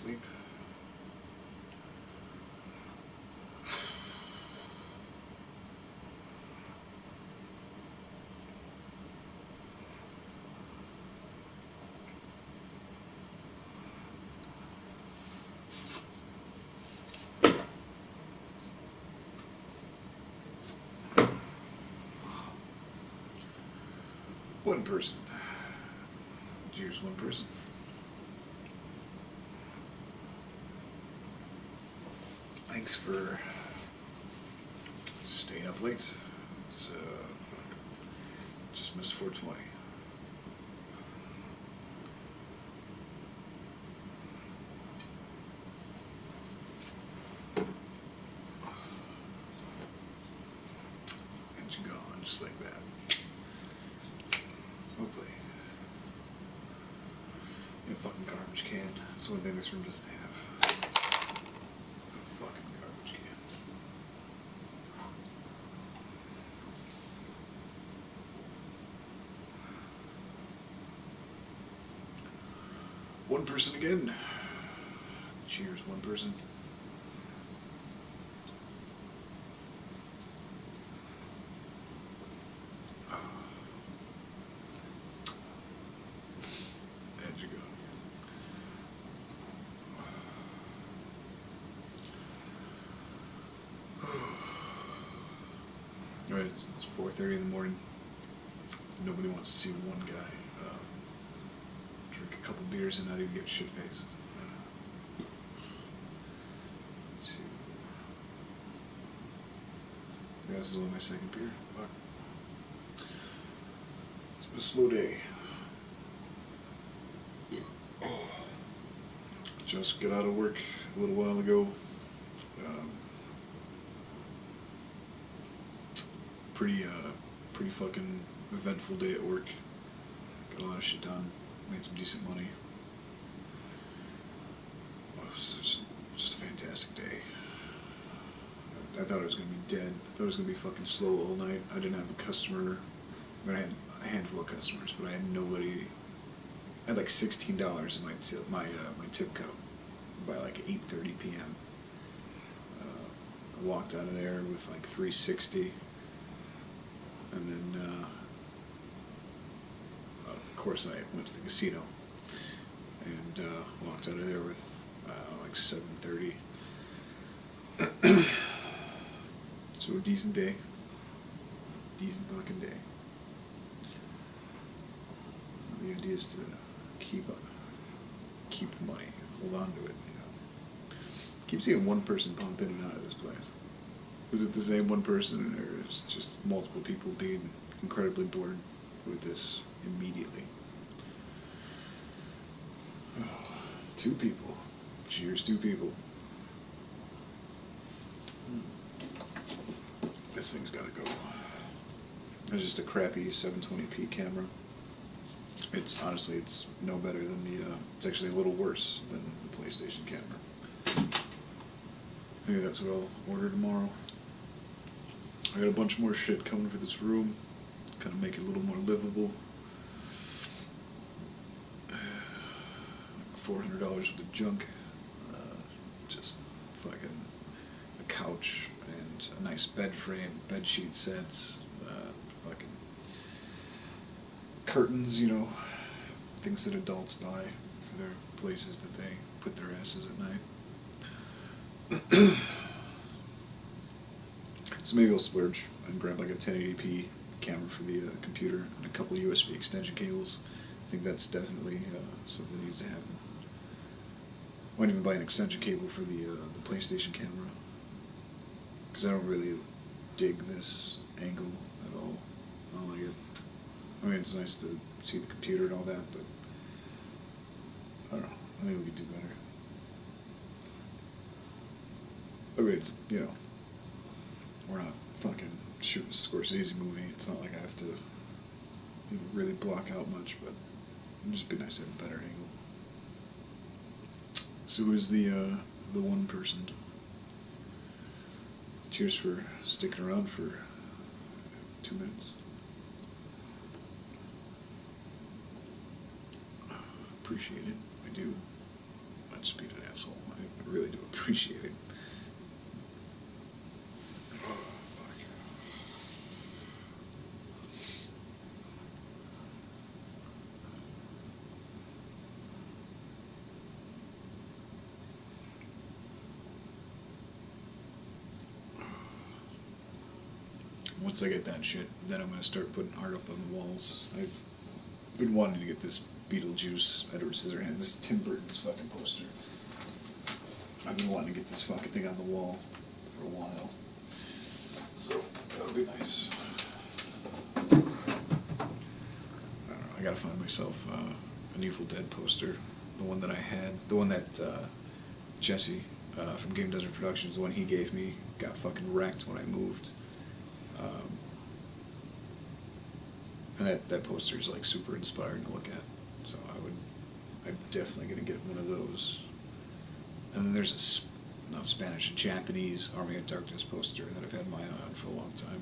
sleep. One person. Cheers, one person. Thanks for staying up late. It's just missed 4:20. And you're gone, just like that. Hopefully. A fucking garbage can. That's one thing this room doesn't have. A fucking garbage can. One person again. Cheers, one person. And you go. Alright, it's 4:30 in the morning. Nobody wants to see one guy drink a couple beers and not even get shit faced. Two. Yeah, this is only my second beer. Fuck. It's been a slow day. Just got out of work a little while ago. Um, pretty fucking eventful day at work. Got a lot of shit done. Made some decent money. Well, it was just a fantastic day. I thought I was gonna be dead. I thought it was gonna be fucking slow all night. I didn't have a customer. I mean, I had a handful of customers, but I had nobody. I had like $16 in my tip cup by like 8:30 p.m. I walked out of there with like 360, and then of course I went to the casino and walked out of there with like 7:30. So a decent day, decent fucking day. The idea is to keep the money, hold on to it. Keep seeing one person pump in and out of this place. Is it the same one person, or is it just multiple people being incredibly bored with this immediately? Two people. Cheers, two people. This thing's gotta go. It's just a crappy 720p camera. It's honestly, it's no better than the. It's actually a little worse than the PlayStation camera. Maybe that's what I'll order tomorrow. I got a bunch more shit coming for this room. Kind of make it a little more livable. $400 worth of junk. Just fucking a couch and a nice bed frame, bed sheet sets, fucking curtains, things that adults buy for their places that they put their asses at night. So maybe I'll splurge and grab like a 1080p camera for the computer and a couple USB extension cables. I think that's definitely something that needs to happen. I might even buy an extension cable for the PlayStation camera, because I don't really dig this angle at all. I don't like it. I mean, it's nice to see the computer and all that, but I don't know. I think we could do better. I mean, it's, we're not fucking shooting a Scorsese movie. It's not like I have to really block out much, but it'd just be nice to have a better angle. So who's the one person? Cheers for sticking around for 2 minutes. Appreciate it. I do. I'd just be an asshole. appreciate it. Once I get that shit, then I'm gonna start putting art up on the walls. I've been wanting to get this Beetlejuice Edward Scissorhands, this Tim Burton's fucking poster. I've been wanting to get this fucking thing on the wall for a while. So that'll be nice. I don't know, I gotta find myself an Evil Dead poster. The one that I had, the one that Jesse from Game Desert Productions, the one he gave me, got fucking wrecked when I moved. Um, and that poster is like super inspiring to look at. So I'm definitely gonna get one of those. And then there's not Spanish, a Japanese Army of Darkness poster that I've had my eye on for a long time.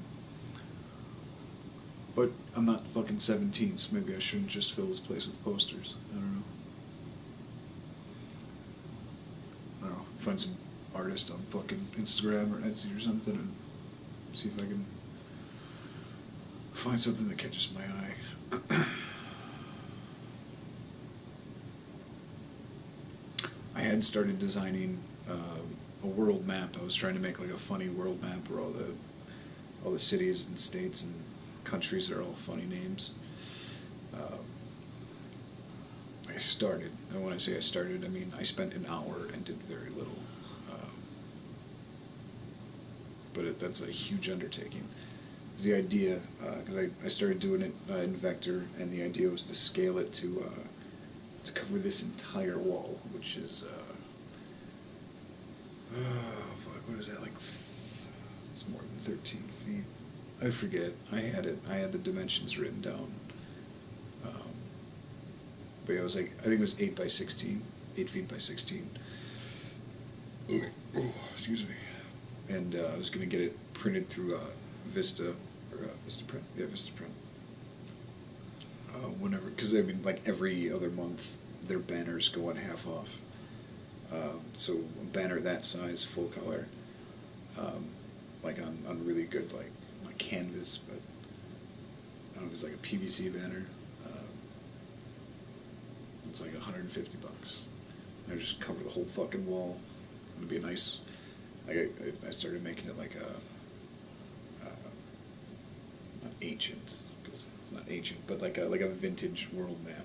But I'm not fucking 17, so maybe I shouldn't just fill this place with posters. I don't know. I don't know. Find some artist on fucking Instagram or Etsy or something and see if I can find something that catches my eye. I had started designing a world map. I was trying to make like a funny world map where all the cities and states and countries are all funny names. Um, I started, and when I say I started, I mean I spent an hour and did very little. Um, but that's a huge undertaking. The idea, because I started doing it in Vector, and the idea was to scale it to cover this entire wall, which is oh fuck, what is that, like? It's more than 13 feet. I forget. I had it. I had the dimensions written down. Um, but yeah, it was like, I think it was 8 by 16, 8 feet by 16. Oh, excuse me. And I was gonna get it printed through Vista or VistaPrint. Yeah, VistaPrint. Whenever, because I mean, like every other month, their banners go on half off. So a banner that size, full color, um, like on really good like canvas, but I don't know if it's like a PVC banner. Um, it's like $150. And I just cover the whole fucking wall. It'd be a nice. Like I started making it like not ancient because it's not ancient, but like a vintage world map.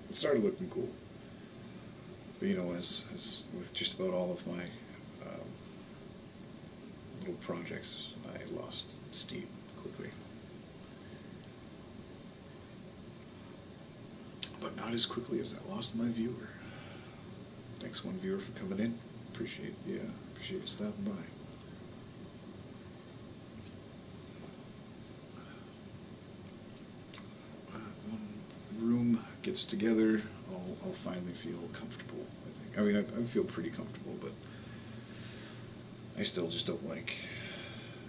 It started looking cool, but you know, as with just about all of my um, little projects, I lost steam quickly. But not as quickly as I lost my viewer. Thanks, one viewer, for coming in. Appreciate you stopping by. When the room gets together, I'll finally feel comfortable. I think. I mean, I feel pretty comfortable, but I still just don't like.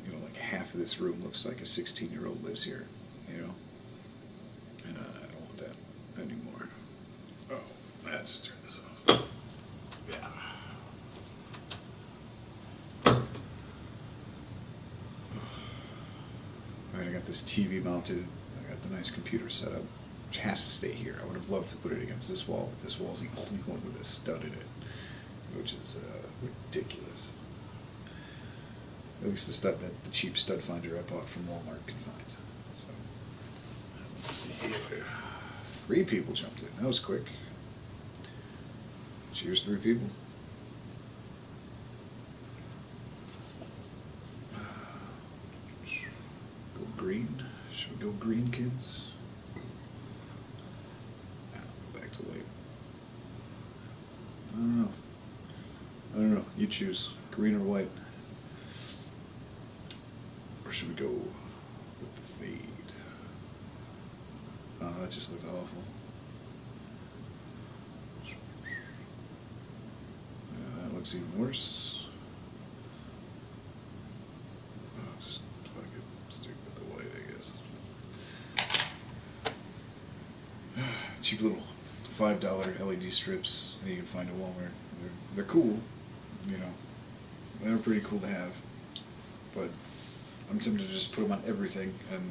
You know, like half of this room looks like a 16-year-old lives here. You know, and I don't want that anymore. Oh, let's turn this off. Yeah. Alright, I got this TV mounted. I got the nice computer set up, which has to stay here. I would have loved to put it against this wall, but this wall's the only one with a stud in it, which is ridiculous. At least the stud that the cheap stud finder I bought from Walmart can find. So let's see here. 3 people jumped in. That was quick. Cheers, 3 people. Go green. Should we go green, kids? Nah, go back to white. I don't know. I don't know. You choose. Green or white. Or should we go with the fade? Oh, that just looked awful. That looks even worse. Oh, just fucking stick with the white, I guess. Cheap little $5 LED strips that you can find at Walmart. They're cool, you know. They're pretty cool to have, but I'm tempted to just put them on everything, and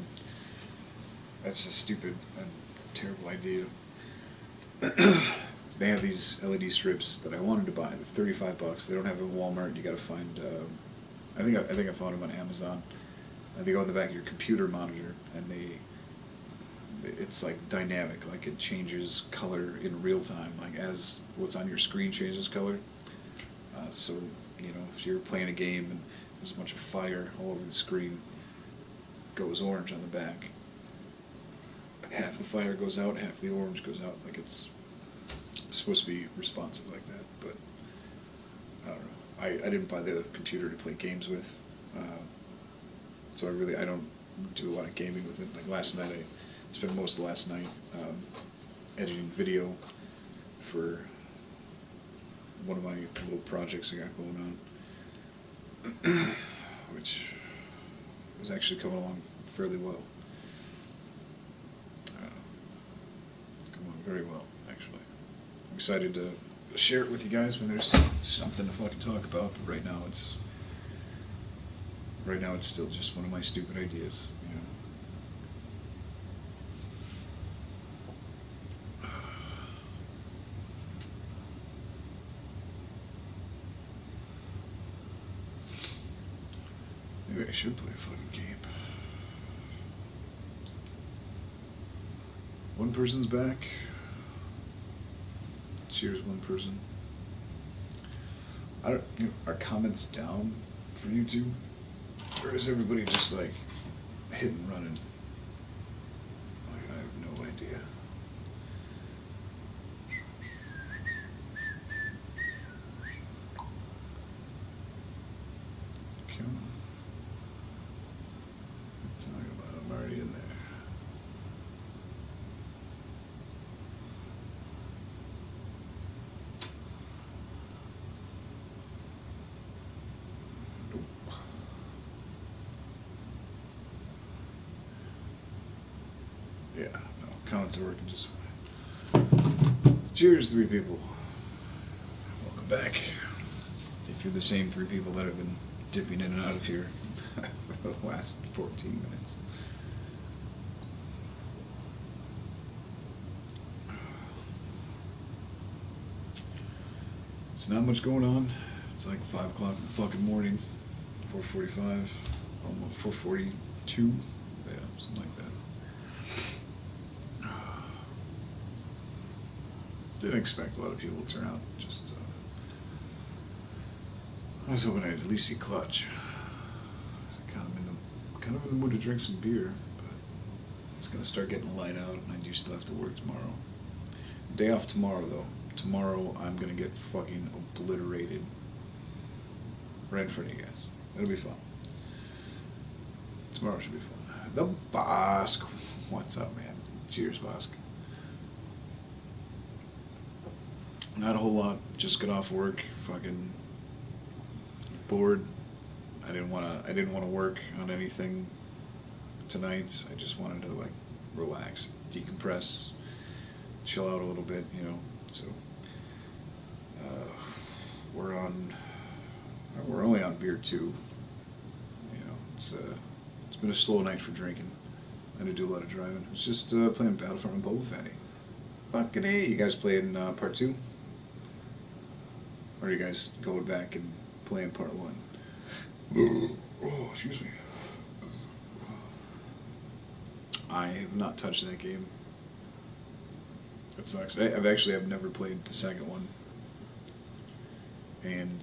that's a stupid and terrible idea. They have these LED strips that I wanted to buy. They're $35. They don't have them at Walmart. You got to find. I think I found them on Amazon. They go in the back of your computer monitor, and it's like dynamic. Like it changes color in real time, like as what's on your screen changes color. So you know, if you're playing a game and there's a bunch of fire all over the screen, it goes orange on the back. Half the fire goes out, half the orange goes out. Like it's supposed to be responsive like that, but I don't know. I didn't buy the computer to play games with, so I don't do a lot of gaming with it. Like last night, I spent most of last night editing video for one of my little projects I got going on, which is actually coming along fairly well. Coming along very well, actually. I'm excited to share it with you guys when there's something to fucking talk about. But right now it's still just one of my stupid ideas, you know. Maybe I should play a fucking game. One person's back. Cheers, one person. I don't. Are comments down for YouTube, or is everybody just like hitting running? Like, I have no idea. Come on. Talk about it. I'm already in there. Yeah, no, comments are working just fine. Cheers, 3 people. Welcome back. If you're the same 3 people that have been dipping in and out of here for the last 14 minutes. There's not much going on. It's like 5 o'clock in the fucking morning. 4:45, almost 4:42. Yeah, something like that. Didn't expect a lot of people to turn out. Just, I was hoping I'd at least see Clutch. Kind of in the mood to drink some beer, but it's gonna start getting light out, and I do still have to work tomorrow. Day off tomorrow, though. Tomorrow I'm gonna get fucking obliterated right in front of you guys. It'll be fun. Tomorrow should be fun. The Bosk. What's up, man? Cheers, Bosk. Not a whole lot. Just got off work. Fucking bored. I didn't wanna work on anything tonight. I just wanted to like relax, decompress, chill out a little bit, you know. So we're only on beer 2. You know, it's been a slow night for drinking. I had to do a lot of driving. It's just playing Battlefront and Boba Fett. Fucking A. You guys playing part 2? Or are you guys going back and playing part 1? Oh, excuse me. I have not touched that game. It sucks. I've never played the second one. And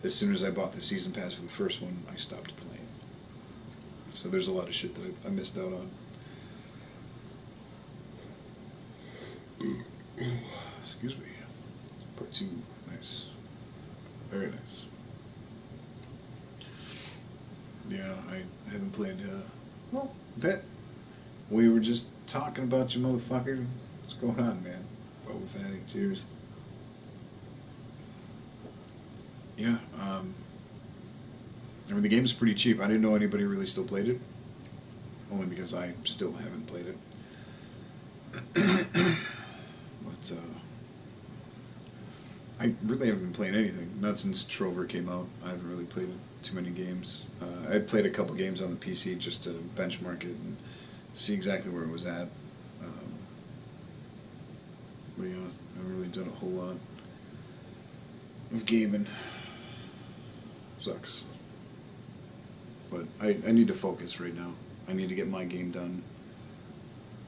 as soon as I bought the season pass for the first one, I stopped playing. So there's a lot of shit that I missed out on. Excuse me. Part 2. Nice. Very nice. Yeah, I haven't played, well, Vet. We were just talking about you, motherfucker. What's going on, man? Boba Fatty, cheers. Yeah, I mean, the game's pretty cheap. I didn't know anybody really still played it. Only because I still haven't played it. I really haven't been playing anything. Not since Trover came out. I haven't really played too many games. I played a couple games on the PC just to benchmark it and see exactly where it was at. But yeah, I haven't really done a whole lot of gaming. Sucks. But I need to focus right now. I need to get my game done,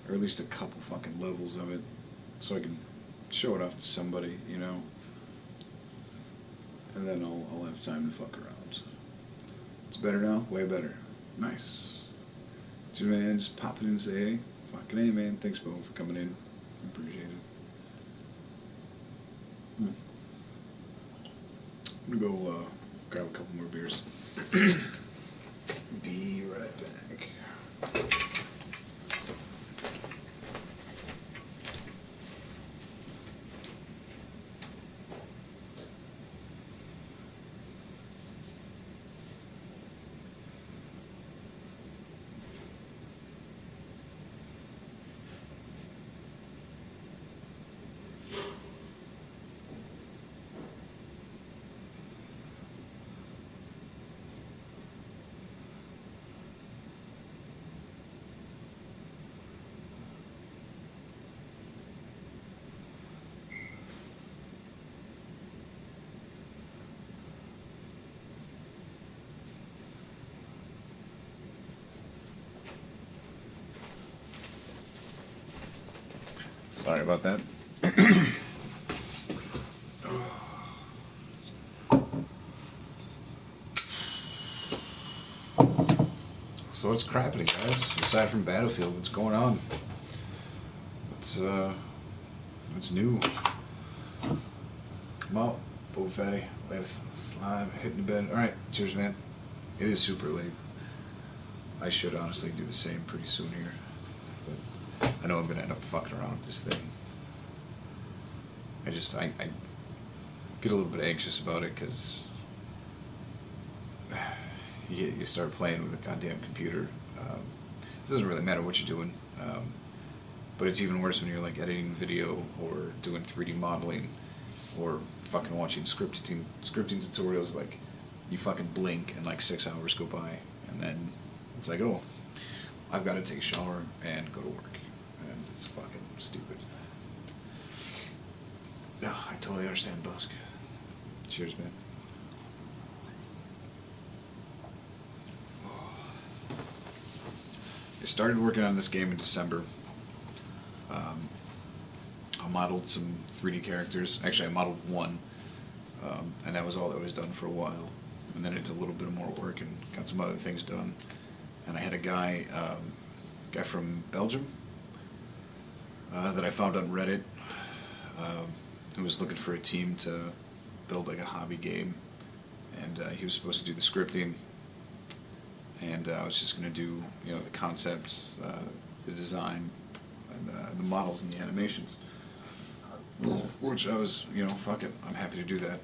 or at least a couple fucking levels of it, so I can show it off to somebody, you know, and then I'll have time to fuck around. It's better now? Way better. Nice. Dude, man, just pop it in and say, hey, fucking hey, man, thanks, Bo, for coming in. I appreciate it. I'm gonna go grab a couple more beers. Be right back. Sorry about that. So what's crappening, guys? Aside from Battlefield, what's going on? What's new? Come out, Boba Fatty. Latest slime, hitting the bed. Alright, cheers, man. It is super late. I should honestly do the same pretty soon here. But I know I'm gonna end up fucking around with this thing. I get a little bit anxious about it because you start playing with a goddamn computer. It doesn't really matter what you're doing, but it's even worse when you're like editing video or doing 3D modeling or fucking watching scripting tutorials. Like you fucking blink and like 6 hours go by, and then it's like, oh, I've got to take a shower and go to work, and it's fucking stupid. Oh, I totally understand, Busk. Cheers, man. I started working on this game in December. Um, I modeled some 3D characters. Actually, I modeled one, and that was all that was done for a while. And then I did a little bit more work and got some other things done. And I had a guy from Belgium, that I found on Reddit, um, who was looking for a team to build like a hobby game, and he was supposed to do the scripting, and I was just going to do, you know, the concepts, the design, and the models and the animations. Which I was, you know, fuck it, I'm happy to do that.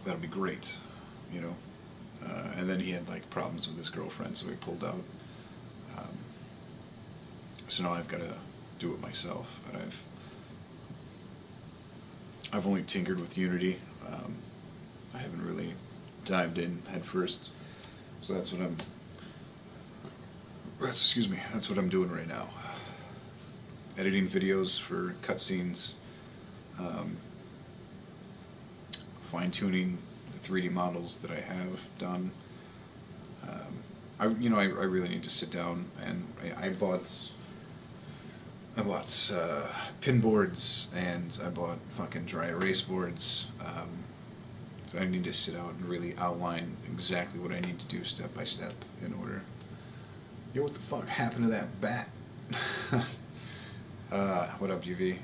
That'll be great, you know. And then he had like problems with his girlfriend, so he pulled out. Um, so now I've got to do it myself, and I've only tinkered with Unity. I haven't really dived in head first, so excuse me, that's what I'm doing right now. Editing videos for cutscenes, um, fine tuning the 3D models that I have done. I really need to sit down and I bought pin boards and I bought fucking dry erase boards. So I need to sit out and really outline exactly what I need to do step by step in order. Yo, what the fuck happened to that bat? What up, UV?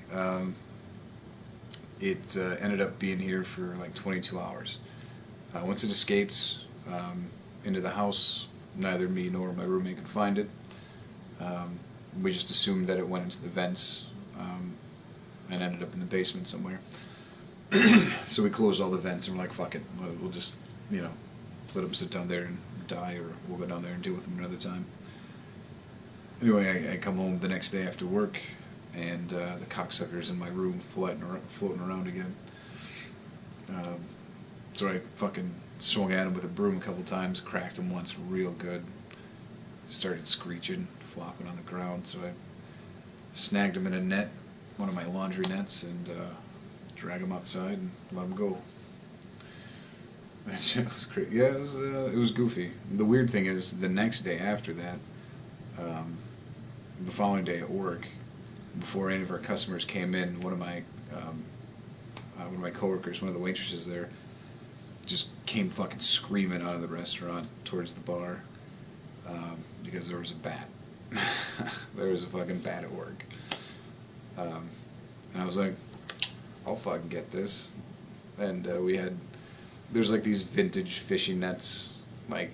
It ended up being here for like 22 hours. Once it escaped into the house, neither me nor my roommate could find it. Um, we just assumed that it went into the vents and ended up in the basement somewhere. So we closed all the vents and we're like, fuck it, we'll just, you know, let him sit down there and die, or we'll go down there and deal with him another time. Anyway, I come home the next day after work, and the cocksucker's in my room floating around again. Um, so I fucking swung at him with a broom a couple times, cracked him once real good. Started screeching, flopping on the ground. So I snagged him in a net, one of my laundry nets, and drag him outside and let him go. That shit was crazy. Yeah, it was goofy. The weird thing is, the next day after that, um, the following day at work, before any of our customers came in, one of my coworkers, one of the waitresses there, just came fucking screaming out of the restaurant towards the bar because there was a bat. There was a fucking bat at work. Um, and I was like, I'll fucking get this. And there's like these vintage fishing nets, like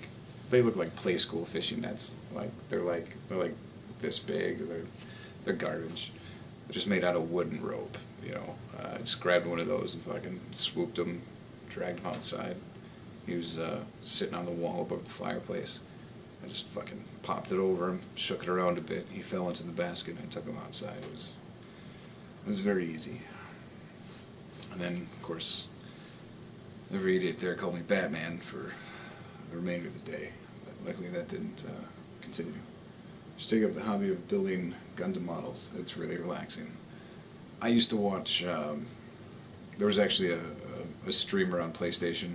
they look like play school fishing nets. Like they're like this big. They're garbage. They're just made out of wood and rope. I just grabbed one of those and fucking swooped him, dragged him outside. He was sitting on the wall above the fireplace. I just fucking popped it over him, shook it around a bit. He fell into the basket and I took him outside. It was very easy. And then, of course, every idiot there called me Batman for the remainder of the day. But luckily that didn't continue. Just take up the hobby of building Gundam models. It's really relaxing. I used to watch. There was actually a streamer on PlayStation.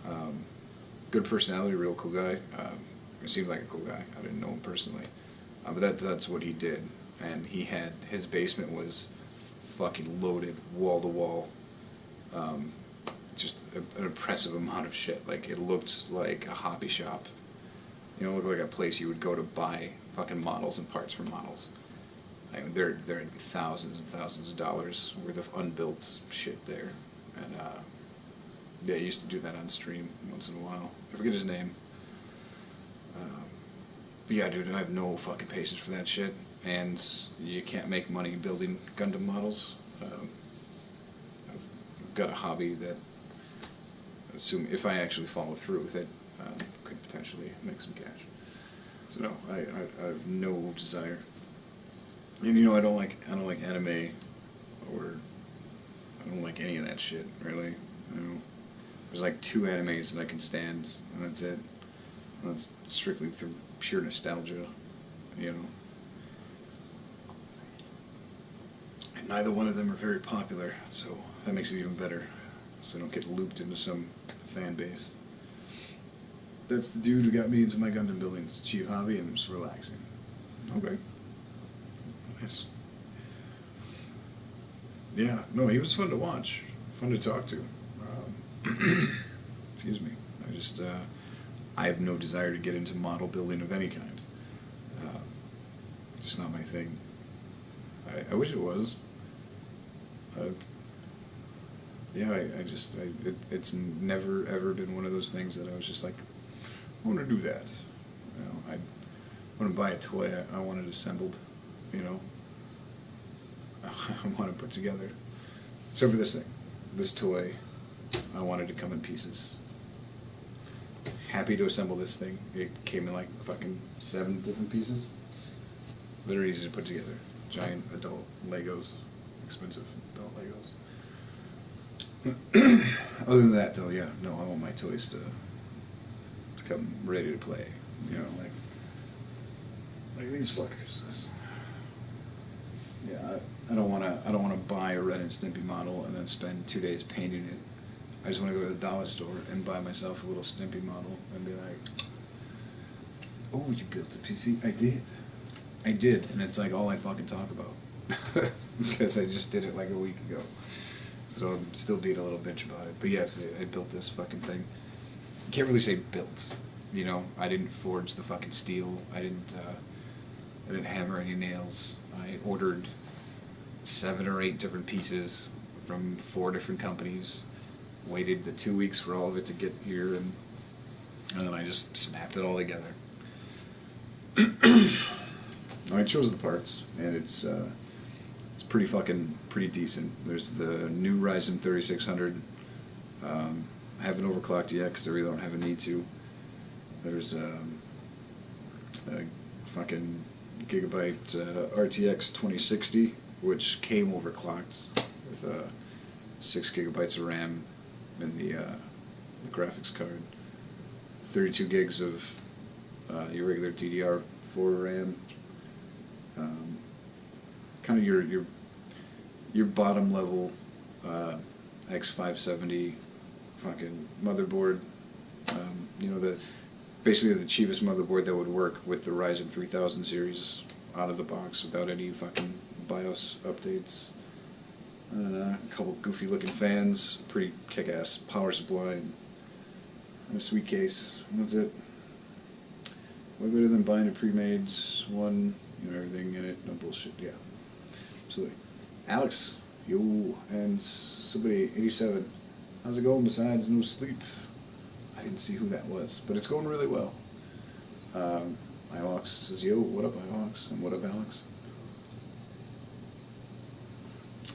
Um, Good personality, real cool guy. He seemed like a cool guy. I didn't know him personally, but that's what he did. And his basement was fucking loaded, wall to wall. Um, just an impressive amount of shit. Like it looked like a hobby shop. It looked like a place you would go to buy fucking models and parts for models. I mean, there are thousands and thousands of dollars worth of unbuilt shit there, and yeah, I used to do that on stream once in a while. I forget his name, um, but yeah, dude, I have no fucking patience for that shit, and you can't make money building Gundam models. I've got a hobby that, assume if I actually follow through with it, could potentially make some cash. So no, I have no desire. And I don't like anime, or I don't like any of that shit really. There's like two animes that I can stand, and that's it. And that's strictly through pure nostalgia, you know. And neither one of them are very popular, so that makes it even better. So I don't get looped into some fan base. That's the dude who got me into my Gundam building. It's a cheap hobby and it's relaxing. Okay, nice. Yeah, no, he was fun to watch, fun to talk to. Excuse me. I have no desire to get into model building of any kind. Uh, just not my thing. I wish it was. Uh, yeah, it's never ever been one of those things that I was just like, I want to do that. I want to buy a toy. I want it assembled. You know, I want to put together. Except for this thing, this toy, I wanted to come in pieces. Happy to assemble this thing. It came in like fucking 7 different pieces. Very easy to put together. Giant adult Legos, expensive adult Legos. Other than that, though, yeah, no, I want my toys to come ready to play. Like these fuckers. Yeah, I don't wanna buy a Ren and Stimpy model and then spend 2 days painting it. I just want to go to the dollar store and buy myself a little Stimpy model and be like, "Oh, you built a PC? I did. I did," and it's like all I fucking talk about because I just did it like a week ago. So I'm still being a little bitch about it. But yes, I built this fucking thing. Can't really say built. I didn't forge the fucking steel. I didn't hammer any nails. I ordered 7 or 8 different pieces from 4 different companies. Waited the 2 weeks for all of it to get here, and then I just snapped it all together. I chose the parts, and it's pretty decent. There's the new Ryzen 3600. I haven't overclocked yet because I really don't have a need to. There's a fucking Gigabyte RTX 2060, which came overclocked with 6 gigabytes of RAM. in the graphics card. 32 gigs of your regular DDR4 RAM. Um, kind of your bottom level X570 fucking motherboard. The basically the cheapest motherboard that would work with the Ryzen 3000 series out of the box without any fucking BIOS updates. And a couple goofy looking fans, pretty kick-ass power supply, and a sweet case. That's it. Way better than buying a pre-made one, everything in it, no bullshit. Yeah, absolutely. Alex, yo, and somebody 87. How's it going besides no sleep? I didn't see who that was, but it's going really well. Iox says, yo, what up, Iox? And what up, Alex?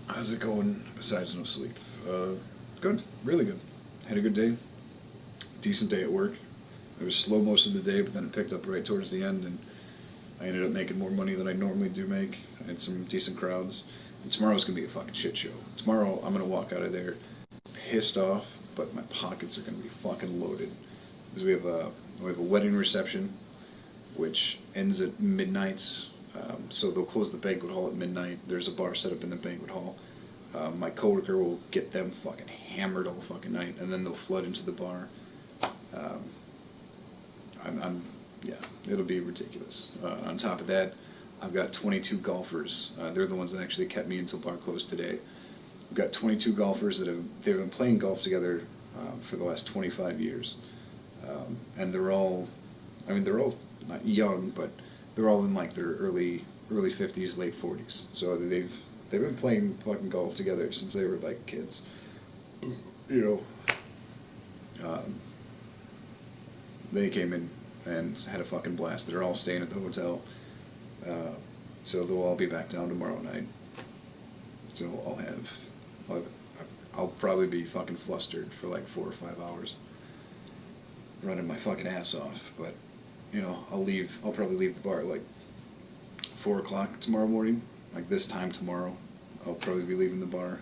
How's it going besides no sleep? Good, really good. Had a good day. Decent day at work. It was slow most of the day, but then it picked up right towards the end, and I ended up making more money than I normally do make. I had some decent crowds. And tomorrow's going to be a fucking shit show. Tomorrow, I'm going to walk out of there pissed off, but my pockets are going to be fucking loaded. Because we have a wedding reception, which ends at midnight. So they'll close the banquet hall at midnight. There's a bar set up in the banquet hall. My coworker will get them fucking hammered all fucking night, and then they'll flood into the bar. Yeah, it'll be ridiculous. On top of that, I've got 22 golfers. They're the ones that actually kept me until bar closed today. I've got 22 golfers they've been playing golf together for the last 25 years, and they're all not young, but they're all in like their early 50s, late 40s. So they've been playing fucking golf together since they were like kids. They came in and had a fucking blast. They're all staying at the hotel, so they'll all be back down tomorrow night. So I'll probably be fucking flustered for like 4 or 5 hours, running my fucking ass off. But I'll probably leave the bar at like 4 o'clock tomorrow morning, like this time tomorrow. I'll probably be leaving the bar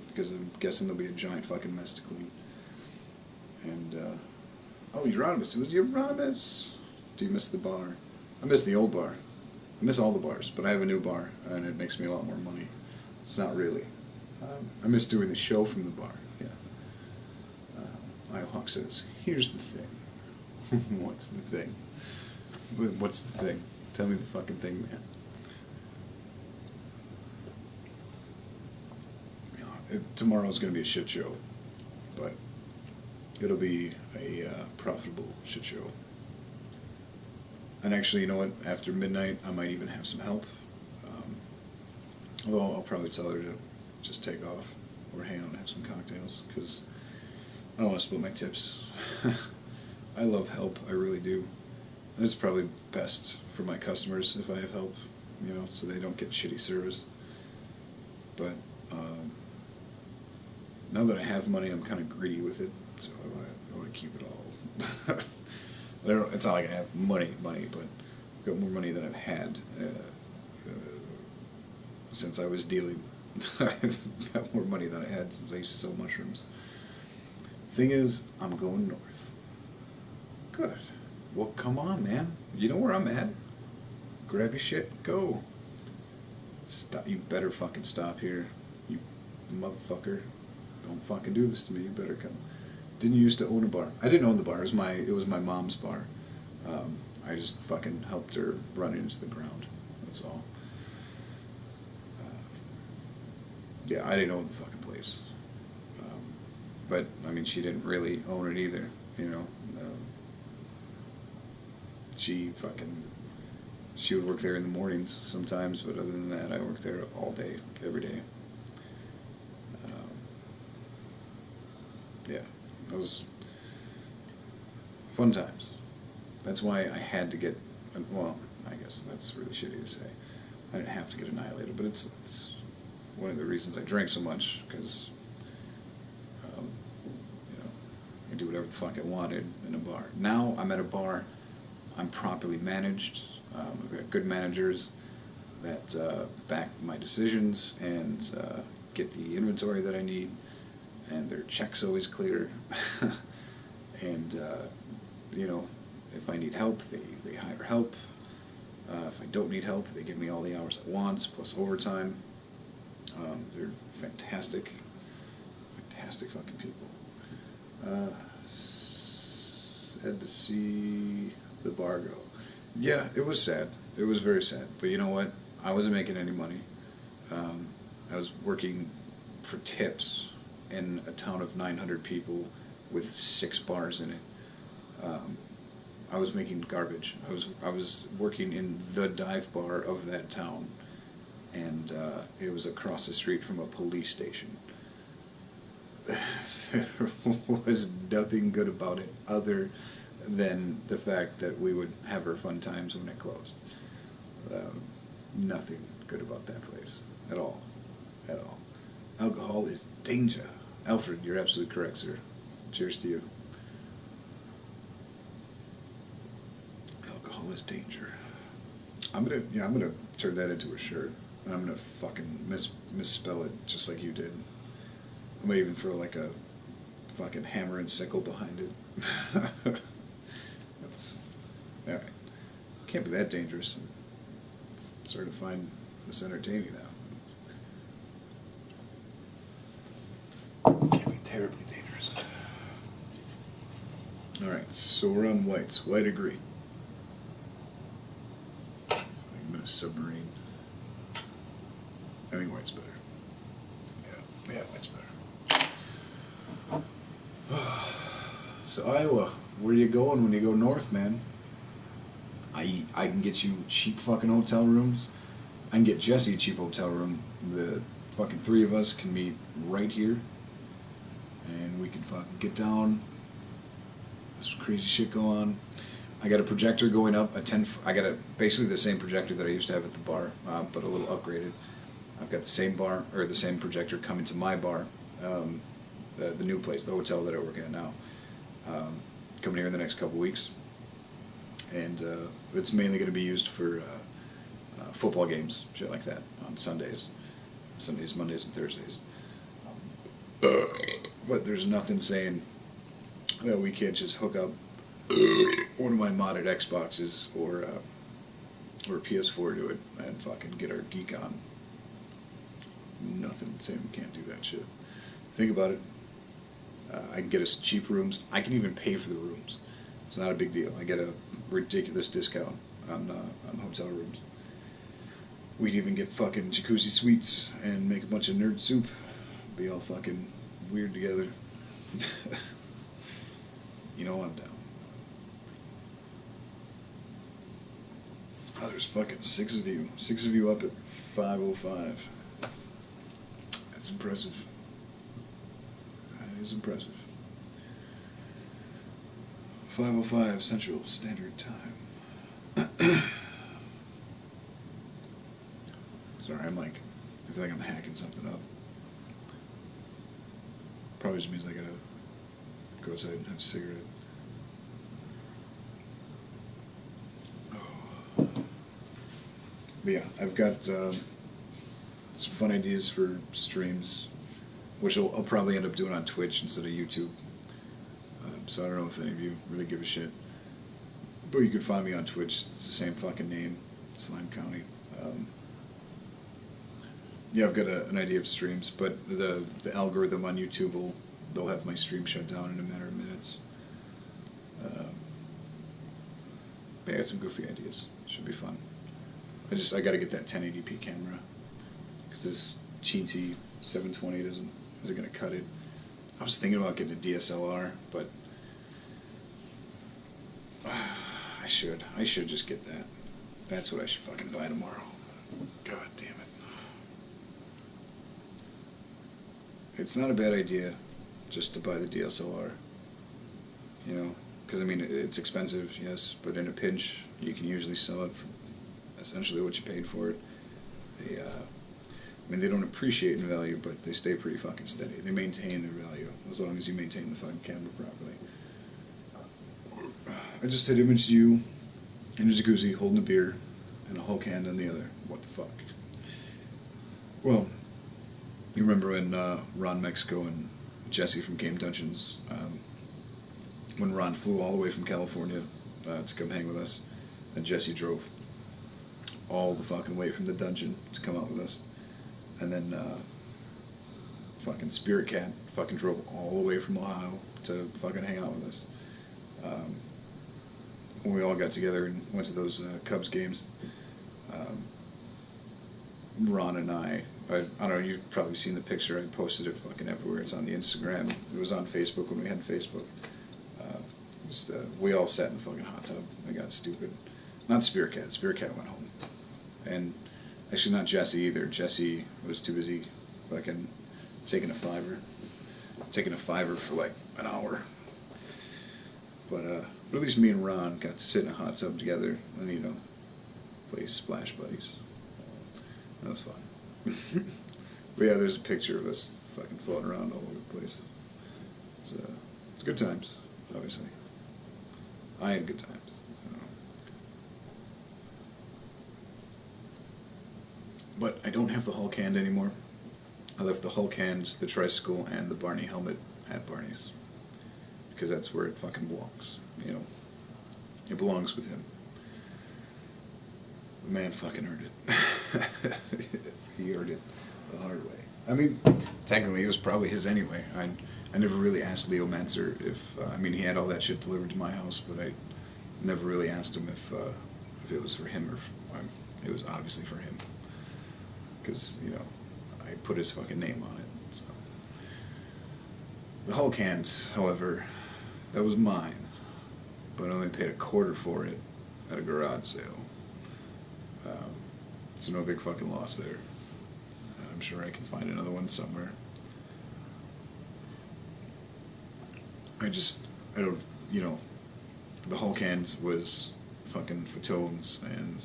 because I'm guessing there'll be a giant fucking mess to clean. And Euronymous, it was Euronymous. Do you miss the bar? I miss the old bar. I miss all the bars, but I have a new bar, and it makes me a lot more money. It's not really. I miss doing the show from the bar. Yeah. Ihawk says, "Here's the thing." What's the thing? What's the thing? Tell me the fucking thing, man. Tomorrow's gonna be a shit show, but it'll be a profitable shit show. And actually, you know what? After midnight, I might even have some help. Although I'll probably tell her to just take off or hang out and have some cocktails, because I don't want to split my tips. I love help, I really do. And it's probably best for my customers if I have help, so they don't get shitty service. But now that I have money, I'm kind of greedy with it, so I want to keep it all. It's not like I have money, but I've got more money than I've had since I was dealing. I've got more money than I had since I used to sell mushrooms. Thing is, I'm going north. Good. Well, come on, man. You know where I'm at. Grab your shit, go. Stop. You better fucking stop here, you motherfucker. Don't fucking do this to me. You better come. Didn't used to own a bar. I didn't own the bar. It was my mom's bar. I just fucking helped her run it into the ground. That's all. Yeah, I didn't own the fucking place. But I mean, she didn't really own it either. She would work there in the mornings sometimes, but other than that, I worked there all day, every day. Yeah, it was fun times. That's why I had to get, well, I guess that's really shitty to say. I didn't have to get annihilated, but it's one of the reasons I drank so much, because I do whatever the fuck I wanted in a bar. Now I'm at a bar, I'm properly managed, I've got good managers that back my decisions and get the inventory that I need, and their check's always clear. And you know, if I need help, they hire help. If I don't need help, they give me all the hours I want plus overtime. They're fantastic, fantastic fucking people. Sad to see the bar go. Yeah, it was sad. It was very sad. But you know what? I wasn't making any money. Um, I was working for tips in a town of 900 people with 6 bars in it. Um, I was making garbage. I was working in the dive bar of that town, and it was across the street from a police station. There was nothing good about it other than the fact that we would have our fun times when it closed. Um, Nothing good about that place at all, at all. Alcohol is danger. Alfred, you're absolutely correct, sir. Cheers to you. Alcohol is danger. I'm gonna turn that into a shirt, and I'm gonna fucking misspell it just like you did. I might even throw like a fucking hammer and sickle behind it. That's all right. Can't be that dangerous. I'm starting to find this entertaining now. Can't be terribly dangerous. All right, so we're on whites. White agree. I'm in a submarine. I think white's better. Yeah, white's better. So Iowa, where you going when you go north, man? I can get you cheap fucking hotel rooms. I can get Jesse a cheap hotel room. The fucking 3 of us can meet right here, and we can fucking get down. Some crazy shit go on. I got a projector going up. I got basically the same projector that I used to have at the bar, but a little upgraded. I've got the same bar or the same projector coming to my bar, the new place, the hotel that I work at now. Coming here in the next couple weeks, and it's mainly going to be used for football games, shit like that, on Sundays, Mondays, and Thursdays. But there's nothing saying that we can't just hook up one of my modded Xboxes or PS4 to it and fucking get our geek on. Nothing saying we can't do that shit. Think about it. I can get us cheap rooms. I can even pay for the rooms. It's not a big deal. I get a ridiculous discount on hotel rooms. We'd even get fucking jacuzzi suites and make a bunch of nerd soup. Be all fucking weird together. You know I'm down. Oh, there's fucking 6 of you. 6 of you up at 5:05. That's impressive. That is impressive. 5:05 Central Standard Time. Sorry, I feel like I'm hacking something up. Probably just means I gotta go outside and have a cigarette. Oh. But yeah, I've got some fun ideas for streams, which I'll probably end up doing on Twitch instead of YouTube. So I don't know if any of you really give a shit. But you can find me on Twitch. It's the same fucking name, Slime County. Yeah, I've got an idea of streams, but the algorithm on YouTube they'll have my stream shut down in a matter of minutes. But I got some goofy ideas. Should be fun. I got to get that 1080p camera because this cheaty 720 isn't gonna cut it. I was thinking about getting a DSLR, but I should just get that. That's what I should fucking buy tomorrow. God damn it. It's not a bad idea just to buy the DSLR, you know, because I mean it's expensive, yes, but in a pinch you can usually sell it for essentially what you paid for it. I mean they don't appreciate in value, but they stay pretty fucking steady. They maintain their value as long as you maintain the fucking camera properly. I just had imaged you in a jacuzzi holding a beer and a Hulk hand on the other. What the fuck? Well, you remember when Ron Mexico and Jesse from Game Dungeons, when Ron flew all the way from California to come hang with us, and Jesse drove all the fucking way from the dungeon to come out with us, and then fucking Spirit Cat fucking drove all the way from Ohio to fucking hang out with us. When we all got together and went to those Cubs games, Ron and I don't know, you've probably seen the picture, I posted it fucking everywhere, it's on the Instagram, it was on Facebook when we had Facebook. We all sat in the fucking hot tub and got stupid. Not Spirit Cat went home. And actually not Jesse either, Jesse was too busy fucking taking a fiver for like an hour. But at least me and Ron got to sit in a hot tub together and, you know, play Splash Buddies. That was fun. But yeah, there's a picture of us fucking floating around all over the place. It's good times, obviously. I had good times. But I don't have the Hulk hand anymore. I left the Hulk hand, the tricycle, and the Barney helmet at Barney's. Because that's where it fucking belongs. You know, it belongs with him. The man fucking earned it. He earned it the hard way. I mean, technically it was probably his anyway. I never really asked Leo Manzer if, I mean, he had all that shit delivered to my house, but I never really asked him if it was for him or, it was obviously for him. Because, you know, I put his fucking name on it. So. The Hulk hand, however, that was mine, but I only paid $25 for it at a garage sale. So no big fucking loss there. I'm sure I can find another one somewhere. I don't, you know, the Hulk hand was fucking Fatone's, and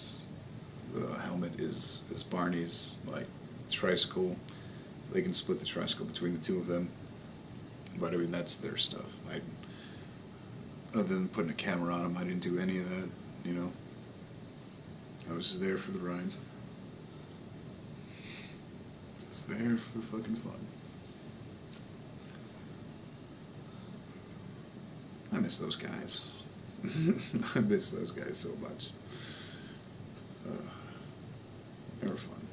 the helmet is Barney's, like, tricycle. They can split the tricycle between the two of them. But, I mean, that's their stuff. Other than putting a camera on them, I didn't do any of that, you know. I was just there for the ride. I was there for the fucking fun. I miss those guys. I miss those guys so much. They were fun.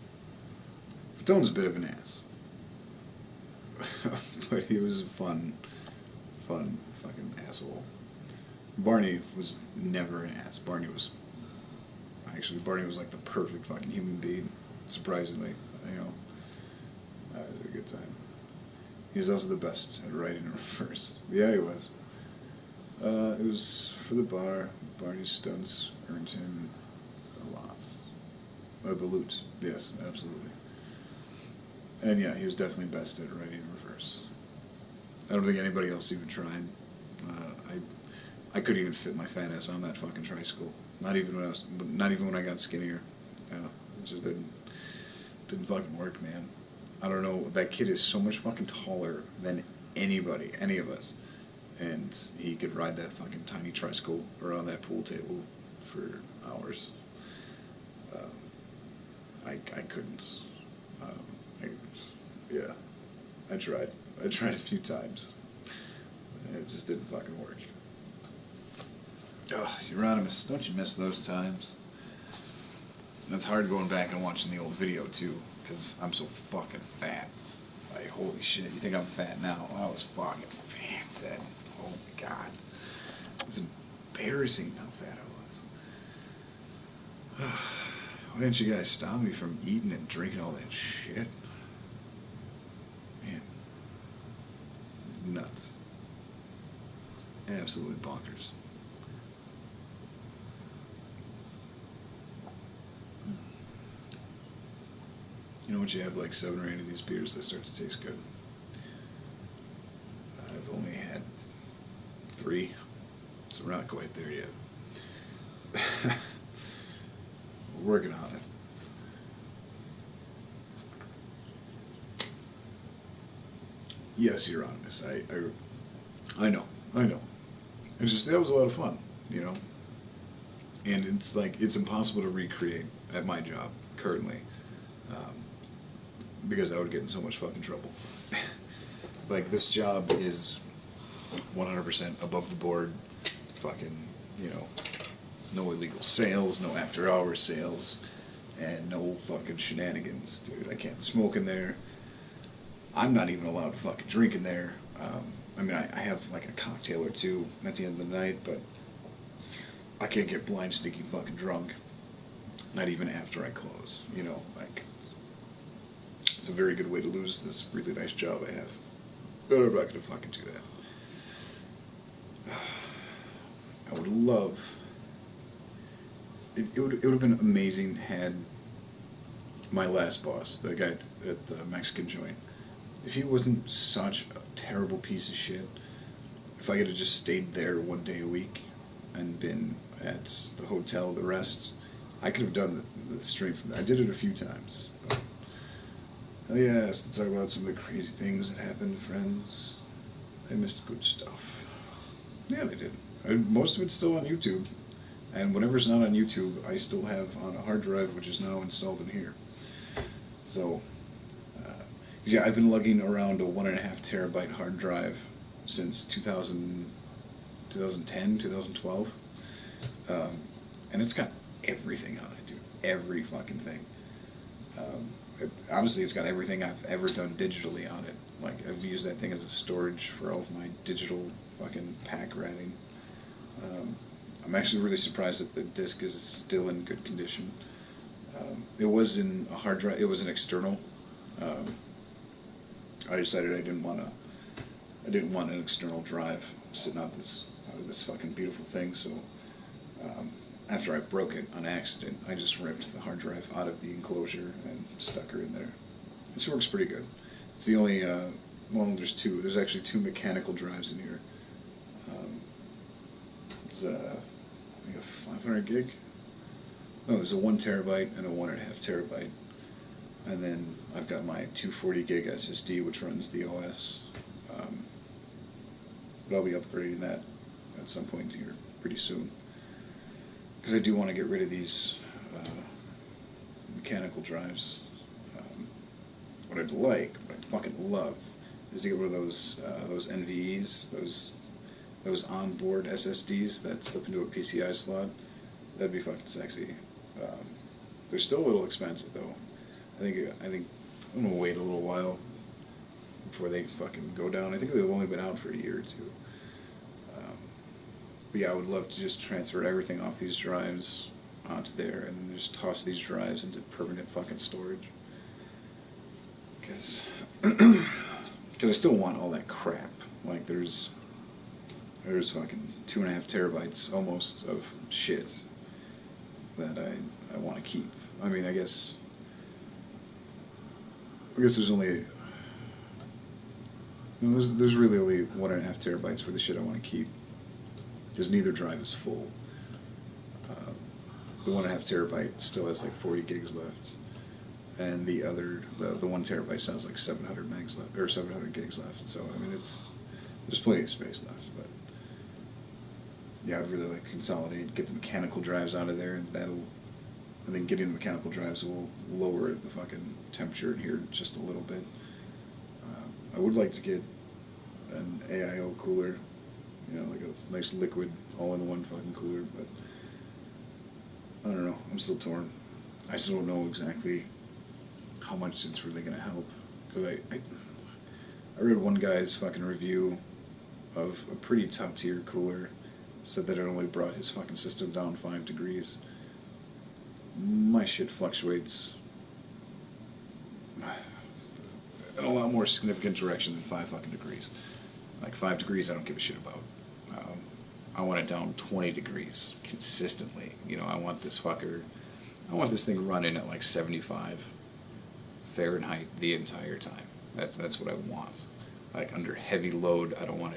Fatone's a bit of an ass. But he was a fun fucking asshole. Barney was never an ass. Barney was like the perfect fucking human being, surprisingly, you know. That was a good time. He was also the best at writing in reverse. Yeah, he was. It was for the bar. Barney's stunts earned him a lot. The loot, yes, absolutely. And yeah, he was definitely best at writing in reverse. I don't think anybody else even tried. I couldn't even fit my fat ass on that fucking tricycle. Not even when I got skinnier. It just didn't fucking work, man. I don't know. That kid is so much fucking taller than anybody, any of us, and he could ride that fucking tiny tricycle around that pool table for hours. I couldn't. Yeah, I tried. I tried a few times. It just didn't fucking work. Oh, Euronymous, don't you miss those times? And it's hard going back and watching the old video, too, because I'm so fucking fat. Like, holy shit, you think I'm fat now? I was fucking fat then. Oh my god. It was embarrassing how fat I was. Why didn't you guys stop me from eating and drinking all that shit? Man. Nuts. Absolutely bonkers. You know, once you have like 7 or 8 of these beers, they start to taste good. I've only had 3, so we're not quite there yet. We're working on it. Yes, Euronymous. I know. It's just, that was a lot of fun, you know? And it's like, it's impossible to recreate at my job, currently. Because I would get in so much fucking trouble. like this job is 100% above the board. Fucking, you know, no illegal sales, no after hours sales, and no fucking shenanigans, dude. I can't smoke in there. I'm not even allowed to fucking drink in there. I mean, I have like a cocktail or two at the end of the night, but I can't get blind, sneaky fucking drunk. Not even after I close. You know, like, it's a very good way to lose this really nice job I have. But I'm not gonna fucking do that. I would love. It would have been amazing had my last boss, the guy at the Mexican joint, if he wasn't such a terrible piece of shit, if I could have just stayed there 1 day a week and been at the hotel the rest, I could have done the stream from there. I did it a few times. Oh yeah, let's talk about some of the crazy things that happened, friends. I missed good stuff. Yeah, they did. Most of it's still on YouTube. And whatever's not on YouTube, I still have on a hard drive, which is now installed in here. So, yeah, I've been lugging around a 1.5 terabyte hard drive since 2010, 2012. And it's got everything on it, dude. Every fucking thing. Honestly, it's got everything I've ever done digitally on it. Like, I've used that thing as a storage for all of my digital fucking pack ratting. I'm actually really surprised that the disc is still in good condition. It was in a hard drive. It was an external. I decided I didn't want an external drive sitting out of this fucking beautiful thing. So after I broke it on accident, I just ripped the hard drive out of the enclosure and stuck her in there. And she works pretty good. It's the only well, there's two. There's actually two mechanical drives in here. There's a 500 gig. No, there's a 1 terabyte and a 1.5 terabyte. And then I've got my 240 gig SSD, which runs the OS. But I'll be upgrading that at some point here pretty soon. Because I do want to get rid of these mechanical drives. What I'd like, what I'd fucking love, is to get rid of those NVEs, those onboard SSDs that slip into a PCI slot. That'd be fucking sexy. They're still a little expensive though. I think I'm gonna wait a little while before they fucking go down. I think they've only been out for a year or two. But yeah, I would love to just transfer everything off these drives onto there, and then just toss these drives into permanent fucking storage. Because I still want all that crap. Like there's fucking 2.5 terabytes almost of shit that I want to keep. I mean, I guess there's only there's really only 1.5 terabytes for the shit I want to keep, because neither drive is full. The 1.5 terabyte still has like 40 gigs left, and the 1 terabyte sounds like 700 megs left, or 700 gigs left. So I mean, there's plenty of space left. But yeah, I'd really like to consolidate, get the mechanical drives out of there, and I think getting the mechanical drives will lower the fucking temperature in here just a little bit. I would like to get an AIO cooler, you know, like a nice liquid all-in-one fucking cooler, but I don't know. I'm still torn. I still don't know exactly how much it's really gonna help, because I read one guy's fucking review of a pretty top-tier cooler, said that it only brought his fucking system down 5 degrees. My shit fluctuates in a lot more significant direction than 5 fucking degrees. Like 5 degrees, I don't give a shit about. I want it down 20 degrees consistently. You know, I want this thing running at like 75 Fahrenheit the entire time. That's what I want. Like under heavy load, I don't want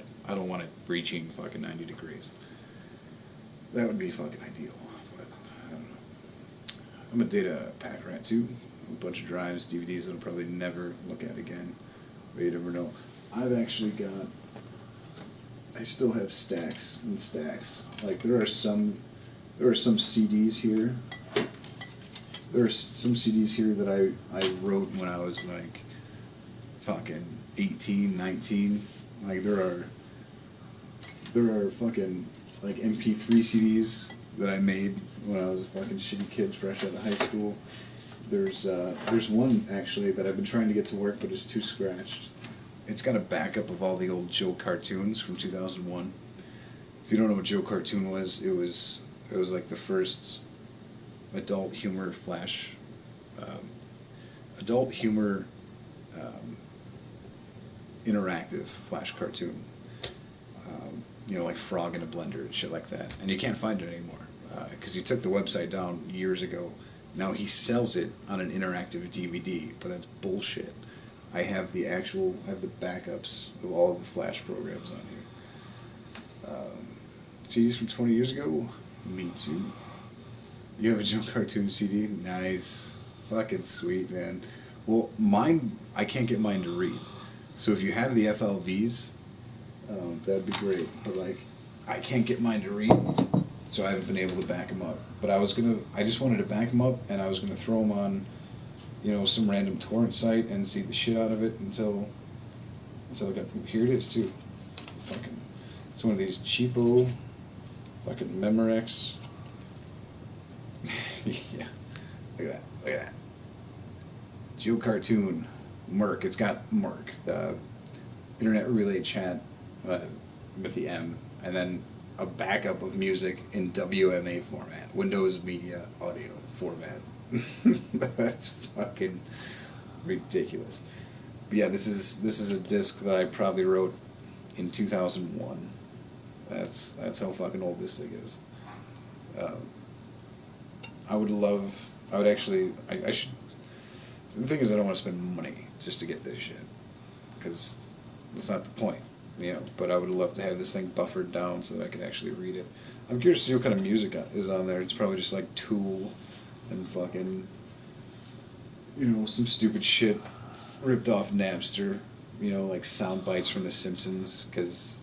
it reaching fucking 90 degrees. That would be fucking ideal. But I don't know. I'm a data pack rat too. A bunch of drives, DVDs that I'll probably never look at again. But you never know. I still have stacks and stacks. Like there are some CDs here. There are some CDs here that I wrote when I was like fucking 18, 19. Like there are fucking like MP3 CDs that I made when I was a fucking shitty kid fresh out of high school. There's one actually that I've been trying to get to work, but it's too scratched. It's got a backup of all the old Joe cartoons from 2001. If you don't know what Joe Cartoon was, it was like the first adult humor flash, um, adult humor um, interactive flash cartoon. You know, like Frog in a Blender and shit like that. And you can't find it anymore because he took the website down years ago. Now he sells it on an interactive DVD, but that's bullshit. I have the backups of all of the Flash programs on here. CDs from 20 years ago? Me too. You have a Joe Cartoon CD? Nice. Fucking sweet, man. Well, mine, I can't get mine to read. So if you have the FLVs, that'd be great. But like, I can't get mine to read, so I haven't been able to back them up. But I just wanted to back them up, and I was gonna throw them on, you know, some random torrent site and see the shit out of it until I got. Here it is too. Fucking, it's one of these cheapo, fucking Memorex. Yeah, look at that. Look at that. Joe Cartoon, Merc. It's got Merc, the Internet Relay Chat uh, with the M, and then a backup of music in WMA format, Windows Media Audio format. That's fucking ridiculous. But yeah, this is a disc that I probably wrote in 2001. That's how fucking old this thing is. Um, I would love. I would actually. I should. So the thing is, I don't want to spend money just to get this shit because that's not the point, you know. But I would love to have this thing buffered down so that I could actually read it. I'm curious to see what kind of music is on there. It's probably just like Tool and fucking, you know, some stupid shit ripped off Napster. You know, like sound bites from The Simpsons because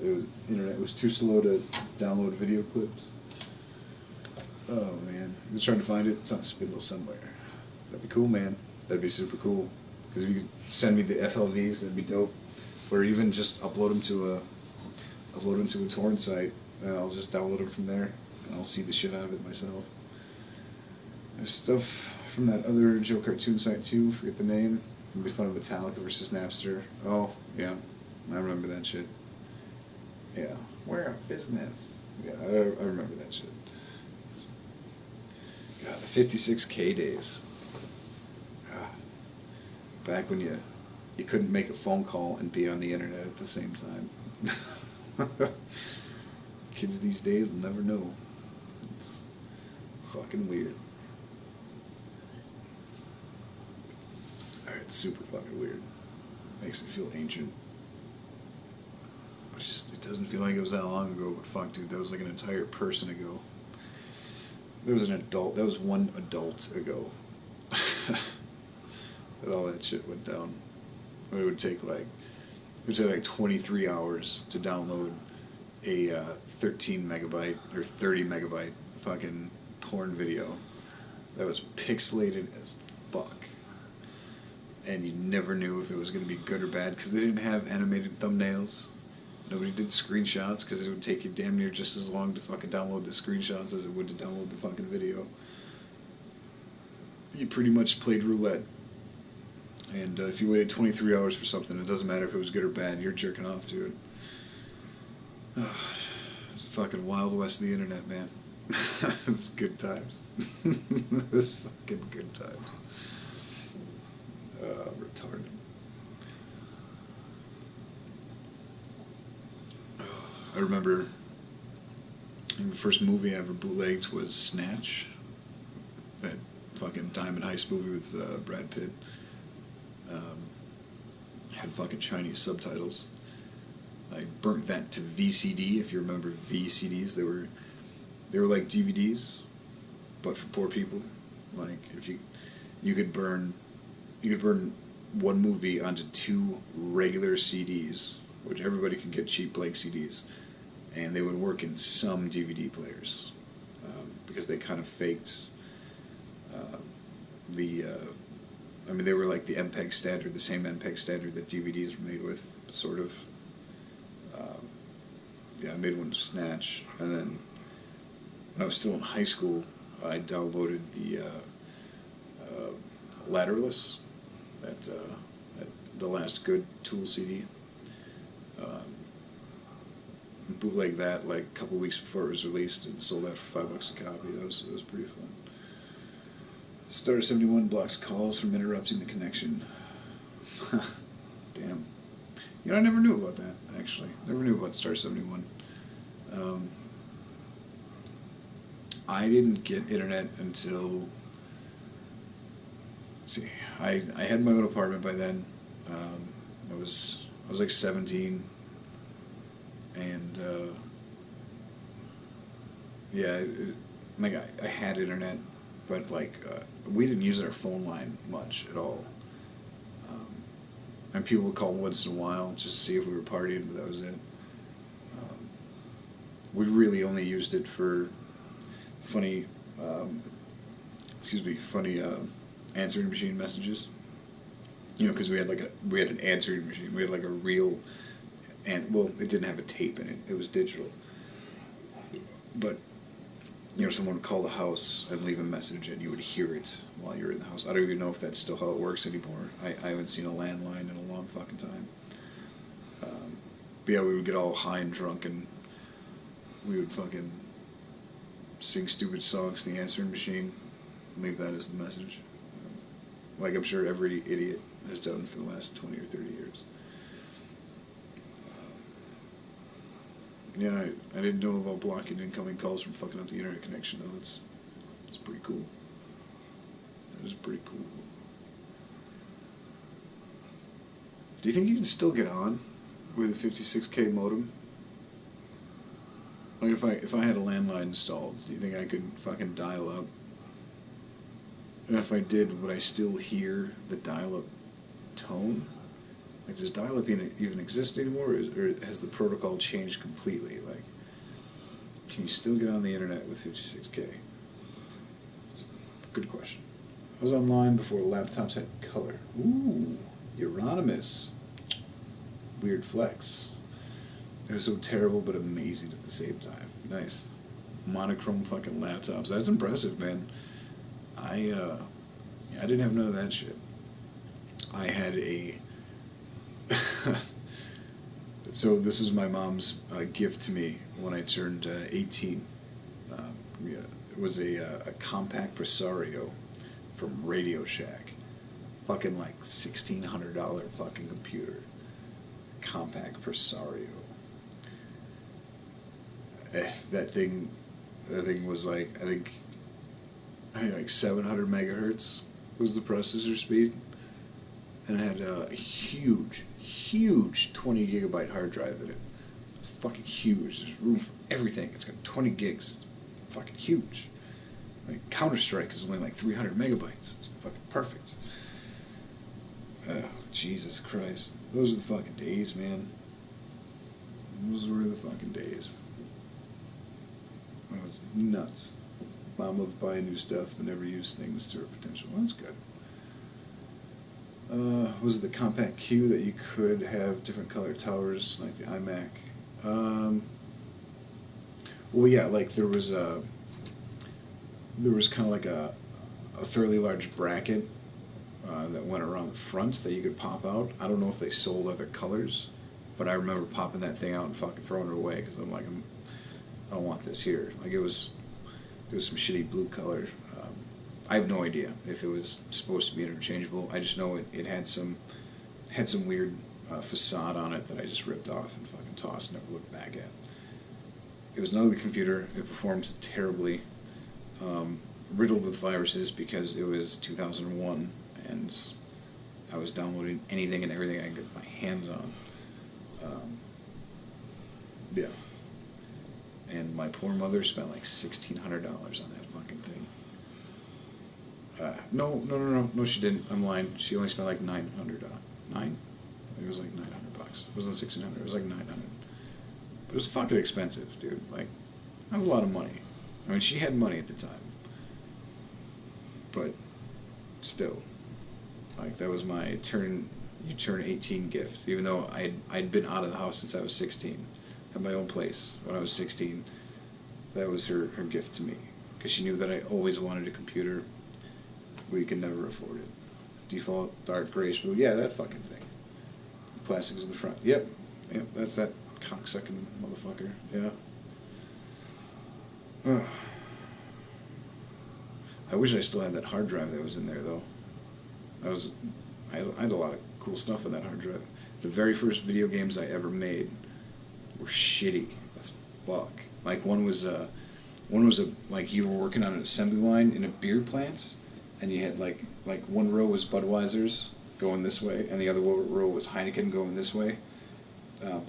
internet was too slow to download video clips. Oh man, I'm trying to find it. It's on Spindle somewhere. That'd be cool, man. That'd be super cool. Because if you could send me the FLVs, that'd be dope. Or even just upload them to a torrent site, and I'll just download them from there, and I'll see the shit out of it myself. There's stuff from that other Joe Cartoon site too. Forget the name. It'd be fun of Metallica versus Napster. Oh yeah, I remember that shit. Yeah, we're a business. Yeah, I remember that shit. It's, God, the 56K days. God, back when you couldn't make a phone call and be on the internet at the same time. Kids these days will never know. It's fucking weird. Alright, it's super fucking weird. Makes me feel ancient. It doesn't feel like it was that long ago, but fuck, dude, that was like an entire person ago. There was an adult. That was one adult ago. That all that shit went down. It would take like 23 hours to download a 13 megabyte or 30 megabyte fucking porn video that was pixelated as fuck, and you never knew if it was going to be good or bad because they didn't have animated thumbnails. Nobody did screenshots because it would take you damn near just as long to fucking download the screenshots as it would to download the fucking video. You pretty much played roulette. And if you waited 23 hours for something, it doesn't matter if it was good or bad, you're jerking off to it. It's the fucking Wild West of the internet, man. It's good times. It's fucking good times. Retarded. I remember the first movie I ever bootlegged was Snatch. That fucking Diamond Heist movie with Brad Pitt. Um, had fucking Chinese subtitles. I burnt that to VCD. If you remember VCDs, they were like DVDs, but for poor people. Like if you could burn you could burn one movie onto two regular CDs, which everybody can get cheap blank CDs, and they would work in some DVD players because they kind of faked uh, the I mean, they were like the MPEG standard, the same MPEG standard that DVDs were made with, sort of. Um, yeah, I made one with Snatch, and then when I was still in high school, I downloaded the Lateralus, that the last good Tool CD. Um, Bootleg that like a couple weeks before it was released and sold that for $5 a copy. That was pretty fun. Star 71 blocks calls from interrupting the connection. Damn. You know, I never knew about that, actually. Never knew about Star 71. Um, I didn't get internet until... See, I had my own apartment by then. I was like 17, and yeah, like I had internet, but like we didn't use our phone line much at all. Um, and people would call once in a while just to see if we were partying, but that was it. Um, we really only used it for funny, um, funny answering machine messages. You know, because we had an answering machine. We had like a real, and well, it didn't have a tape in it. It was digital. But you know, someone would call the house and leave a message, and you would hear it while you're in the house. I don't even know if that's still how it works anymore. I haven't seen a landline in a long fucking time. But yeah, we would get all high and drunk, and we would fucking sing stupid songs to the answering machine, and leave that as the message. Like I'm sure every idiot has done for the last 20 or 30 years. Yeah, I didn't know about blocking incoming calls from fucking up the internet connection, though. It's pretty cool. That is pretty cool. Do you think you can still get on with a 56K modem? Like if I had a landline installed, do you think I could fucking dial up? And if I did, would I still hear the dial-up tone? Like, does dial-up even exist anymore, or has the protocol changed completely? Like, can you still get on the internet with 56K? It's a good question. I was online before laptops had color. Ooh, Euronymous. Weird flex. It was so terrible but amazing at the same time. Nice. Monochrome fucking laptops. That's impressive, man. I didn't have none of that shit. I had a so this was my mom's gift to me when I turned 18. Yeah, it was a compact Presario from Radio Shack. Fucking like $1,600 fucking computer. Compact Presario. That thing was like I think like 700 megahertz was the processor speed, and it had a huge 20 gigabyte hard drive in it. It's fucking huge. There's room for everything. It's got 20 gigs. It's fucking huge. Like Counter Strike is only like 300 megabytes. It's fucking perfect. Oh, Jesus Christ. Those are the fucking days, man. Those were the fucking days. I was nuts. Mom loved buying new stuff but never used things to her potential. Well, that's good. Was it the Compact Q that you could have different color towers like the iMac? Well, yeah, like there was kind of like a fairly large bracket that went around the front that you could pop out. I don't know if they sold other colors, but I remember popping that thing out and fucking throwing it away because I'm like, I don't want this here. Like it was some shitty blue color. I have no idea if it was supposed to be interchangeable. I just know it had some weird facade on it that I just ripped off and fucking tossed and never looked back at. It was an ugly computer. It performed terribly, riddled with viruses because it was 2001 and I was downloading anything and everything I could get my hands on. Um, yeah. And my poor mother spent like $1,600 on that fucking thing. No, she didn't. I'm lying. She only spent like 900. Nine? It was like $900. It wasn't 1,600. It was like 900. But it was fucking expensive, dude. Like, that was a lot of money. I mean, she had money at the time, but still. Like that was my you turn 18 gift. Even though I'd been out of the house since I was 16, had my own place when I was 16. That was her gift to me because she knew that I always wanted a computer. We could never afford it. Default dark grayish blue. Yeah, that fucking thing. The plastics in the front. Yep. Yep. That's that cocksucking motherfucker. Yeah. I wish I still had that hard drive that was in there though. I was I had a lot of cool stuff on that hard drive. The very first video games I ever made were shitty as fuck. Like one was a like you were working on an assembly line in a beer plant, and you had like one row was Budweiser's going this way, and the other row was Heineken going this way.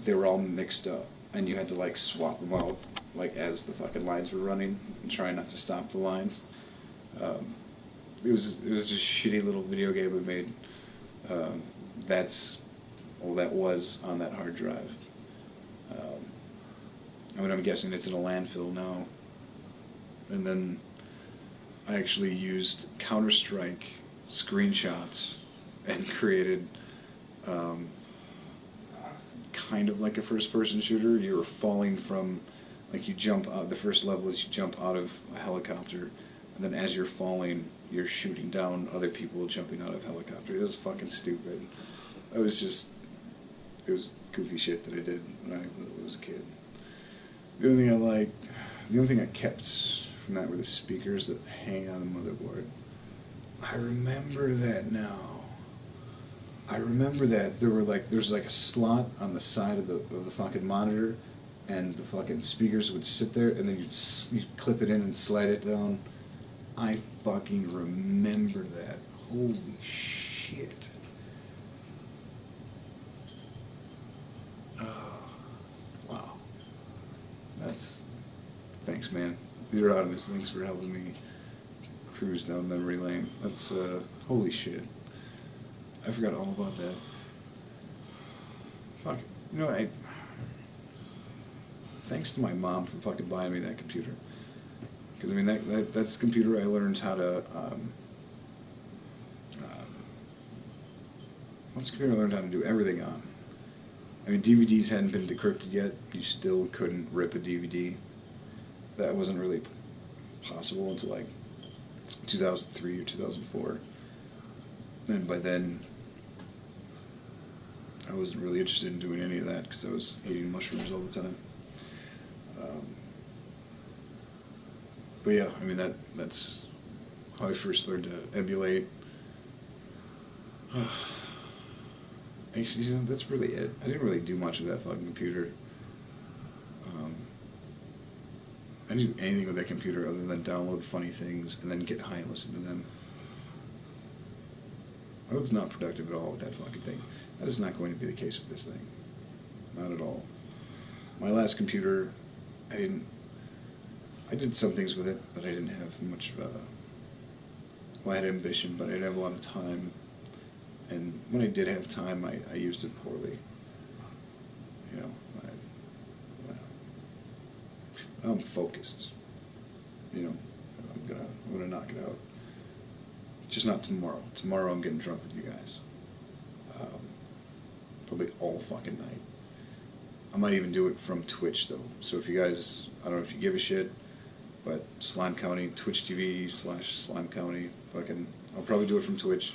They were all mixed up, and you had to like swap them out like as the fucking lines were running and try not to stop the lines. Um, it was just shitty little video game we made. Um, that's well, that was on that hard drive. Um, I mean, I'm guessing it's in a landfill now. And then I actually used Counter Strike screenshots and created um, kind of like a first person shooter. You're falling from, like, you jump out, the first level is you jump out of a helicopter, and then as you're falling, you're shooting down other people jumping out of helicopters. It was fucking stupid. I was just, it was goofy shit that I did when I was a kid. The only thing I like, the only thing I kept from that were the speakers that hang on the motherboard. I remember that now. I remember that there's like a slot on the side of the fucking monitor, and the fucking speakers would sit there, and then you'd clip it in and slide it down. I fucking remember that. Holy shit. Oh, wow. That's thanks, man. Euronymous, thanks for helping me cruise down memory lane. That's holy shit. I forgot all about that. Fuck. You know, thanks to my mom for fucking buying me that computer. Because I mean, that's the computer I learned how to. That's the computer I learned how to do everything on. I mean, DVDs hadn't been decrypted yet. You still couldn't rip a DVD. That wasn't really possible until like 2003 or 2004. And by then, I wasn't really interested in doing any of that because I was eating mushrooms all the time. Um, but yeah, I mean that's how I first learned to emulate. Actually, you know, that's really it. I didn't really do much with that fucking computer. Um, I didn't do anything with that computer other than download funny things and then get high and listen to them. I was not productive at all with that fucking thing. That is not going to be the case with this thing. Not at all. My last computer, I did some things with it, but I didn't have much, well, I had ambition, but I didn't have a lot of time. And when I did have time, I used it poorly. You know, I'm focused. You know, I'm gonna knock it out. Just not tomorrow. Tomorrow I'm getting drunk with you guys. Um, Probably all fucking night. I might even do it from Twitch though. So if you guys, I don't know if you give a shit, but Slime County, Twitch TV/Slime County, fucking, I'll probably do it from Twitch,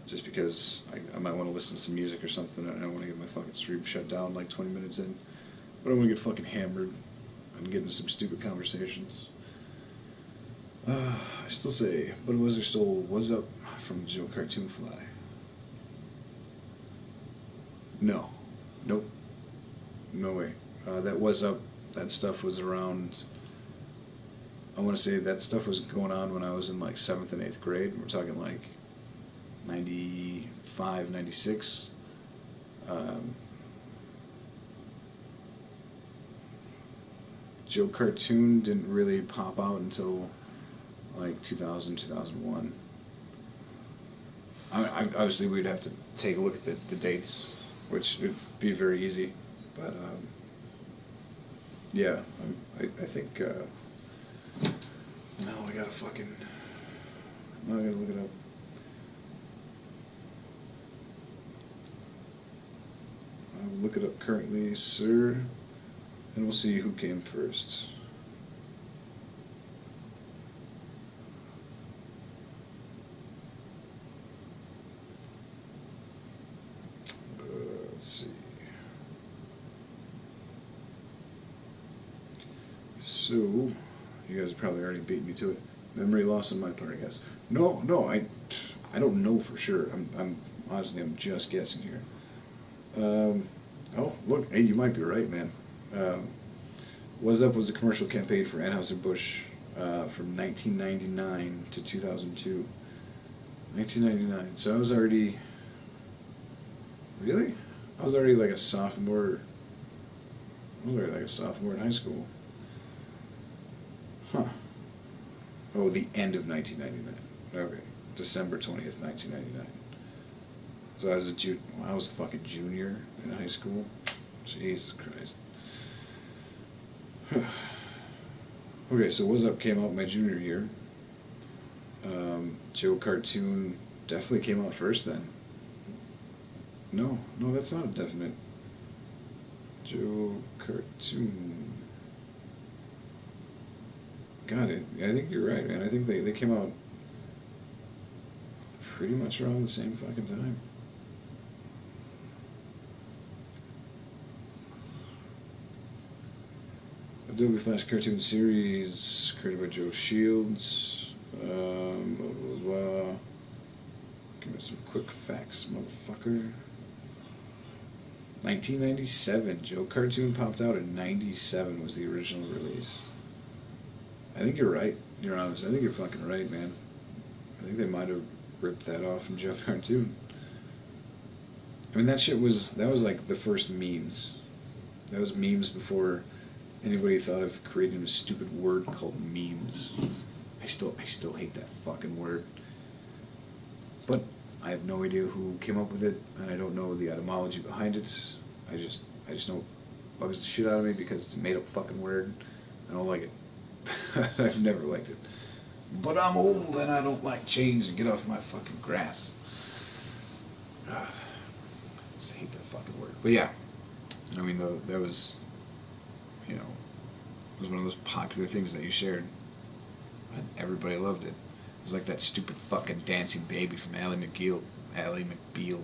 just because I might want to listen to some music or something, and I don't want to get my fucking stream shut down like 20 minutes in. But I want to get fucking hammered and get into some stupid conversations. I still say, but was there still was up from Joe Cartoon Fly? No, nope, no way. That was up. That stuff was around. I want to say that stuff was going on when I was in like 7th and 8th grade. We're talking like 95, 96. Um, Joe Cartoon didn't really pop out until like 2000, 2001. Obviously, we'd have to take a look at the dates, which would be very easy. But yeah, I think. No, I gotta fucking. No, I gotta look it up. will look it up currently, sir, and we'll see who came first. Let's see. So, you guys have probably already beat me to it. Memory loss on my part, I guess. No, I don't know for sure. I'm honestly, I'm just guessing here. Oh, look, hey, you might be right, man. Um, What's Up was a commercial campaign for Anheuser-Busch from 1999 to 2002. 1999. So I was already, really? I was already like a sophomore. I was already like a sophomore in high school. Huh. Oh, the end of 1999. Okay. December 20th, 1999. So I was a fucking junior in high school. Jesus Christ. Okay, so What's Up came out my junior year. Joe Cartoon definitely came out first then. No, that's not a definite. Joe Cartoon. Got it. I think you're right, man. I think they came out pretty much around the same fucking time. Adobe Flash cartoon series created by Joe Shields. Blah, blah, blah. Give me some quick facts, motherfucker. 1997. Joe Cartoon popped out in 97 was the original release. I think you're right. You're honest. I think you're fucking right, man. I think they might have ripped that off from Jeff Cartoon. I mean, that was like the first memes. That was memes before anybody thought of creating a stupid word called memes. I still hate that fucking word. But I have no idea who came up with it, and I don't know the etymology behind it. I just know it bugs the shit out of me because it's a made up fucking word. I don't like it. I've never liked it. But I'm old and I don't like change and get off my fucking grass. God, I just hate that fucking word. But yeah, I mean, that was, you know, it was one of those popular things that you shared. And everybody loved it. It was like that stupid fucking dancing baby from Ally McBeal. Ally McBeal.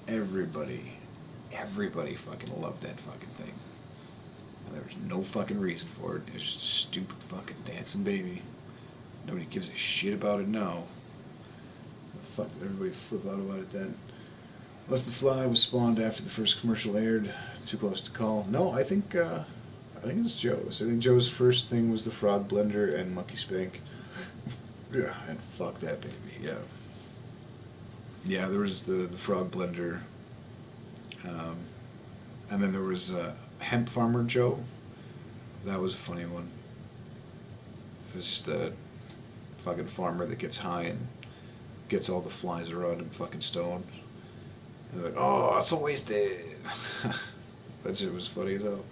Everybody, everybody fucking loved that fucking thing. And there was no fucking reason for it. It was just a stupid fucking dancing baby. Nobody gives a shit about it now. The fuck did everybody flip out about it then? Unless the Fly was spawned after the first commercial aired. Too close to call. No, I think it's Joe's. I think Joe's first thing was the Frog Blender and Monkey Spank. Yeah, and fuck that baby. Yeah. Yeah, there was the Frog Blender. Um, and then there was Hemp Farmer Joe. That was a funny one. It's just a fucking farmer that gets high and gets all the flies around him fucking stoned. And they're like, oh, it's so wasted. That shit was funny as hell.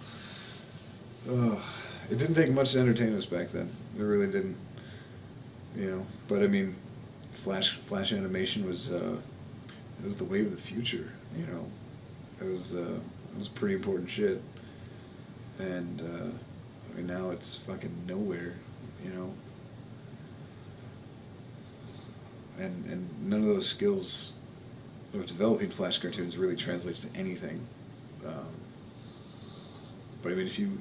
Oh, it didn't take much to entertain us back then. It really didn't. You know, but I mean, Flash animation was it was the wave of the future. You know, it was pretty important shit. And I mean, now it's fucking nowhere. You know, and none of those skills of developing Flash cartoons really translates to anything. Um, but I mean, if you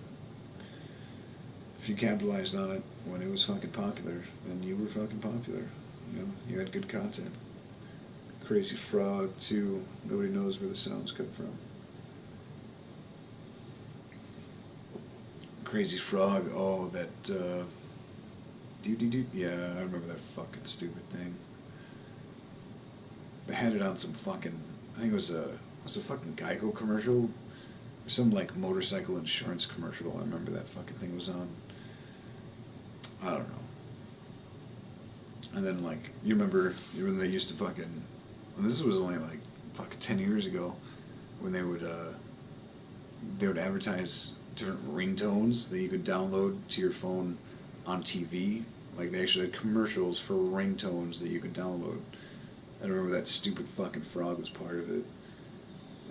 capitalized on it when it was fucking popular, then you were fucking popular. You know, you had good content. Crazy Frog too. Nobody knows where the sounds come from. Crazy Frog. Oh, that. Doo doo doo. Yeah, I remember that fucking stupid thing. They had it on some fucking. I think it was a fucking Geico commercial, some like motorcycle insurance commercial. I remember that fucking thing was on. I don't know. And then like you when they used to fucking. And this was only like fucking 10 years ago, when they would advertise different ringtones that you could download to your phone on TV. Like they actually had commercials for ringtones that you could download. I remember that stupid fucking frog was part of it.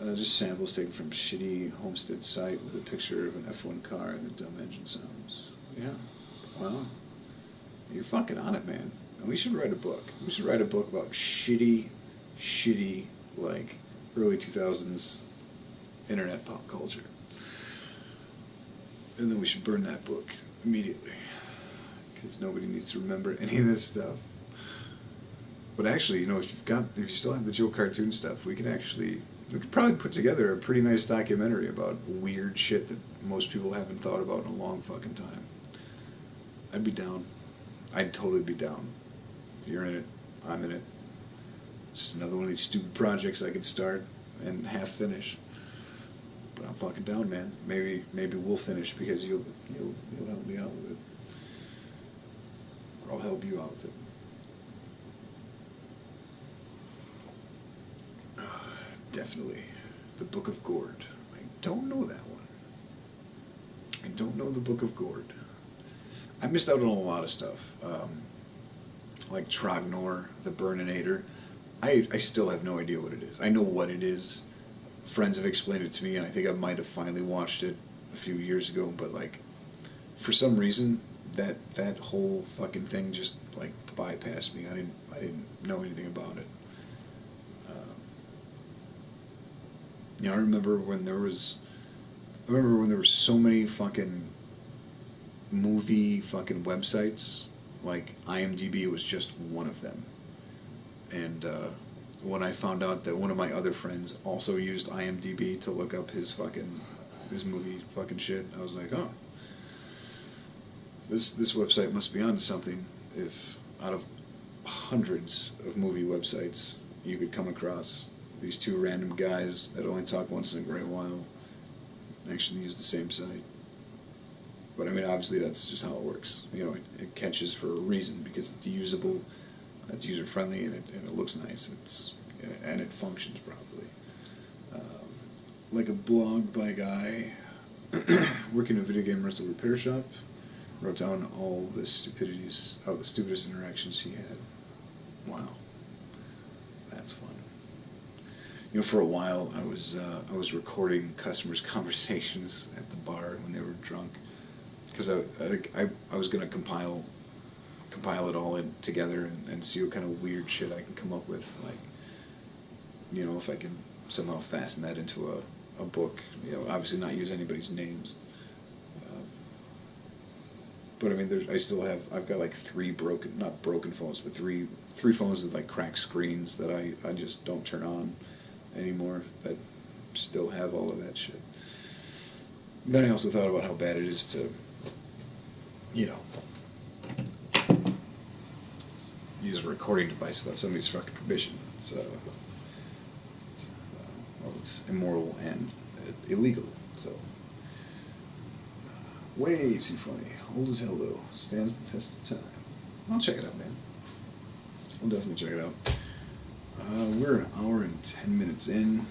Just samples taken from shitty Homestead site with a picture of an F1 car and the dumb engine sounds. Yeah. Wow. You're fucking on it, man. And we should write a book. We should write a book about shitty, like, early 2000s internet pop culture. And then we should burn that book immediately. Because nobody needs to remember any of this stuff. But actually, if you still have the Joe cartoon stuff, we could probably put together a pretty nice documentary about weird shit that most people haven't thought about in a long fucking time. I'd be down. I'd totally be down. If you're in it, I'm in it. Just another one of these stupid projects I could start and half finish. But I'm fucking down, man. Maybe we'll finish because you'll help me out with it, or I'll help you out with it. Definitely, the Book of Gord. I don't know that one. I don't know the Book of Gord. I missed out on a lot of stuff, like Trognor, the Burninator. I still have no idea what it is. I know what it is. Friends have explained it to me, and I think I might have finally watched it a few years ago. But like, for some reason, that whole fucking thing just like bypassed me. I didn't know anything about it. I remember when there was so many fucking movie fucking websites. Like IMDb was just one of them. And when I found out that one of my other friends also used IMDb to look up his movie fucking shit, I was like, oh, this website must be onto something. If out of hundreds of movie websites you could come across these two random guys that only talk once in a great while actually use the same site. But I mean, obviously that's just how it works. It catches for a reason because it's usable, it's user friendly, and it looks nice. And it functions properly. Like a blog by a guy working in a video game rental repair shop, wrote down all the stupidest interactions he had. Wow, that's fun. For a while I was recording customers' conversations at the bar when they were drunk, because I was gonna compile it all together and see what kind of weird shit I can come up with, like, if I can somehow fasten that into a book. Obviously not use anybody's names. But I mean, I've got like not broken phones, but three phones with like cracked screens that I just don't turn on anymore, that still have all of that shit. Then I also thought about how bad it is to, use a recording device without somebody's fucking permission. It's immoral and illegal. So, way too funny. Old as hell though. Stands the test of time. I'll check it out, man. I'll definitely check it out. We're an hour and 10 minutes in.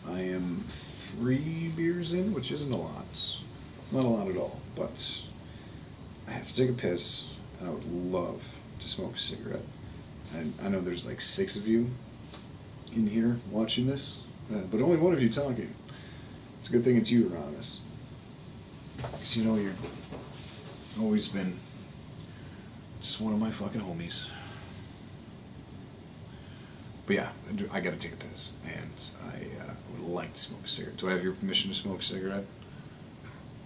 I am 3 beers in, which isn't a lot. It's not a lot at all, but I have to take a piss, and I would love to smoke a cigarette. And I know there's like 6 of you in here watching this, but only one of you talking. It's a good thing it's you, Erasmus. Because you're always been just one of my fucking homies. But yeah, I gotta take a piss, and I would like to smoke a cigarette. Do I have your permission to smoke a cigarette?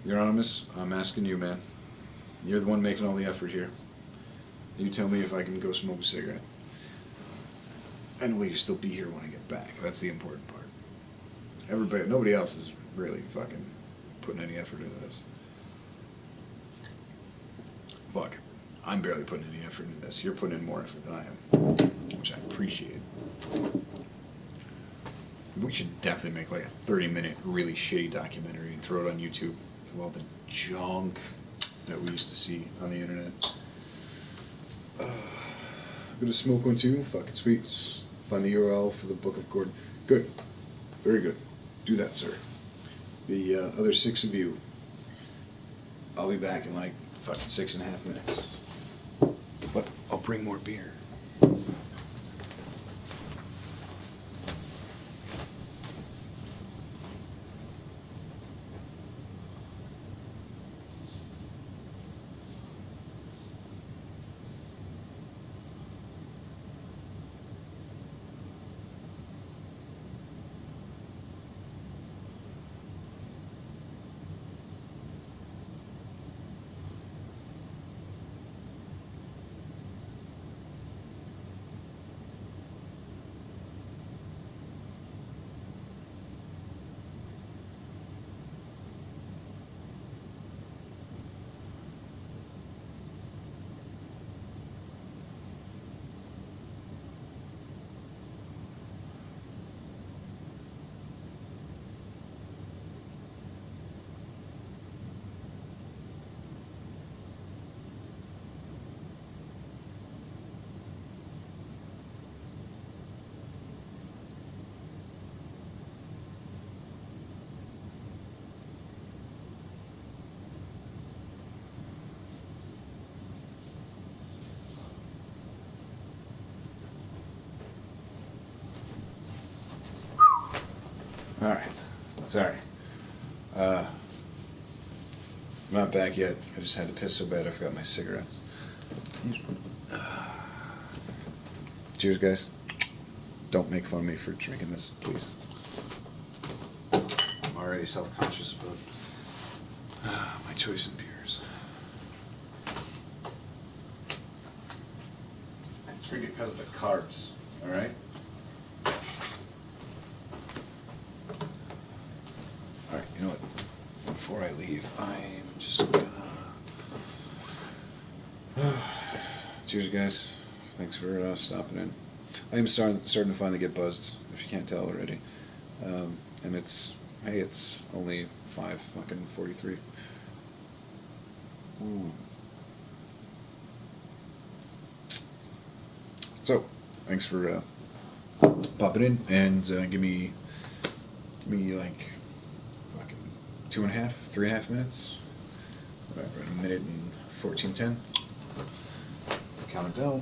Euronymous, I'm asking you, man. You're the one making all the effort here. You tell me if I can go smoke a cigarette. And will you still be here when I get back? That's the important part. Nobody else is really fucking putting any effort into this. Fuck. I'm barely putting any effort into this. You're putting in more effort than I am, which I appreciate. We should definitely make like a 30-minute really shitty documentary and throw it on YouTube of all the junk that we used to see on the internet. I'm gonna smoke one too. Fucking sweet. Find the URL for the Book of Gord. Good. Very good. Do that, sir. The other 6 of you, I'll be back in like fucking 6.5 minutes. But I'll bring more beer. Alright, sorry. I'm not back yet. I just had to piss so bad I forgot my cigarettes. Cheers, guys. Don't make fun of me for drinking this, please. I'm already self-conscious about my choice in beers. I drink it because of the carbs, alright? Alright, you know what? Before I leave, I'm just gonna... Cheers, guys. Thanks for stopping in. I'm starting to finally get buzzed, if you can't tell already. And hey, it's only 5:43. Ooh. So, thanks for popping in, and give me like fucking 2.5, 3.5 minutes. Whatever, a minute and 14:10. Count it down.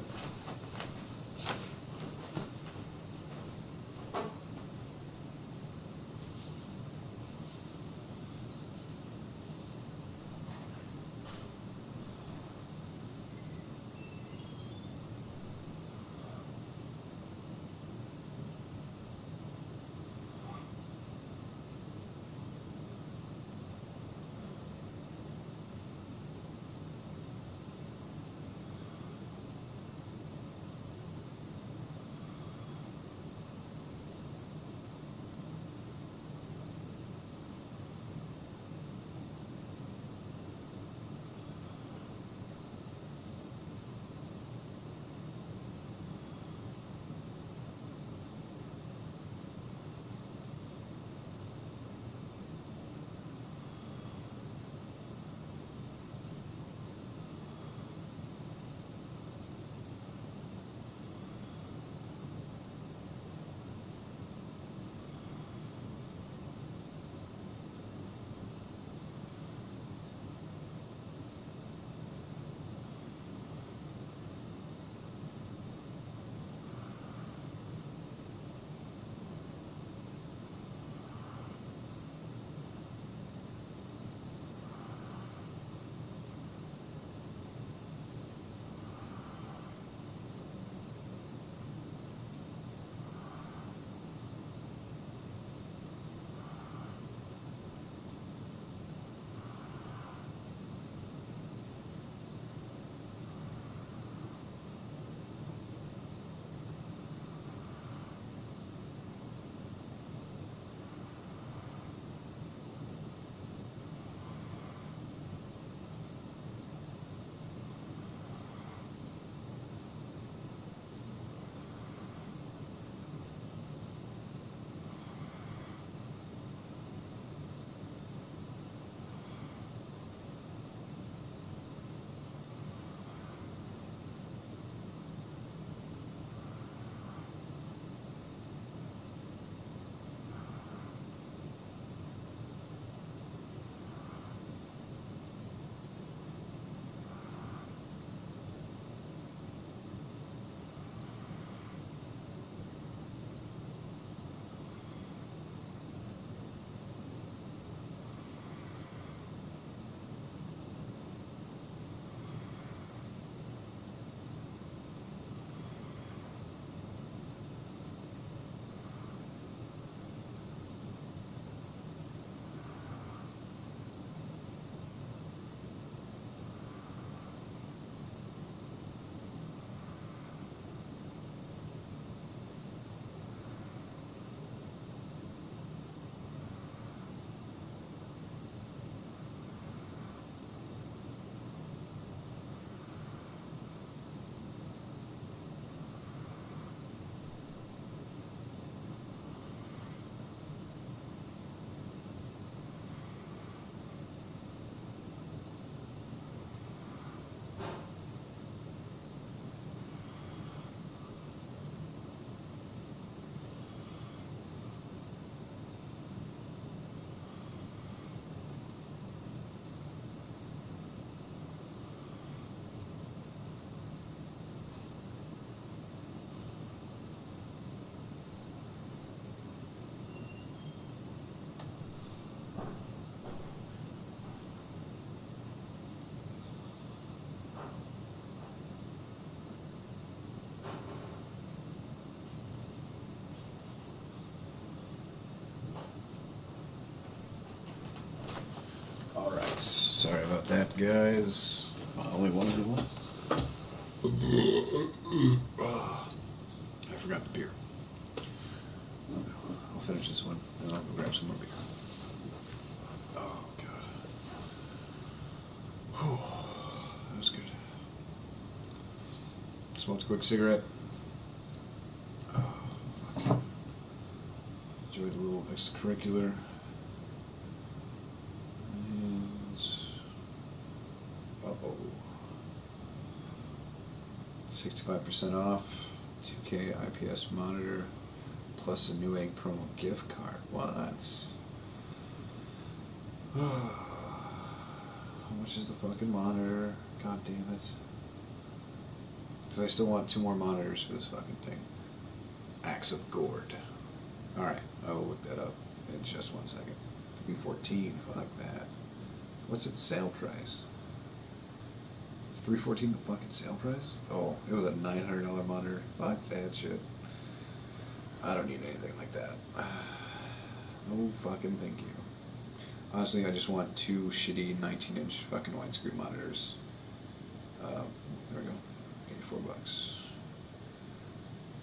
guys. Only one of them left. I forgot the beer. I'll finish this one and I'll go grab some more beer. Oh, God. Whew. That was good. Smoked a quick cigarette. Oh, fuck. Enjoyed a little extracurricular. And... uh-oh. 65% off. 2K IPS monitor. Plus a new egg promo gift card. What? How much is the fucking monitor? God damn it. Because I still want 2 more monitors for this fucking thing. Axe of Gord. Alright, I will look that up in just 1 second. $314, fuck that. What's its sale price? It's $314 the fucking sale price? Oh, it was a $900 monitor. Fuck that shit. I don't need anything like that. No fucking thank you. Honestly, I just want 2 shitty 19-inch fucking widescreen monitors. There we go. $84.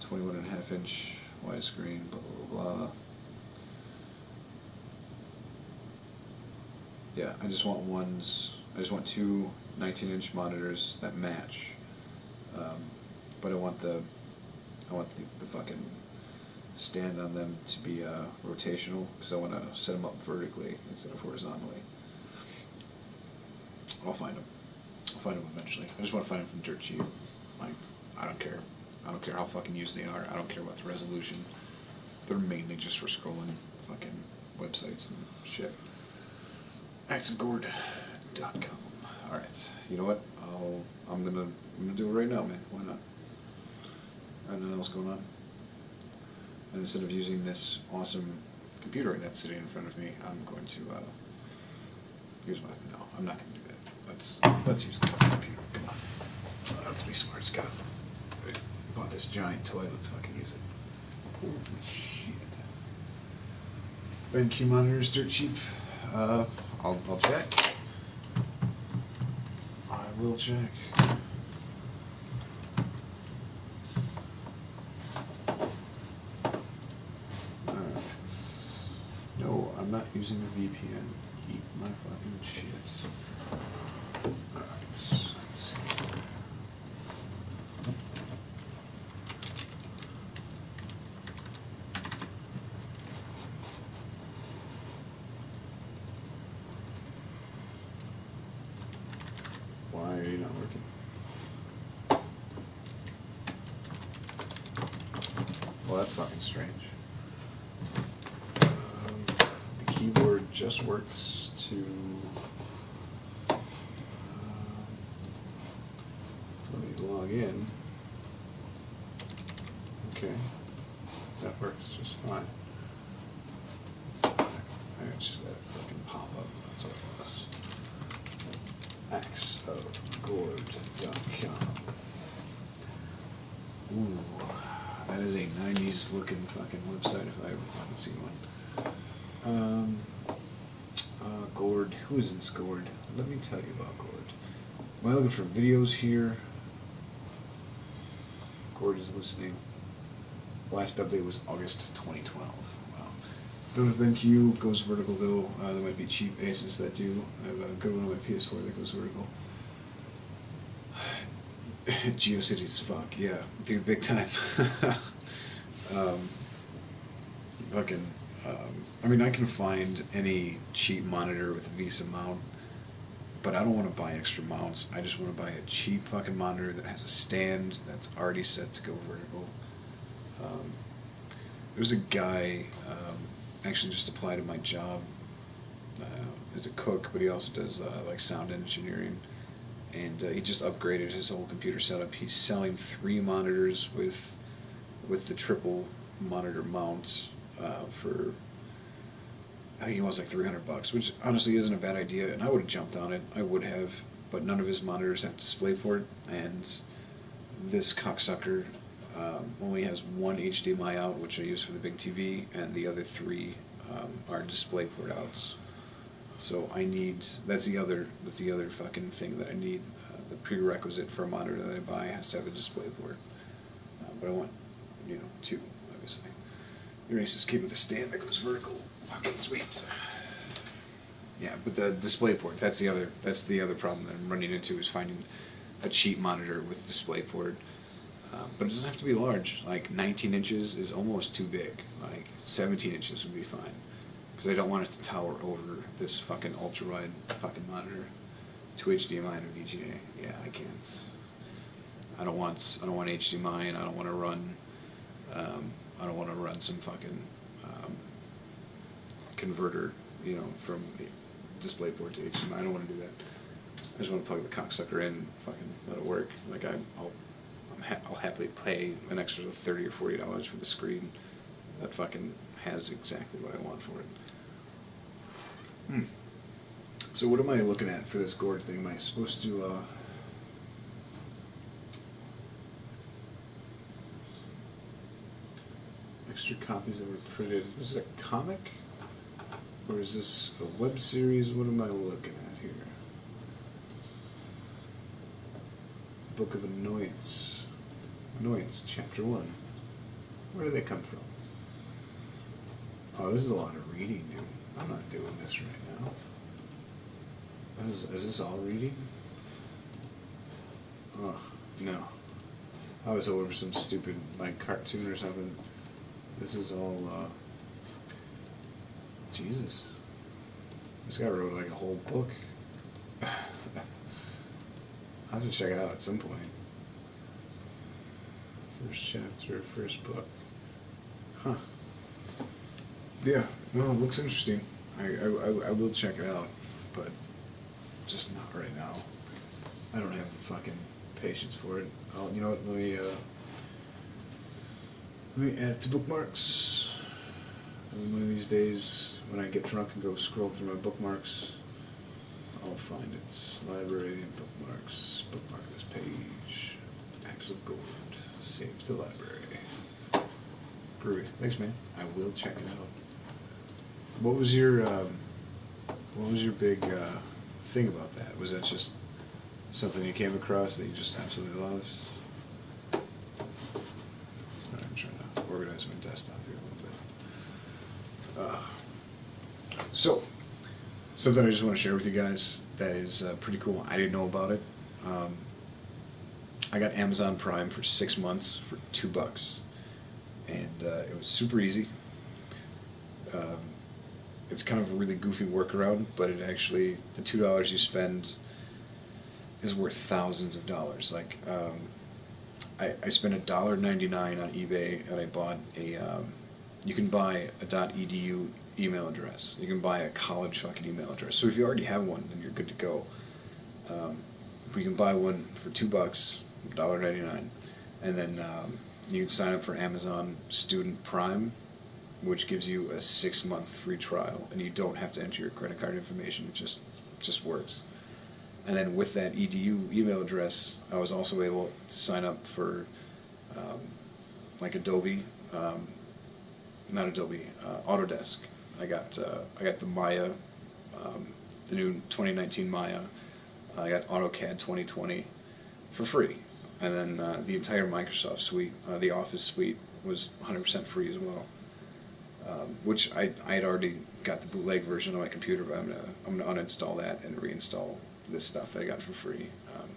21.5-inch widescreen, blah, blah, blah. Yeah, I just want 2 19-inch monitors that match. But I want the fucking stand on them to be rotational, because I want to set them up vertically instead of horizontally. I'll find them. I'll find them eventually. I just want to find them from dirt cheap. Like, I don't care. I don't care how fucking used they are. I don't care about the resolution. They're mainly just for scrolling fucking websites and shit. AxeofGord.com. Alright, you know what? I'm gonna do it right now, man. Why not? I have nothing else going on. And instead of using this awesome computer that's sitting in front of me, I'm going to use my... No, I'm not going to do that. Let's use the computer. Come on. Let's be smart, Scott. I bought this giant toy. Let's fucking use it. Holy shit. BenQ monitors, dirt cheap. I'll check. I will check. No, I'm not using a VPN. Eat my fucking shit. Alright, let's see. Why are you not working? Well, that's fucking strange. The keyboard just works to... let me log in. Okay. That works just fine. It's just that fucking pop-up. That's what it was. AxeofGord.com. Ooh, that is a 90s looking fucking website if I ever fucking seen one. Gord. Who is this Gord? Let me tell you about Gord. Am I looking for videos here? Gord is listening. Last update was August 2012. Wow. Don't have BenQ, goes vertical though. There might be cheap Asus that do. I have a good one on my PS4 that goes vertical. GeoCities, fuck, yeah. Dude, big time. I mean, I can find any cheap monitor with a VESA mount, but I don't want to buy extra mounts. I just want to buy a cheap fucking monitor that has a stand that's already set to go vertical. There's a guy, actually just applied to my job as a cook, but he also does like sound engineering, and he just upgraded his whole computer setup. He's selling 3 monitors with the triple monitor mount for, I think it was like $300, which honestly isn't a bad idea, and I would have jumped on it. I would have, but none of his monitors have DisplayPort, and this cocksucker only has one HDMI out, which I use for the big TV, and the other 3 are DisplayPort outs. So I need that's the other fucking thing that I need. The prerequisite for a monitor that I buy has to have a display port. But I want, two, obviously. Urasis came with a stand that goes vertical. Fucking sweet. Yeah, but the display port, that's the other problem that I'm running into is finding a cheap monitor with display port. But it doesn't have to be large. Like 19 inches is almost too big. Like 17 inches would be fine. Because I don't want it to tower over this fucking ultra wide fucking monitor. To HDMI and VGA. Yeah, I can't. I don't want HDMI, and I don't want to run. I don't want to run some fucking um, converter, from DisplayPort to HDMI. I don't want to do that. I just want to plug the cocksucker in, fucking let it work. Like I'll happily pay an extra $30 or $40 for the screen that fucking has exactly what I want for it. Hmm. So what am I looking at for this gourd thing? Am I supposed to? Extra copies that were printed. Is this a comic? Or is this a web series? What am I looking at here? Book of Annoyance. Annoyance, Chapter 1. Where do they come from? Oh, this is a lot of reading, dude. I'm not doing this right now. Is this all reading? Oh, no. I was over some stupid, cartoon or something. This is all, Jesus. This guy wrote, a whole book. I'll have to check it out at some point. First chapter, first book. Huh. Yeah, well, it looks interesting. I will check it out, but just not right now. I don't have the fucking patience for it. You know what, let me add it to bookmarks. And one of these days, when I get drunk and go scroll through my bookmarks, I'll find its library, bookmarks, bookmark this page, packs of gold, save to library. Groovy. Thanks, man. I will check it out. What was your big thing about that? Was that just something you came across that you just absolutely loved? Sorry, I'm trying to organize my desktop here a little bit. So, something I just want to share with you guys that is pretty cool. I didn't know about it. I got Amazon Prime for 6 months for $2, and it was super easy. Um, it's kind of a really goofy workaround, but it actually, the $2 you spend is worth thousands of dollars. I spent $1.99 on eBay, and I bought you can buy a .edu email address. You can buy a college fucking email address. So if you already have one, then you're good to go. We can buy one for $2, $1.99, and then you can sign up for Amazon Student Prime, which gives you a 6-month free trial, and you don't have to enter your credit card information. It just works. And then with that edu email address, I was also able to sign up for um, Adobe, not Adobe, Autodesk. I got the Maya, um, the new 2019 Maya. I got AutoCAD 2020 for free, and then the entire Microsoft suite, the Office suite, was 100% free as well. Which I had already got the bootleg version on my computer, but I'm gonna uninstall that and reinstall this stuff that I got for free,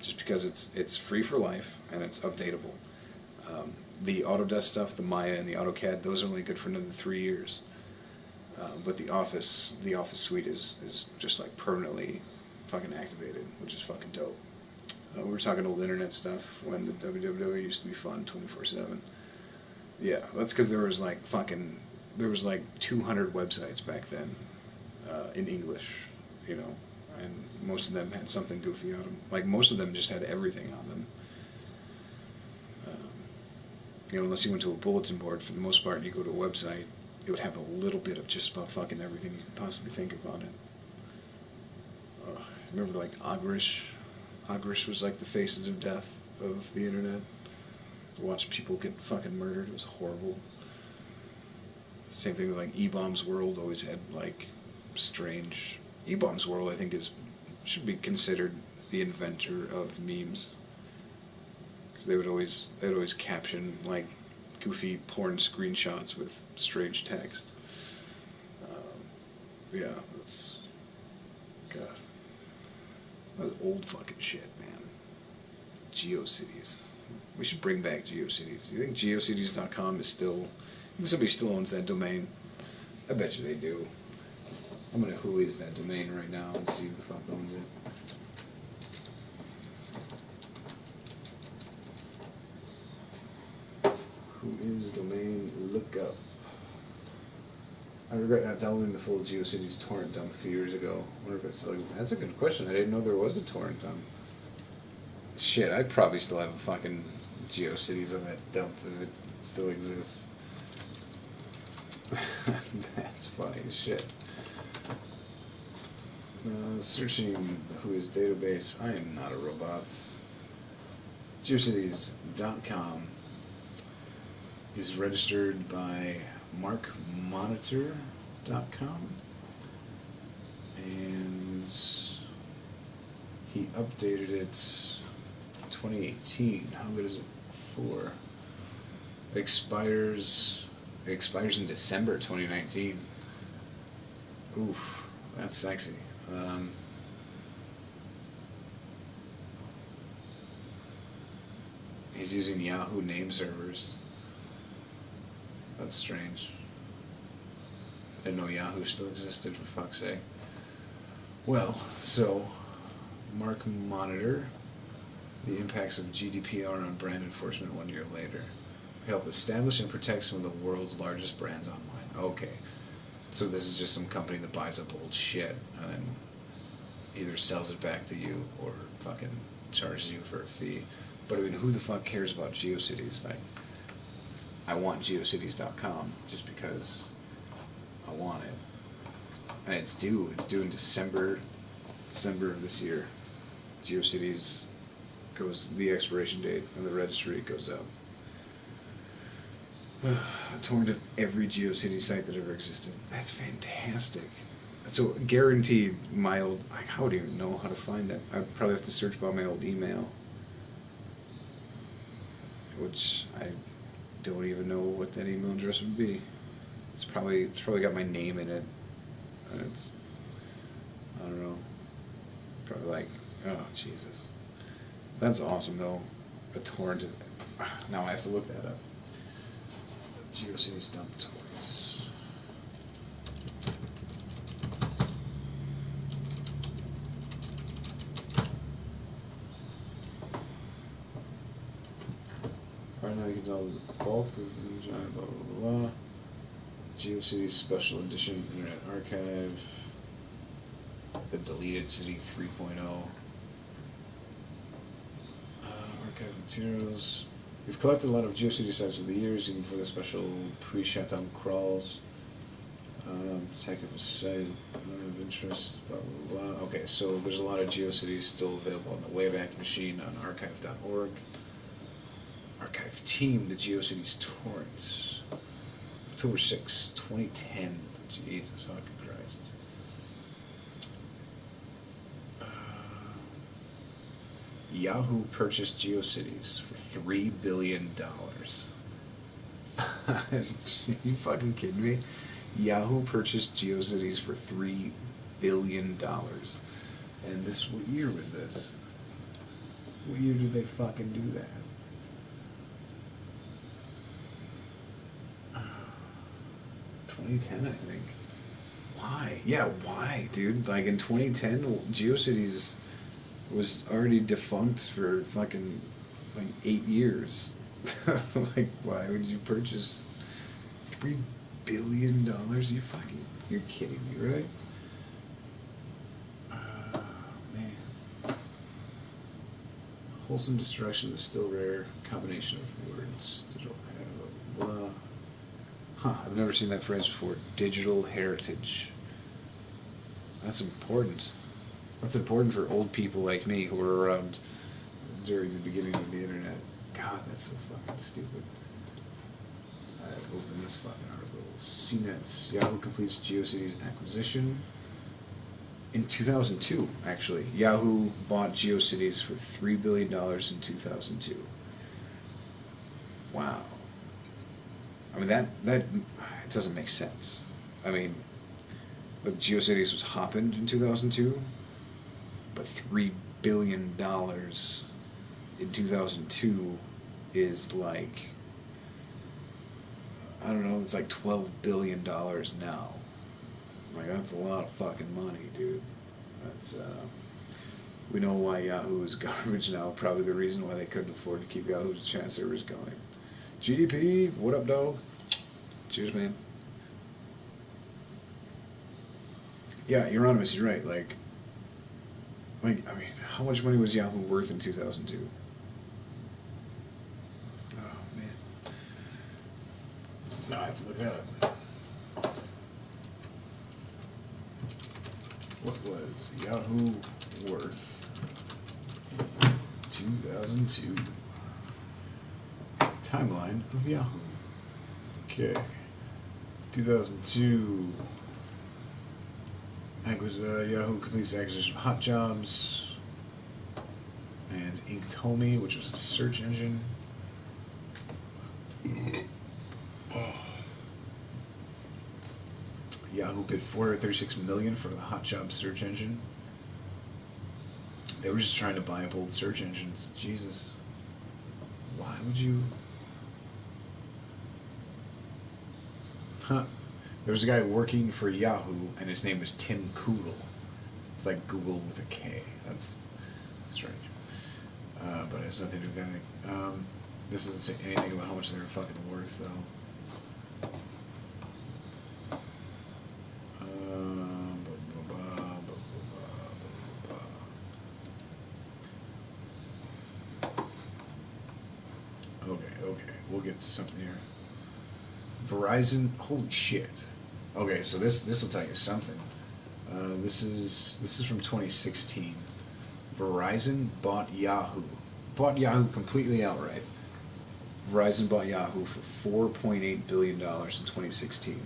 just because it's free for life and it's updatable. The Autodesk stuff, the Maya and the AutoCAD, those are only good for another 3 years. But the Office suite is just permanently fucking activated, which is fucking dope. We were talking old internet stuff when the WWW used to be fun 24/7. Yeah, that's because there was 200 websites back then in English, you know, and most of them had something goofy on them. Most of them just had everything on them. Unless you went to a bulletin board, for the most part, you go to a website, it would have a little bit of just about fucking everything you could possibly think of on it. Remember Ogrish? Ogrish was the faces of death of the internet. To watch people get fucking murdered, it was horrible. Same thing with E-Bombs World always had strange Ebombs World, I think, should be considered the inventor of memes, because they would always caption like goofy porn screenshots with strange text. Yeah, that's God. That's old fucking shit, man. GeoCities. We should bring back GeoCities. You think GeoCities.com is still? I think somebody still owns that domain. I bet you they do. I'm gonna Whois that domain right now and see who the fuck owns it. Who is domain? Look up. I regret not downloading the full GeoCities torrent dump a few years ago. I wonder if it's still. That's a good question. I didn't know there was a torrent dump. Shit, I'd probably still have a fucking GeoCities on that dump if it still exists. That's funny as shit. Searching Whois database. I am not a robot. GeoCities.com is registered by MarkMonitor.com, and he updated it 2018. How good is it for? It expires in December 2019. Oof, that's sexy. He's using Yahoo name servers. That's strange. I didn't know Yahoo still existed, for fuck's sake. Well, so, Mark Monitor, the impacts of GDPR on brand enforcement 1 year later. Help establish and protect some of the world's largest brands online. Okay. So this is just some company that buys up old shit and then either sells it back to you or fucking charges you for a fee. But I mean, who the fuck cares about GeoCities? Like, I want GeoCities.com just because I want it. And it's due. It's due in December of this year. GeoCities the expiration date and the registry goes up. A torrent of every GeoCities site that ever existed. That's fantastic. So guaranteed my old. I would even know how to find it. I'd probably have to search by my old email, which I don't even know what that email address would be. It's probably got my name in it. And it's, I don't know. Probably like, oh Jesus. That's awesome though. A torrent. Now I have to look that up. GeoCities dump torrents. Right now you can tell the bulk of the blah blah blah blah. GeoCities Special Edition Internet Archive. The Deleted City 3.0. Archive materials. We've collected a lot of GeoCities sites over the years, even for the special pre-shutdown crawls. Type of site of interest, blah blah blah. Okay, so there's a lot of GeoCities still available on the Wayback Machine on archive.org. Archive team, the GeoCities torrents. October 6, 2010. Jesus fucking Christ. Yahoo purchased GeoCities for $3 billion. You fucking kidding me? Yahoo purchased GeoCities for $3 billion. And what year was this? What year did they fucking do that? 2010, I think. Why? Yeah, why, dude? Like in 2010, GeoCities was already defunct for fucking like 8 years. Like, why would you purchase $3 billion? You're kidding me, right? Man. Wholesome destruction is still rare. Combination of words. Digital blah. Huh, I've never seen that phrase before. Digital heritage. That's important. That's important for old people like me who were around during the beginning of the internet. God, that's so fucking stupid. I've opened this fucking article. CNET. Yahoo completes GeoCities acquisition. In 2002, actually, Yahoo bought GeoCities for $3 billion in 2002. Wow. I mean that it doesn't make sense. I mean, but GeoCities was hopping in 2002, but $3 billion in 2002 is like, I don't know, it's like $12 billion now. Like that's a lot of fucking money, dude. That's we know why Yahoo is garbage now. Probably the reason why they couldn't afford to keep Yahoo's chat servers going. GDP, what up, dog? Cheers, man. Yeah, Euronymous, you're right. I mean, how much money was Yahoo worth in 2002? Oh man, no, I have to look that up. What was Yahoo worth 2002? Timeline of Yahoo. Okay, 2002. I think it was Yahoo completes the acquisition of Hot Jobs and Inktomi, which was a search engine. Oh. Yahoo bid $436 million for the Hot Jobs search engine. They were just trying to buy up old search engines. Jesus, why would you? Huh? There was a guy working for Yahoo, and his name was Tim Kugel. It's like Google with a K. That's strange. But it has nothing to do with anything. This doesn't say anything about how much they were fucking worth, though. Okay, we'll get to something here. Verizon, holy shit. Okay, so this will tell you something. This is from 2016. Verizon bought Yahoo. Bought Yahoo completely outright. Verizon bought Yahoo for $4.8 billion in 2016.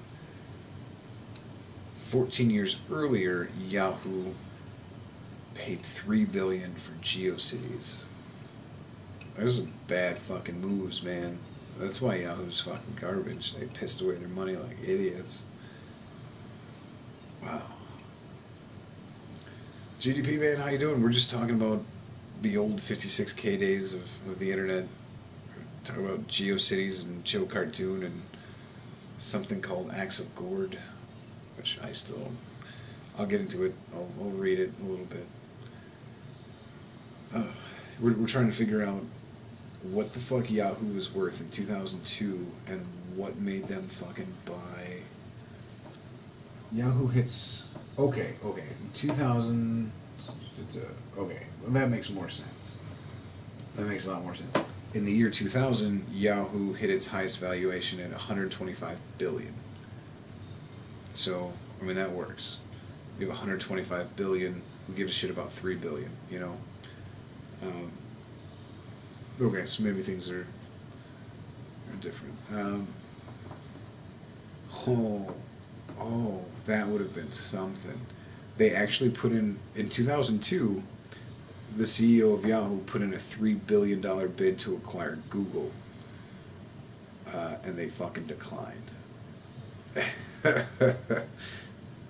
14 years earlier, Yahoo paid $3 billion for GeoCities. Those are bad fucking moves, man. That's why Yahoo's fucking garbage. They pissed away their money like idiots. Wow. GDP, man, how you doing? We're just talking about the old 56K days of the internet. We're talking about GeoCities and Chill Cartoon and something called Axel Gord, which I'll get into it. I'll read it a little bit. We're trying to figure out what the fuck Yahoo was worth in 2002 and what made them fucking buy. Yahoo hits. Okay. 2000. Okay, well, that makes more sense. That makes a lot more sense. In the year 2000, Yahoo hit its highest valuation at 125 billion. So, I mean, that works. We have 125 billion. Who gives a shit about 3 billion, you know? Okay, so maybe things are different. Oh, that would have been something. They actually put in 2002, the CEO of Yahoo put in a $3 billion bid to acquire Google, and they fucking declined.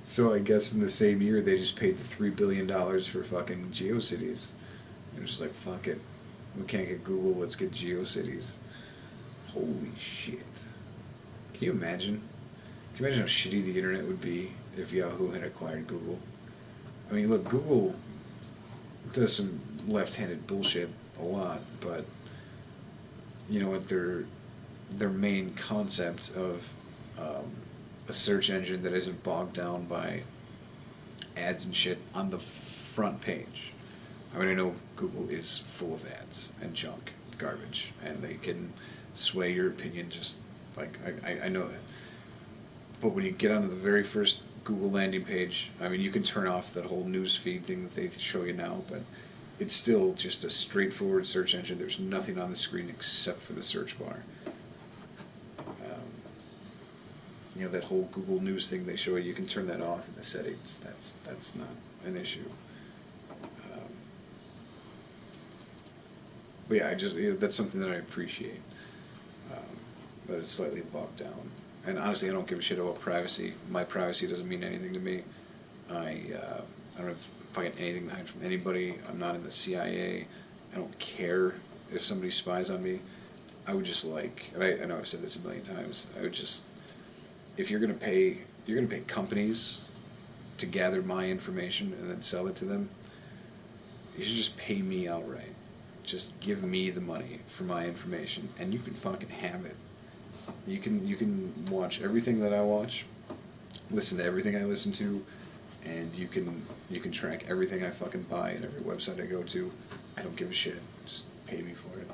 So I guess in the same year they just paid the $3 billion for fucking GeoCities. They're just like, fuck it, we can't get Google, let's get GeoCities. Holy shit! Can you imagine? Can you imagine how shitty the internet would be if Yahoo had acquired Google? I mean, look, Google does some left-handed bullshit a lot, but you know what? Their main concept of a search engine that isn't bogged down by ads and shit on the front page. I mean, I know Google is full of ads and junk, garbage, and they can sway your opinion just like I know that. But when you get onto the very first Google landing page, I mean, you can turn off that whole news feed thing that they show you now, but it's still just a straightforward search engine. There's nothing on the screen except for the search bar. Um, You know, that whole Google News thing they show you can turn that off in the settings. That's not an issue. Um, but yeah, I just that's something that I appreciate. Um, but it's slightly bogged down. And honestly, I don't give a shit about privacy. My privacy doesn't mean anything to me. I don't have fucking anything to hide from anybody. I'm not in the CIA. I don't care if somebody spies on me. I would just like, and I know I've said this a million times. I would just, if you're gonna pay companies to gather my information and then sell it to them. You should just pay me outright. Just give me the money for my information, and you can fucking have it. You can watch everything that I watch, listen to everything I listen to, and you can track everything I fucking buy and every website I go to. I don't give a shit. Just pay me for it.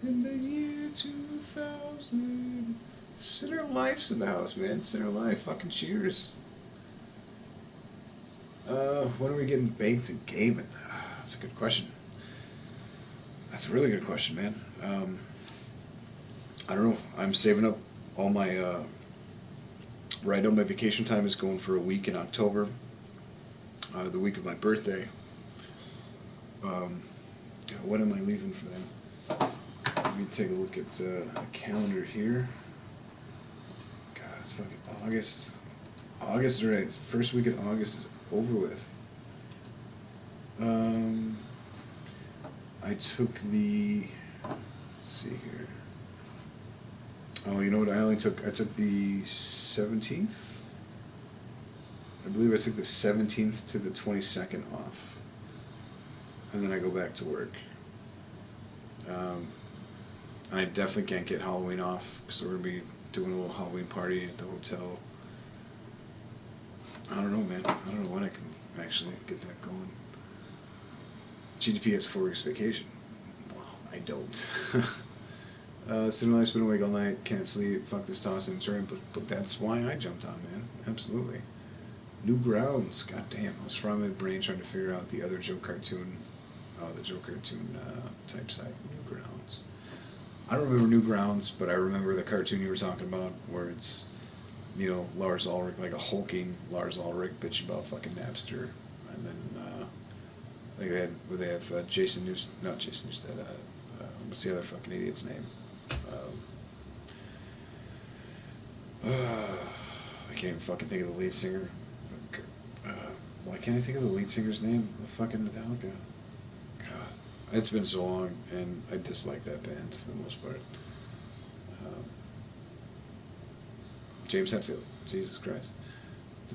In the year 2000, Sinner Life's in the house, man. Sinner Life, fucking cheers. When are we getting baked and gaming? That's a good question. That's a really good question, man. I don't know. I'm saving up all my. Right now, my vacation time is going for a week in October, the week of my birthday. Um, when am I leaving for that? Let me take a look at the calendar here. God, it's fucking August. August, right? First week of August is over with. Um, I took the. Let's see here. Oh, you know what? I took the 17th. I believe I took the 17th to the 22nd off, and then I go back to work. Um, and I definitely can't get Halloween off because we're gonna be doing a little Halloween party at the hotel. I don't know, man. I don't know when I can actually get that going. GDP has 4 weeks vacation. Well, I don't. Cinemalife's been awake all night, can't sleep, fuck this tossing and turning, but that's why I jumped on, man. Absolutely. Newgrounds, goddamn, I was from my brain trying to figure out the other Joe Cartoon, the Joe Cartoon type site. Newgrounds. I don't remember Newgrounds, but I remember the cartoon you were talking about, where it's, Lars Ulrich, like a hulking Lars Ulrich bitch about fucking Napster, and then like they have Jason Newst, not Jason Newsted, what's the other fucking idiot's name? I can't even fucking think of the lead singer. Uh, why can't I think of the lead singer's name? The fucking Metallica. God, it's been so long, and I dislike that band for the most part. Um, James Hetfield. Jesus Christ.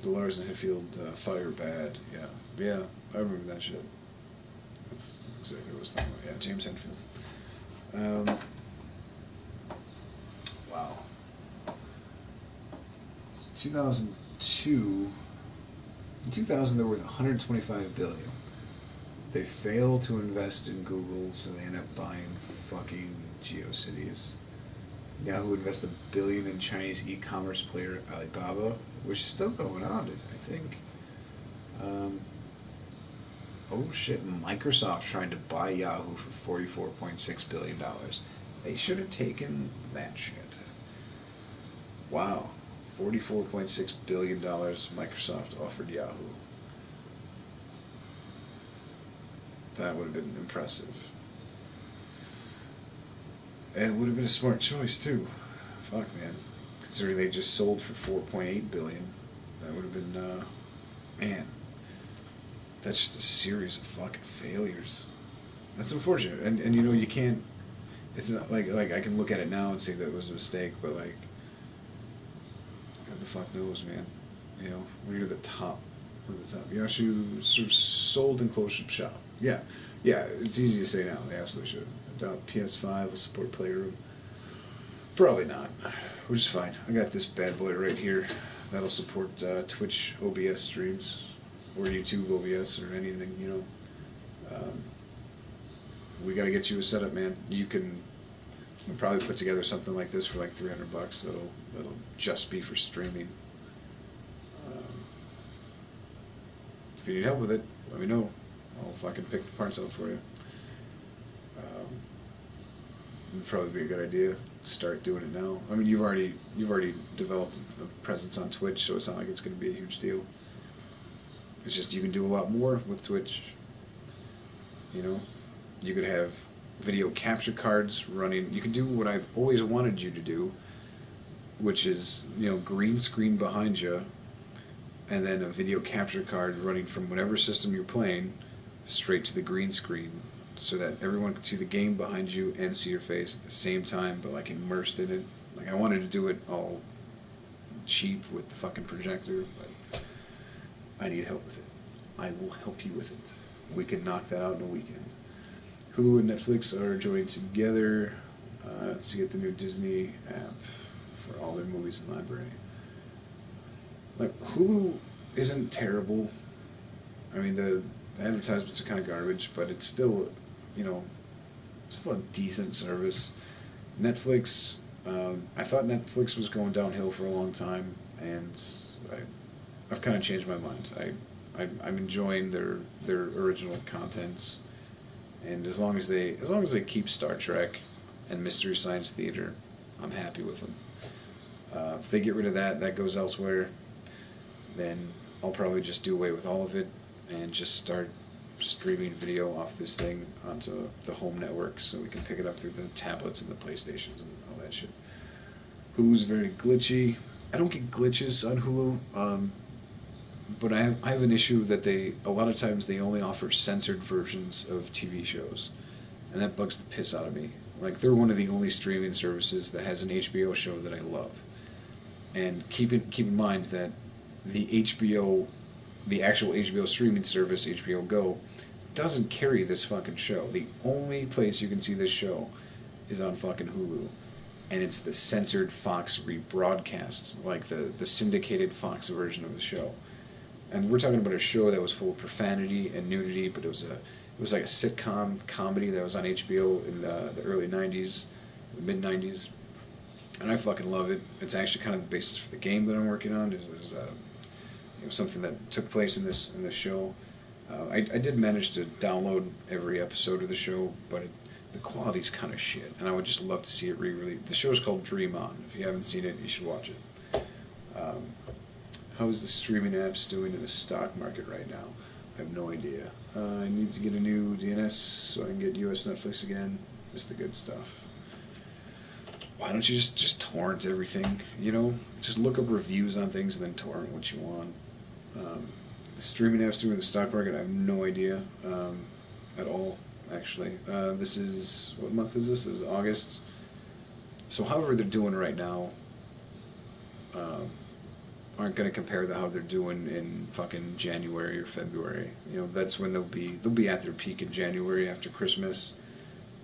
The Lars and Hetfield Fire Bad. Yeah. Yeah, I remember that shit. That's exactly what I was talking about. Yeah, James Hetfield. Wow. 2002. In 2000, they're worth 125 billion. They fail to invest in Google, so they end up buying fucking GeoCities. Yahoo invested $1 billion in Chinese e-commerce player Alibaba, which is still going on, I think. Um, oh shit, Microsoft's trying to buy Yahoo for $44.6 billion. They should have taken that shit. Wow, $44.6 billion Microsoft offered Yahoo. That would have been impressive. And it would have been a smart choice too. Fuck, man. Considering they just sold for 4.8 billion, that would have been man. That's just a series of fucking failures. That's unfortunate, and you can't. It's not like I can look at it now and say that it was a mistake, but like, who the fuck knows, man? When you're the top, Yahoo sort of sold and closed shop. Yeah, yeah. It's easy to say now. They absolutely should. Adopt PS5 will support Playroom. Probably not, which is fine. I got this bad boy right here that'll support Twitch OBS streams or YouTube OBS or anything. Um, we got to get you a setup, man. You can probably put together something like this for like $300. That'll just be for streaming. Um, if you need help with it, let me know. I'll fucking pick the parts out for you. Um, It'd probably be a good idea to start doing it now. I mean, you've already developed a presence on Twitch, so it's not like it's going to be a huge deal. It's just you can do a lot more with Twitch. You know, you could have video capture cards running. You could do what I've always wanted you to do, which is green screen behind you, and then a video capture card running from whatever system you're playing straight to the green screen, so that everyone can see the game behind you and see your face at the same time, but like immersed in it. Like I wanted to do it all cheap with the fucking projector, but I need help with it. I will help you with it. We can knock that out in a weekend. Hulu and Netflix are joining together to get the new Disney app for all their movies and library. Like Hulu isn't terrible. I mean the advertisements are kind of garbage, but it's still, you know, still a decent service. Netflix, I thought Netflix was going downhill for a long time, and I've kind of changed my mind. I'm enjoying their original contents, and as long as they keep Star Trek and Mystery Science Theater, I'm happy with them. If they get rid of that, that goes elsewhere, then I'll probably just do away with all of it and just start streaming video off this thing onto the home network so we can pick it up through the tablets and the PlayStations and all that shit. Hulu's very glitchy. I don't get glitches on Hulu, but I have an issue that a lot of times they only offer censored versions of TV shows, and that bugs the piss out of me. Like they're one of the only streaming services that has an HBO show that I love, and keep in mind that the actual HBO streaming service, HBO Go, doesn't carry this fucking show. The only place you can see this show is on fucking Hulu, and it's the censored Fox rebroadcast, like the syndicated Fox version of the show. And we're talking about a show that was full of profanity and nudity, but it was like a sitcom comedy that was on HBO in the early '90s, the mid '90s, and I fucking love it. It's actually kind of the basis for the game that I'm working on. Is something that took place in this show. I did manage to download every episode of the show, but the quality's kind of shit, and I would just love to see it re-released. The show's called Dream On. If you haven't seen it, you should watch it. Um, how is the streaming apps doing in the stock market right now? I have no idea. I need to get a new DNS so I can get US Netflix again. Just the good stuff. Why don't you just torrent everything? Just look up reviews on things and then torrent what you want. The streaming apps doing the stock market, I have no idea at all, actually. This is, what month is this? This is August. So however they're doing right now, aren't going to compare to how they're doing in fucking January or February. That's when they'll be at their peak in January after Christmas.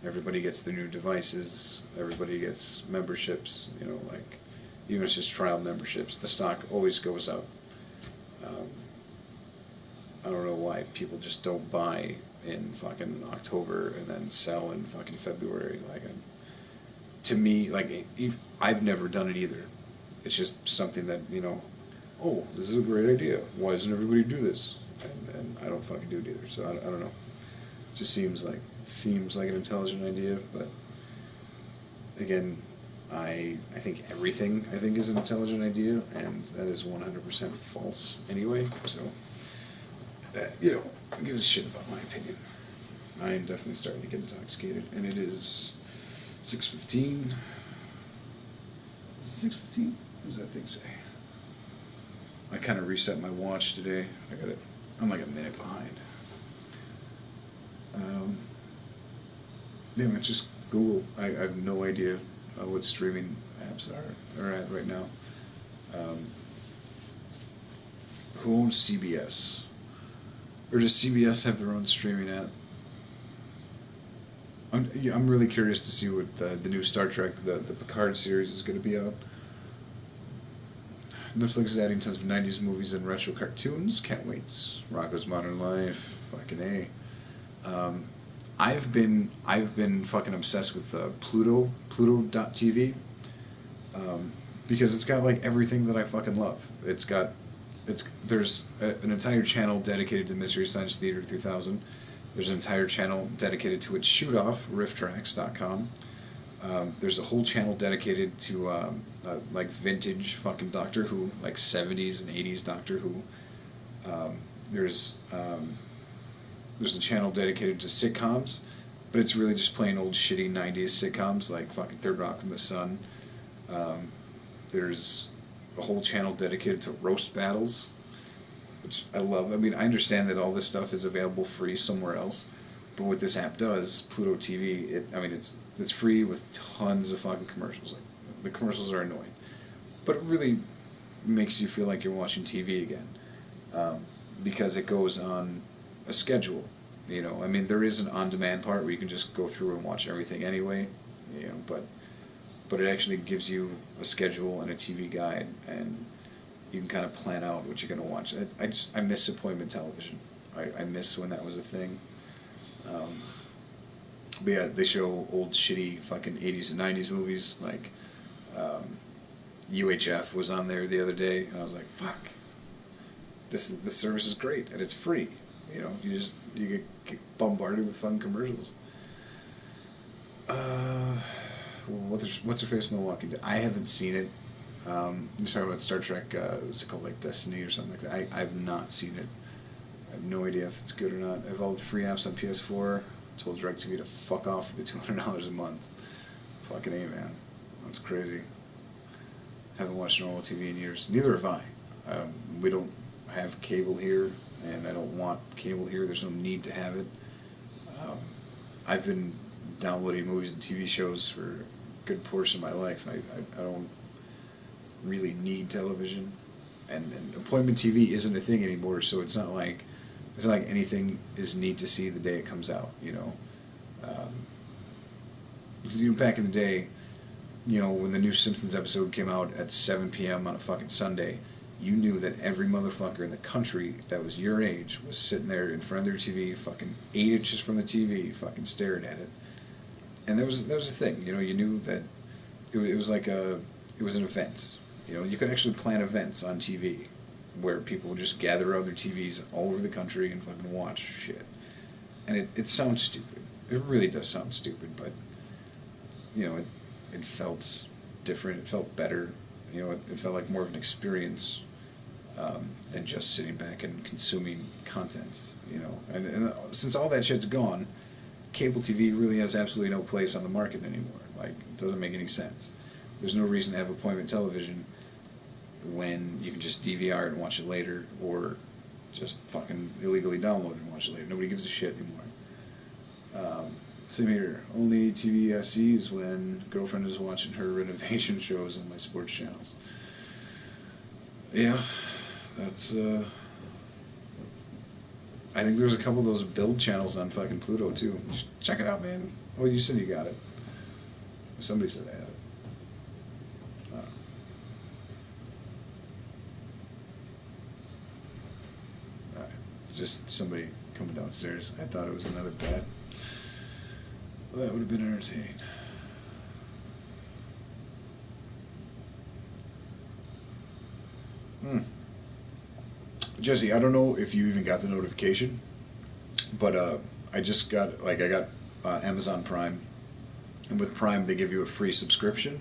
Everybody gets their new devices. Everybody gets memberships. Like even if it's just trial memberships, the stock always goes up. I don't know why people just don't buy in fucking October and then sell in fucking February. Like, to me, like I've never done it either. It's just something that oh, this is a great idea. Why doesn't everybody do this? And I don't fucking do it either. So I don't know. It just seems like an intelligent idea, but again, I think everything is an intelligent idea, and that is 100% false anyway. So who gives a shit about my opinion? I am definitely starting to get intoxicated, and it is 6:15. Is it 6:15? What does that thing say? I kind of reset my watch today. I'm like a minute behind. Just Google. I have no idea what streaming apps are at right now. Who owns CBS? Or does CBS have their own streaming app? I'm really curious to see what the new Star Trek, the Picard series is going to be out. Netflix is adding tons of 90s movies and retro cartoons. Can't wait. Rocko's Modern Life. Fucking A. I've been fucking obsessed with Pluto.tv, because it's got like everything that I fucking love. There's an entire channel dedicated to Mystery Science Theater 3000. There's an entire channel dedicated to its shoot off, rifftracks.com. There's a whole channel dedicated to like vintage fucking Doctor Who, like 70s and 80s Doctor Who. Um, there's um, there's a channel dedicated to sitcoms, but it's really just plain old shitty 90s sitcoms like fucking Third Rock from the Sun. Um, there's a whole channel dedicated to roast battles, which I love. I mean, I understand that all this stuff is available free somewhere else, but what this app does, Pluto TV, I mean, it's free with tons of fucking commercials. Like the commercials are annoying, but it really makes you feel like you're watching TV again, um, because it goes on a schedule. You know, I mean, there is an on-demand part where you can just go through and watch everything anyway. You know, but it actually gives you a schedule and a TV guide, and you can kind of plan out what you're going to watch. I miss appointment television. I miss when that was a thing. Um, but yeah, they show old shitty fucking 80s and 90s movies. Like um, UHF was on there the other day, and I was like, fuck, this service is great and it's free. You know, you get bombarded with fun commercials. Uh, what's her face in The Walking Dead? I haven't seen it. You're talking about Star Trek. What's it called, like Destiny or something like that? I've not seen it. I have no idea if it's good or not. I have all the free apps on PS4. Told DirecTV to fuck off for the $200 a month. Fucking A, man. That's crazy. Haven't watched normal TV in years. Neither have I. We don't have cable here, and I don't want cable here. There's no need to have it. Um, I've been downloading movies and TV shows for a good portion of my life. I don't really need television, and appointment TV isn't a thing anymore. So it's not like anything is need to see the day it comes out. You know, because back in the day, you know, when the new Simpsons episode came out at 7 p.m. on a fucking Sunday, you knew that every motherfucker in the country that was your age was sitting there in front of their TV, fucking 8 inches from the TV, fucking staring at it. And that was the thing. You know, you knew that it was like it was an event. You know, you could actually plan events on TV where people would just gather around their TVs all over the country and fucking watch shit. And it sounds stupid. It really does sound stupid, but you know, it felt different. It felt better. You know, it felt like more of an experience than just sitting back and consuming content. You know, and since all that shit's gone, cable TV really has absolutely no place on the market anymore. Like, it doesn't make any sense. There's no reason to have appointment television when you can just DVR it and watch it later, or just fucking illegally download it and watch it later. Nobody gives a shit anymore. Same here. Only TV I see is when girlfriend is watching her renovation shows on my sports channels. Yeah, that's I think there's a couple of those build channels on fucking Pluto too. Check it out, man. Oh, you said you got it. Somebody said I had it. Uh, Alright. Just somebody coming downstairs. I thought it was another bat. Well, that would have been entertaining. Hmm. Jesse, I don't know if you even got the notification, but I got Amazon Prime, and with Prime they give you a free subscription,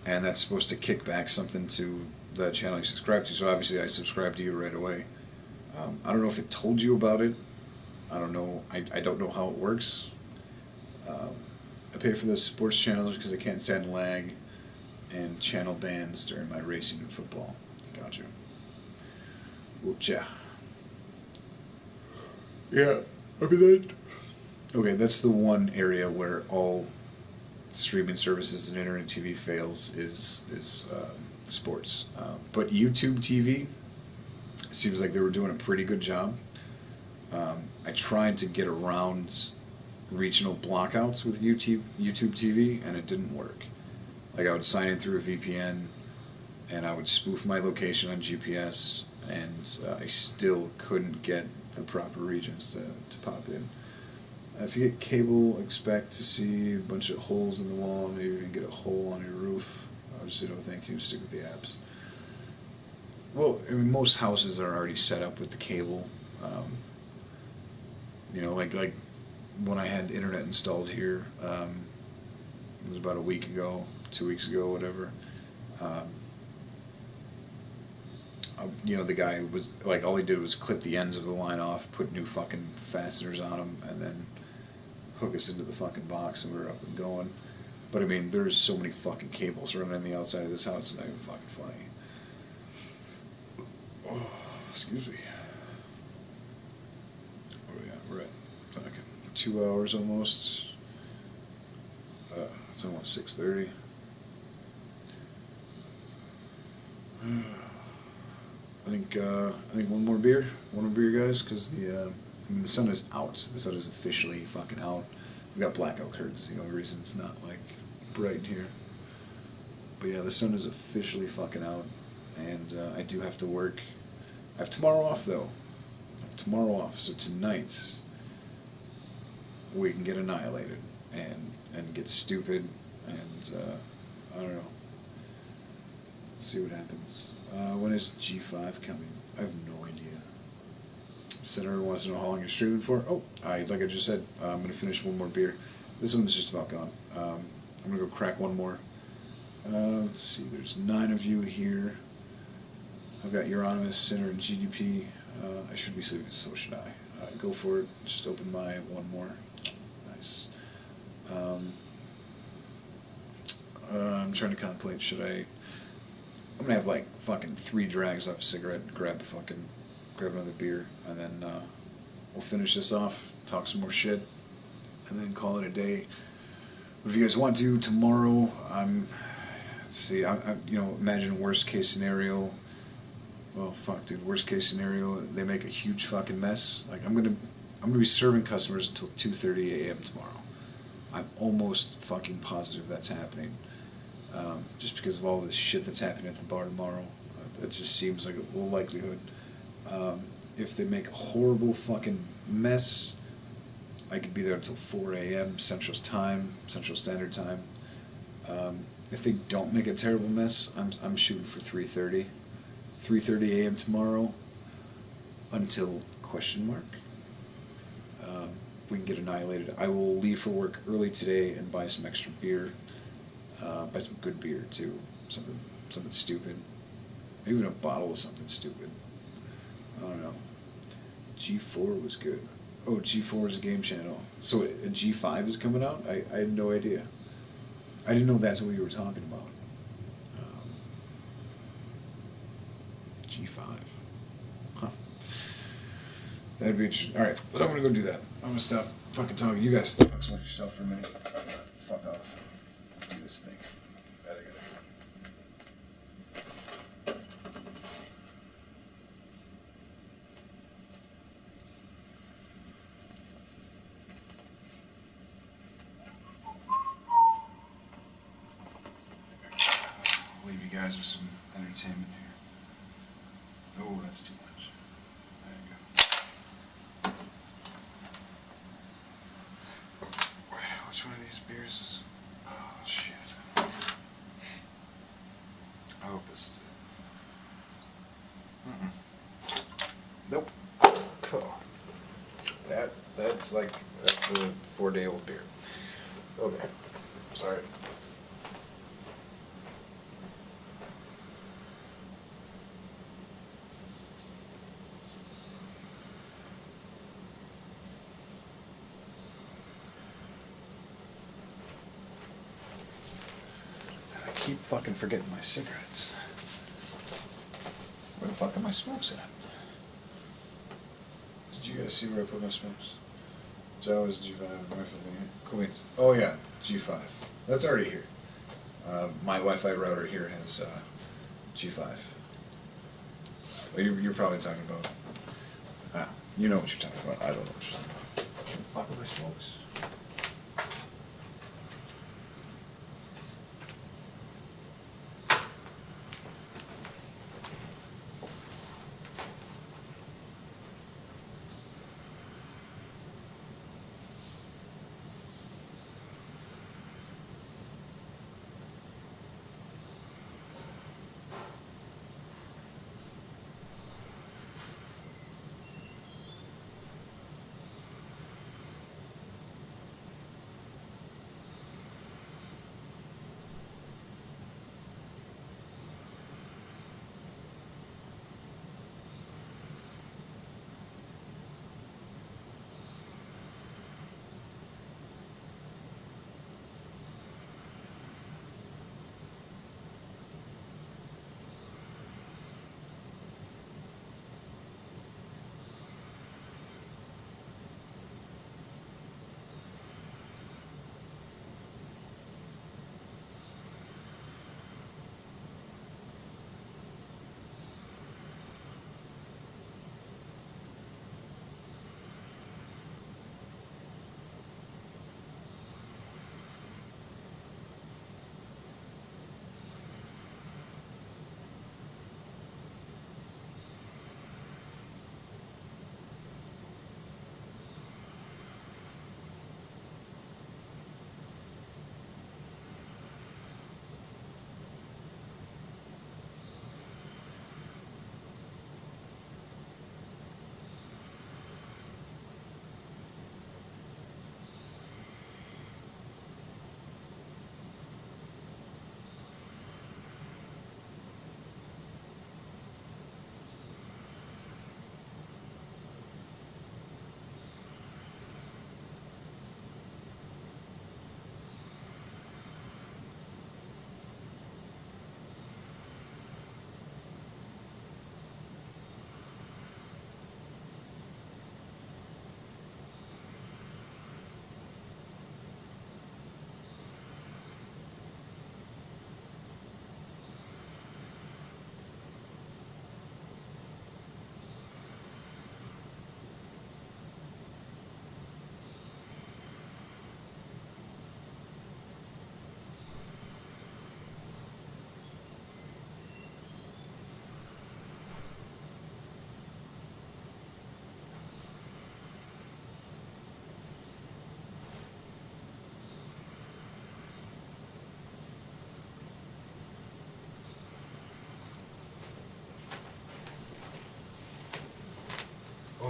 and that's supposed to kick back something to the channel you subscribe to. So obviously I subscribed to you right away. I don't know if it told you about it. I don't know. I don't know how it works. Um, I pay for the sports channels because I can't stand lag and channel bans during my racing and football. Gotcha. Whoopcha. Yeah, I mean that. Okay, that's the one area where all streaming services and internet TV fails is sports. But YouTube TV seems like they were doing a pretty good job. I tried to get around regional blockouts with YouTube TV, and it didn't work. Like I would sign in through a VPN, and I would spoof my location on GPS, and I still couldn't get the proper regions to pop in. If you get cable, expect to see a bunch of holes in the wall, maybe even get a hole on your roof. I would say no thank you, stick with the apps. Well, I mean, most houses are already set up with the cable. Um, you know, like when I had internet installed here, It was about a week ago, 2 weeks ago, whatever. Um, the guy was like, all he did was clip the ends of the line off, put new fucking fasteners on them, and then hook us into the fucking box, and we were up and going. But I mean, there's so many fucking cables running on the outside of this house, it's not even fucking funny. Oh, excuse me. Oh yeah, we're at fucking 2 hours almost. It's almost 6:30. I think one more beer, guys, because the sun is out. The sun is officially fucking out. We got blackout curtains. The only reason it's not like bright in here. But yeah, the sun is officially fucking out, and I do have to work. I have tomorrow off though. I have tomorrow off, so tonight we can get annihilated and get stupid and I don't know. See what happens. When is G5 coming? I have no idea. Senator wants to know how long you're streaming for. Oh, like I just said, I'm gonna finish one more beer. This one's just about gone. I'm gonna go crack one more. Let's see. There's 9 of you here. I've got Euronymous, Sinner, and GDP. I should be sleeping, so should I. Go for it. Just open my one more. Nice. I'm trying to contemplate. Should I? I'm gonna have like fucking 3 drags off a cigarette, grab another beer, and then we'll finish this off, talk some more shit, and then call it a day. If you guys want to, tomorrow, let's see, imagine worst case scenario. Well, fuck, dude, worst case scenario, they make a huge fucking mess. Like, I'm gonna be serving customers until 2:30 a.m. tomorrow. I'm almost fucking positive that's happening. Just because of all this shit that's happening at the bar tomorrow. It just seems like a low likelihood. If they make a horrible fucking mess, I could be there until 4 a.m. Central Standard Time. If they don't make a terrible mess, I'm shooting for 3:30 a.m. tomorrow until question mark. We can get annihilated. I will leave for work early today and buy some extra beer. Buy some good beer too. Something stupid. Even a bottle of something stupid. I don't know. G4 was good. Oh, G4 is a game channel. So a G5 is coming out? I had no idea. I didn't know that's what you were talking about. G5. Huh. That'd be interesting. Alright, but I'm gonna go do that. I'm gonna stop fucking talking. You guys talk to yourself for a minute. Fuck off. Do this thing. Leave you guys with some entertainment here. Oh, that's too much. There you go. Which one of these beers? Oh, shit. I hope this is it. Nope. Oh. That's a 4-day-old beer. Okay. Sorry. I keep fucking forgetting my cigarettes. Where the fuck are my smokes at? Did you guys see where I put my smokes? Jawas G5, cool. Oh yeah, G5. That's already here. My Wi-Fi router here has G5. Well, you're probably talking about. You know what you're talking about. I don't know what you're talking about. Fuck are my smokes?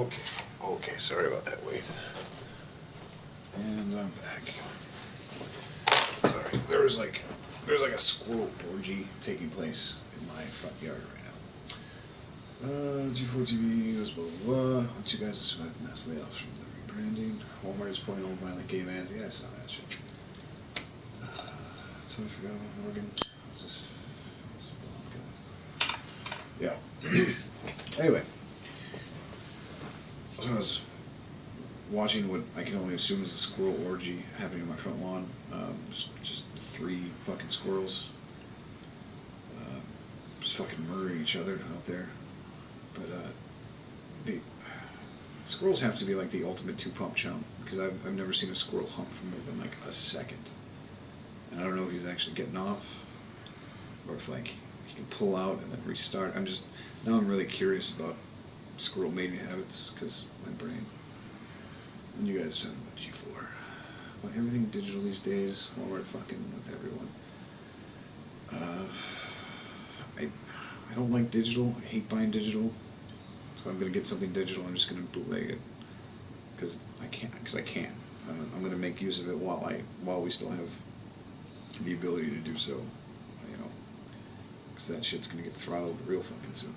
Okay, sorry about that, wait. And I'm back. Sorry, there's like a squirrel orgy taking place in my front yard right now. G4 TV goes blah blah blah. Two guys that survived the mass layoffs from the rebranding. Walmart is pulling old violent gay ads. Yeah, I saw that shit. Totally forgot about Morgan. What's this? Yeah. Anyway, so I was watching what I can only assume is a squirrel orgy happening on my front lawn. Just three fucking squirrels, just fucking murdering each other out there. But the squirrels have to be like the ultimate two-pump chump because I've never seen a squirrel hump for more than like a second. And I don't know if he's actually getting off or if like he can pull out and then restart. I'm really curious about squirrel mating habits because my brain. And you guys said about G4. About everything digital these days, Walmart fucking with everyone. I don't like digital. I hate buying digital. So I'm gonna get something digital. I'm just gonna bootleg it because I can. I'm gonna make use of it while we still have the ability to do so. You know, because that shit's gonna get throttled real fucking soon.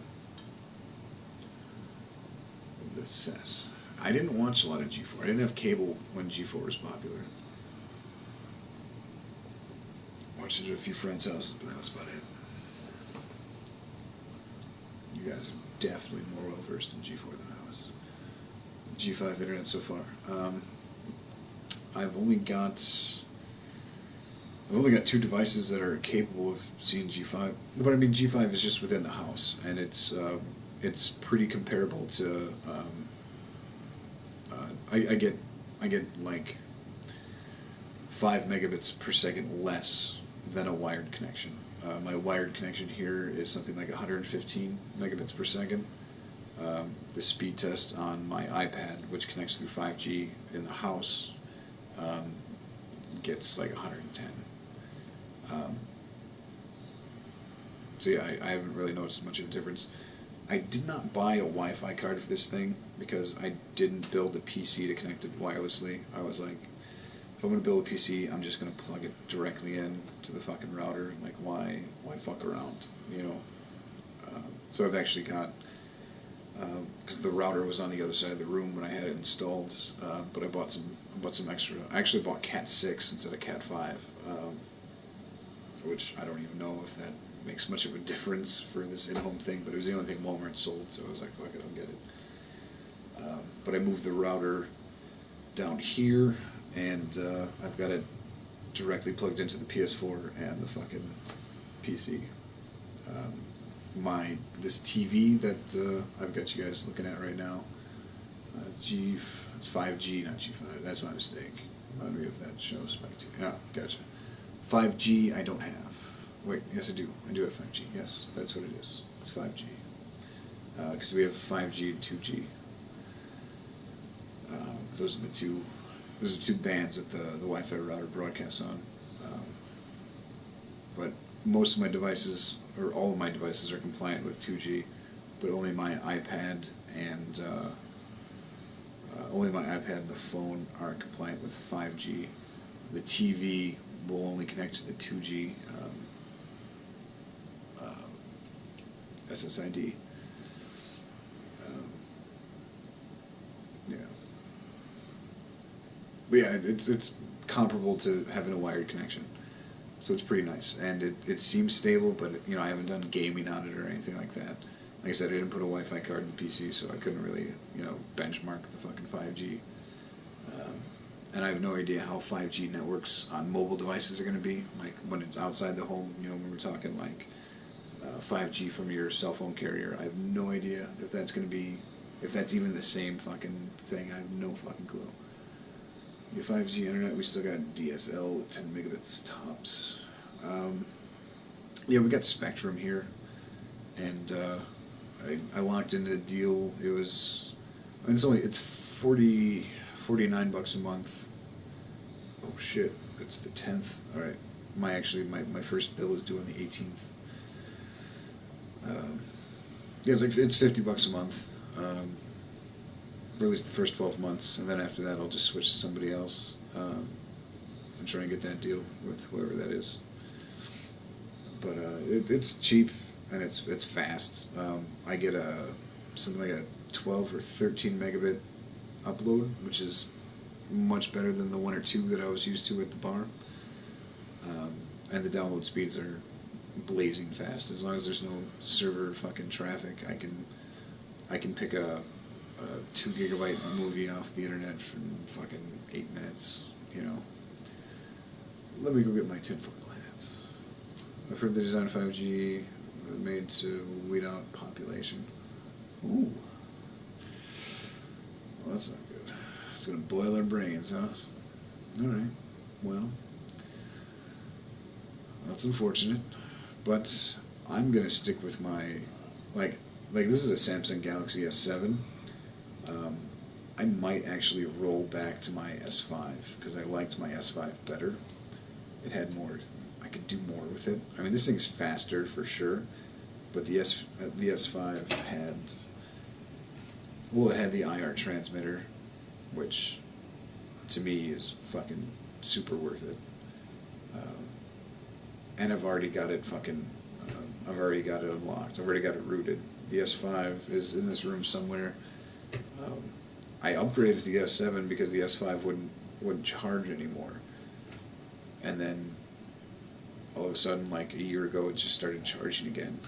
The cess. I didn't watch a lot of G4. I didn't have cable when G4 was popular. Watched it at a few friends' houses, but that was about it. You guys are definitely more well versed in G4 than I was. G5 internet so far. I've only got two devices that are capable of seeing G5. But I mean, G5 is just within the house, and it's pretty comparable to. I get like 5 megabits per second less than a wired connection. My wired connection here is something like 115 megabits per second. The speed test on my iPad, which connects through 5G in the house, gets like 110. So yeah, I haven't really noticed much of a difference. I did not buy a Wi-Fi card for this thing because I didn't build a PC to connect it wirelessly. I was like, if I'm gonna build a PC, I'm just gonna plug it directly in to the fucking router. Like, why fuck around, you know? So I've actually got, because the router was on the other side of the room when I had it installed, but I bought some extra. I actually bought Cat 6 instead of Cat 5, which I don't even know if that makes much of a difference for this in-home thing, but it was the only thing Walmart sold, so I was like, fuck it, I'll get it. But I moved the router down here, and I've got it directly plugged into the PS4 and the fucking PC. This TV that I've got you guys looking at right now, it's 5G, not G5. That's my mistake. Remind me of that show, Spike TV. Ah, gotcha. 5G I don't have. Wait, yes I do. I do have 5G. Yes, that's what it is. It's 5G. Because we have 5G and 2G. Those are the two bands that the Wi-Fi router broadcasts on. But most of my devices, or all of my devices, are compliant with 2G, but only my iPad and the phone are compliant with 5G. The TV will only connect to the 2G SSID. Yeah. But yeah, it's comparable to having a wired connection, so it's pretty nice, and it seems stable. But I haven't done gaming on it or anything like that. Like I said, I didn't put a Wi-Fi card in the PC, so I couldn't really benchmark the fucking 5G. And I have no idea how 5G networks on mobile devices are going to be, like when it's outside the home. When we're talking like 5G from your cell phone carrier. I have no idea if that's going to be, if that's even the same fucking thing. I have no fucking clue. Your 5G internet, we still got DSL with 10 megabits tops. Yeah, we got Spectrum here, and I locked into the deal. It was, it's 49 bucks a month. Oh shit, it's the 10th. All right, my first bill is due on the 18th. Yeah, it's 50 bucks a month. or at least the first 12 months, and then after that I'll just switch to somebody else and try and get that deal with whoever that is. But it's cheap and it's fast. I get something like a 12 or 13 megabit upload, which is much better than the 1 or 2 that I was used to at the bar. And the download speeds are blazing fast. As long as there's no server fucking traffic, I can pick a 2 gigabyte movie off the internet from fucking 8 minutes. You know. Let me go get my tinfoil hat. I've heard the design of 5G made to weed out population. Ooh. Well, that's not good. It's gonna boil our brains, huh? Alright. Well, that's unfortunate. But I'm gonna stick with my like this is a Samsung Galaxy S7. Um, I might actually roll back to my S5 because I liked my S5 better. It had more. I could do more with it. I mean, this thing's faster for sure, but the S5 had it had the IR transmitter, which to me is fucking super worth it. Um, and I've already got it fucking. I've already got it unlocked. I've already got it rooted. The S5 is in this room somewhere. Um, I upgraded to the S7 because the S5 wouldn't charge anymore, and then all of a sudden, like a year ago, it just started charging again,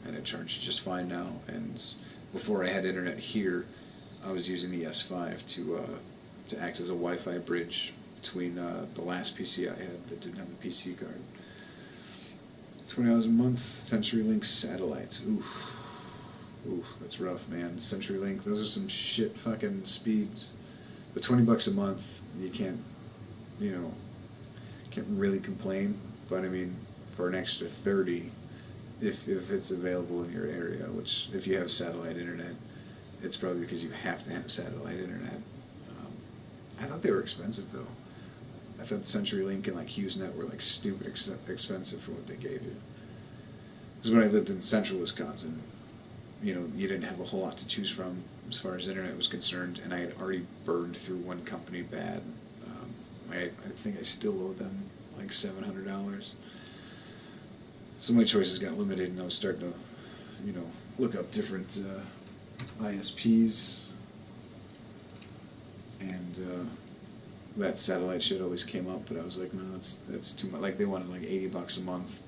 and it charged just fine now. And before I had internet here, I was using the S5 to act as a Wi-Fi bridge between the last PC I had that didn't have a PC card. $20 a month, CenturyLink satellites. Oof. Oof, that's rough, man. CenturyLink, those are some shit fucking speeds. But $20 a month, you can't, you know, can't really complain. But I mean, for an extra 30, if it's available in your area, which if you have satellite internet, it's probably because you have to have satellite internet. I thought they were expensive though. I thought CenturyLink and like HughesNet were like stupid expensive for what they gave you. Because when I lived in central Wisconsin, you know, you didn't have a whole lot to choose from as far as internet was concerned, and I had already burned through one company bad. I think I still owe them like $700. So my choices got limited, and I was starting to, you know, look up different ISPs, and that satellite shit always came up, but I was like, no, that's too much. Like they wanted like $80 a month,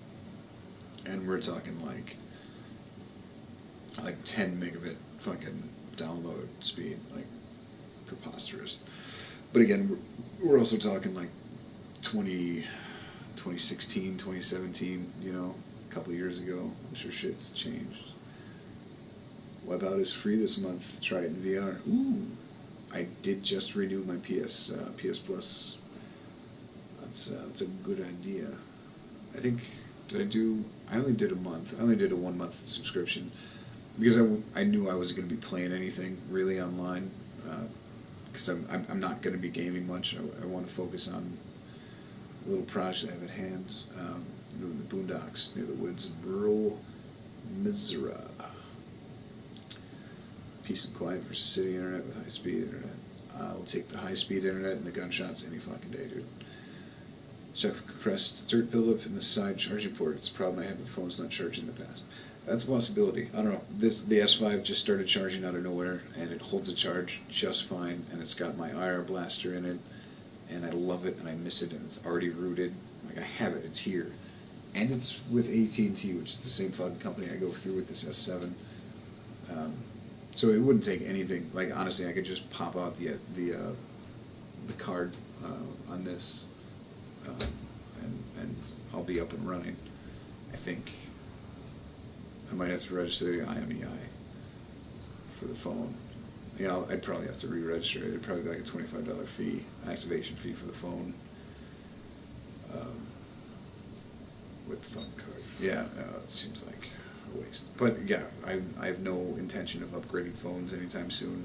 and we're talking like 10 megabit fucking download speed, like preposterous. But again, we're also talking like 2016, 2017, you know, a couple of years ago. I'm sure shit's changed. Wipeout is free this month. Try it in VR. Ooh, I did just renew my PS Plus. That's a good idea. I think did I do? I only did a month. I only did a 1 month subscription because I knew I wasn't going to be playing anything really online. Because I'm not going to be gaming much. I want to focus on a little project I have at hand. The Boondocks near the woods of rural Missouri. Peace and quiet versus city internet with high speed internet. I'll take the high speed internet and the gunshots any fucking day, dude. Check for compressed dirt buildup in the side charging port. It's a problem I had with phones not charging in the past. That's a possibility. I don't know. The S5 just started charging out of nowhere, and it holds a charge just fine, and it's got my IR blaster in it, and I love it, and I miss it, and it's already rooted. Like, I have it. It's here. And it's with AT&T, which is the same fucking company I go through with this S7. So it wouldn't take anything. Like, honestly, I could just pop out the card on this, and I'll be up and running. I think I might have to register the IMEI for the phone. Yeah, I'd probably have to re-register it. It'd probably be like a $25 fee, activation fee for the phone, um, with the phone card. Yeah, it seems like a waste. But yeah, I have no intention of upgrading phones anytime soon.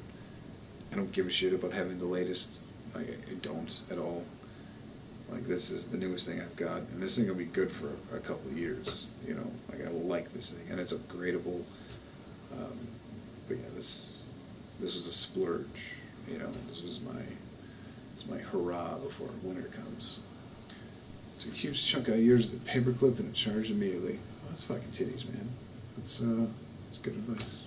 I don't give a shit about having the latest. I don't at all. Like, this is the newest thing I've got, and this thing will be good for a couple of years. You know, like, I like this thing, and it's upgradable. Um, but yeah, this was a splurge. You know, this was my hurrah before winter comes. It's a huge chunk I use the paperclip and it charged immediately. Oh, that's fucking titties, man. That's good advice.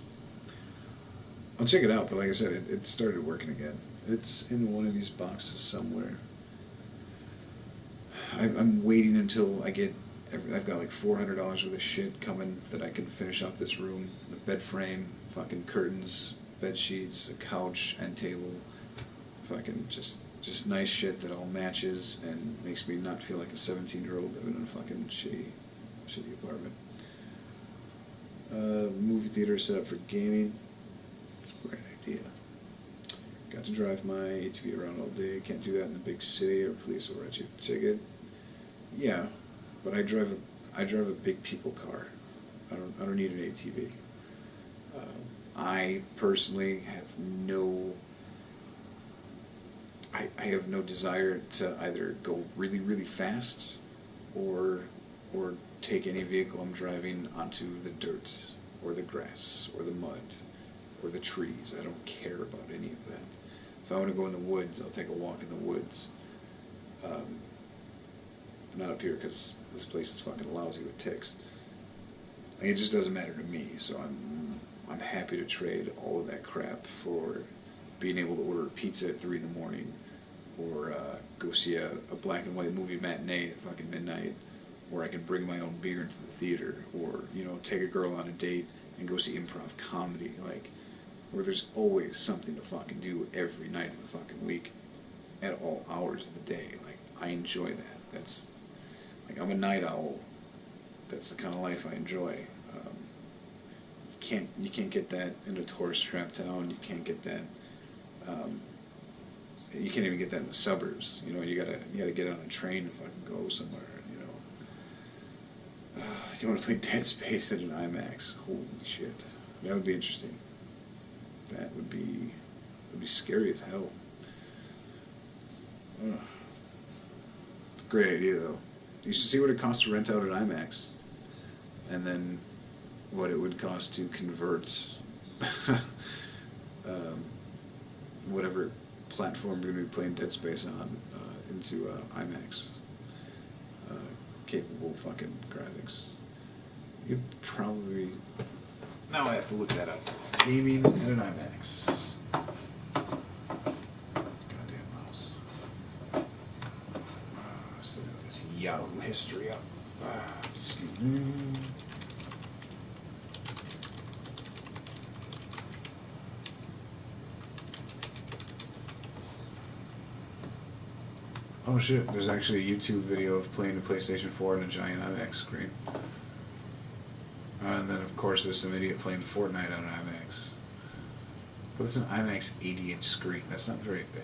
I'll check it out, but like I said, it started working again. It's in one of these boxes somewhere. I'm waiting until I get. I've got like $400 worth of shit coming that I can finish off this room. The bed frame, fucking curtains, bed sheets, a couch, end table, fucking just nice shit that all matches and makes me not feel like a 17-year-old living in a fucking shitty apartment. Movie theater set up for gaming. It's a great idea. Got to drive my ATV around all day. Can't do that in the big city, or police will write you a ticket. Yeah, but I drive a big people car. I don't need an ATV. I personally have no I have no desire to either go really really fast or or take any vehicle I'm driving onto the dirt or the grass or the mud or the trees. I don't care about any of that. If I want to go in the woods, I'll take a walk in the woods. Um, not up here because this place is fucking lousy with ticks. Like, it just doesn't matter to me. So I'm happy to trade all of that crap for being able to order a pizza at 3 in the morning or go see a black and white movie matinee at fucking midnight, or I can bring my own beer into the theater, or take a girl on a date and go see improv comedy, like where there's always something to fucking do every night of the fucking week, at all hours of the day. Like I enjoy that. That's like I'm a night owl. That's the kind of life I enjoy. You can't get that in a tourist trap town. Um, you can't even get that in the suburbs. You gotta get on a train to fucking go somewhere. You want to play Dead Space at an IMAX? Holy shit, that would be interesting. That would be scary as hell. Ugh. It's a great idea though. You should see what it costs to rent out an IMAX, and then what it would cost to convert um, whatever platform you're going to be playing Dead Space on into IMAX uh, capable fucking graphics. You'd probably. Now I have to look that up. Gaming at an IMAX. Goddamn mouse. So this Yahoo history up. Excuse me. Oh shit, there's actually a YouTube video of playing the PlayStation 4 on a giant IMAX screen. And then, of course, there's some idiot playing Fortnite on an IMAX. But it's an IMAX 80-inch screen. That's not very big.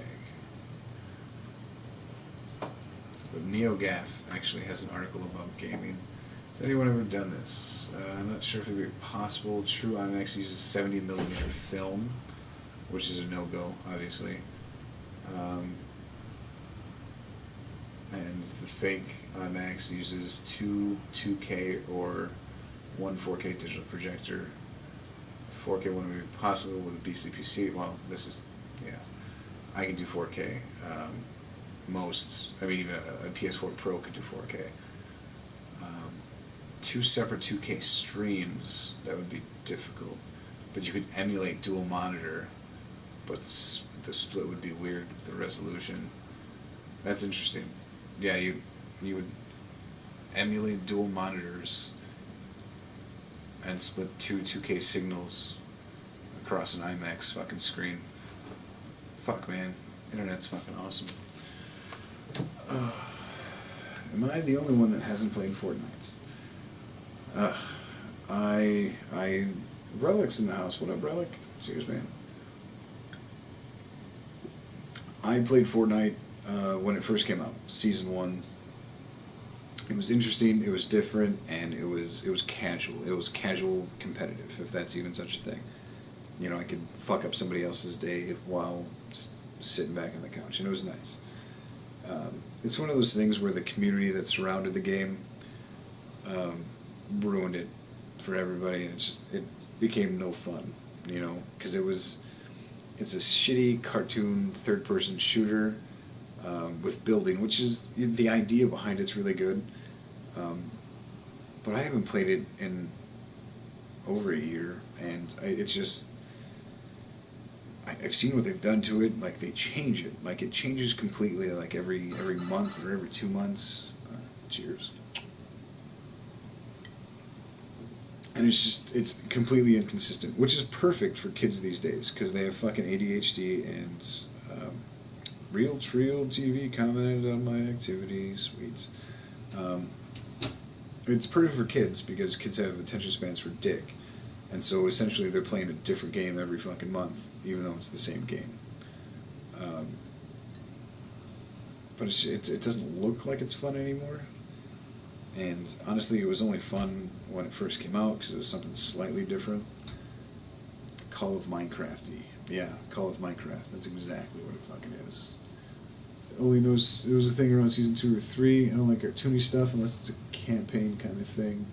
But NeoGAF actually has an article about gaming. Has anyone ever done this? I'm not sure if it would be possible. True IMAX uses 70mm film, which is a no-go, obviously. And the fake IMAX uses two 2K or one 4K digital projector. 4K wouldn't be possible with a BCPC. Well, yeah, I can do 4K. Even a PS4 Pro could do 4K. Two separate 2K streams, that would be difficult. But you could emulate dual monitor, but the split would be weird, the resolution. That's interesting. Yeah, you would emulate dual monitors and split two 2K signals across an IMAX fucking screen. Fuck, man. Internet's fucking awesome. Am I the only one that hasn't played Fortnite? I Relic's in the house. What up, Relic? Cheers, man. I played Fortnite when it first came out, Season 1. It was interesting, it was different, and it was casual. It was casual competitive, if that's even such a thing. I could fuck up somebody else's day while just sitting back on the couch, and it was nice. It's one of those things where the community that surrounded the game um, ruined it for everybody, and it became no fun, because It's a shitty cartoon third-person shooter with building, which is the idea behind it's really good. Um, but I haven't played it in over a year, and it's just I've seen what they've done to it. Like they change it, like it changes completely, like every month or every 2 months. Cheers. And it's completely inconsistent, which is perfect for kids these days because they have fucking ADHD and um, Real Trill TV commented on my activity. Sweet. Um, it's perfect for kids because kids have attention spans for dick, and so essentially they're playing a different game every fucking month, even though it's the same game. Um, but it doesn't look like it's fun anymore. And honestly, it was only fun when it first came out because it was something slightly different. Call of Minecrafty. Yeah, Call of Minecraft. That's exactly what it fucking is. Only knows it was a thing around season 2 or 3. I don't like cartoony stuff unless it's a campaign kind of thing.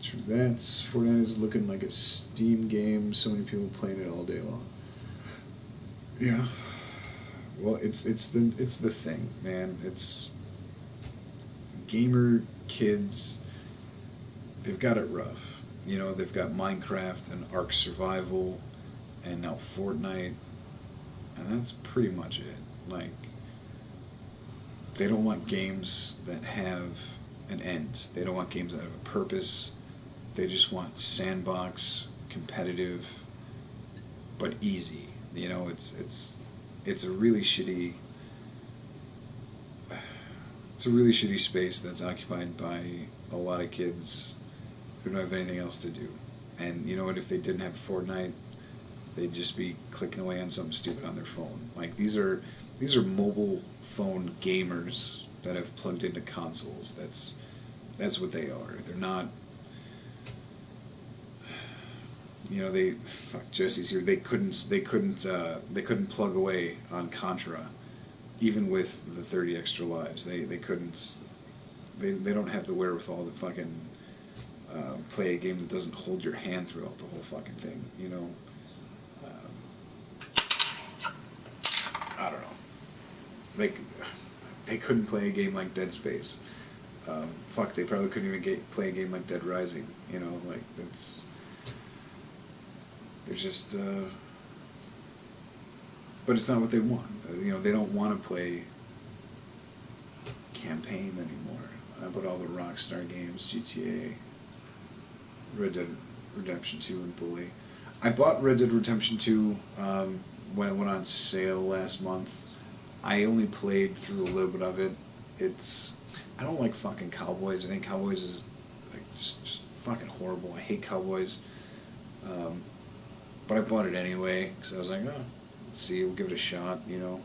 True that. Fortnite is looking like a Steam game. So many people playing it all day long. Yeah. Well, it's the thing, man. It's gamer kids. They've got it rough. You know, they've got Minecraft and Ark Survival, and now Fortnite, and that's pretty much it. Like, they don't want games that have an end. They don't want games that have a purpose. They just want sandbox, competitive, but easy. You know, it's a really shitty it's a really shitty space that's occupied by a lot of kids who don't have anything else to do. And you know what? If they didn't have Fortnite, they'd just be clicking away on something stupid on their phone. Like these are mobile phone gamers that have plugged into consoles. That's what they are. They're not. You know, they fuck Jesse's here. They couldn't plug away on Contra, even with the 30 extra lives. They couldn't. They don't have the wherewithal to fucking play a game that doesn't hold your hand throughout the whole fucking thing. You know. I don't know. Like they couldn't play a game like Dead Space. Fuck, they probably couldn't even play a game like Dead Rising. You know, like that's they're just. But it's not what they want. You know, they don't want to play campaign anymore. But all the Rockstar games, GTA, Red Dead Redemption 2, and Bully. I bought Red Dead Redemption 2 when it went on sale last month. I only played through a little bit of it. It's I don't like fucking cowboys. I think cowboys is like just fucking horrible. I hate cowboys. Um, but I bought it anyway because I was like, oh, let's see, we'll give it a shot. You know,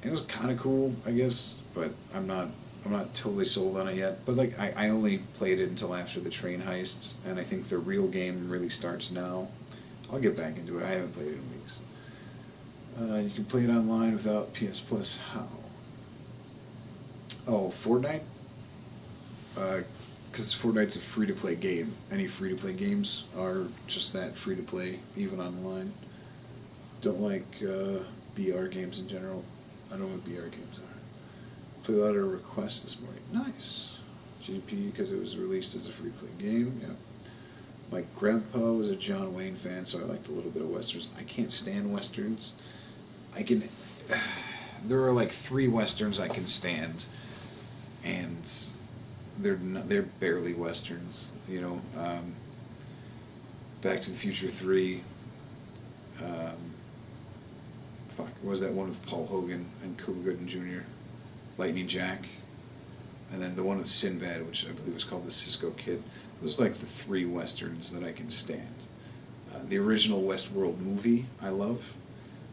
and it was kind of cool, I guess. But I'm not totally sold on it yet. But like I only played it until after the train heist, and I think the real game really starts now. I'll get back into it. I haven't played it in weeks. You can play it online without PS Plus. How? Oh, Fortnite? Because Fortnite's a free to play game. Any free to play games are just that free to play, even online. Don't like BR games in general. I don't know what BR games are. Played a lot of requests this morning. Nice. GP because it was released as a free to play game. Yeah. My grandpa was a John Wayne fan, so I liked a little bit of westerns. I can't stand westerns. I can. There are like 3 westerns I can stand, and they're barely westerns. You know, Back to the Future 3. Um, fuck, what was that one with Paul Hogan and Cuba Gooding Jr.? Lightning Jack, and then the one with Sinbad, which I believe was called the Cisco Kid. Those are like the 3 westerns that I can stand. The original Westworld movie I love,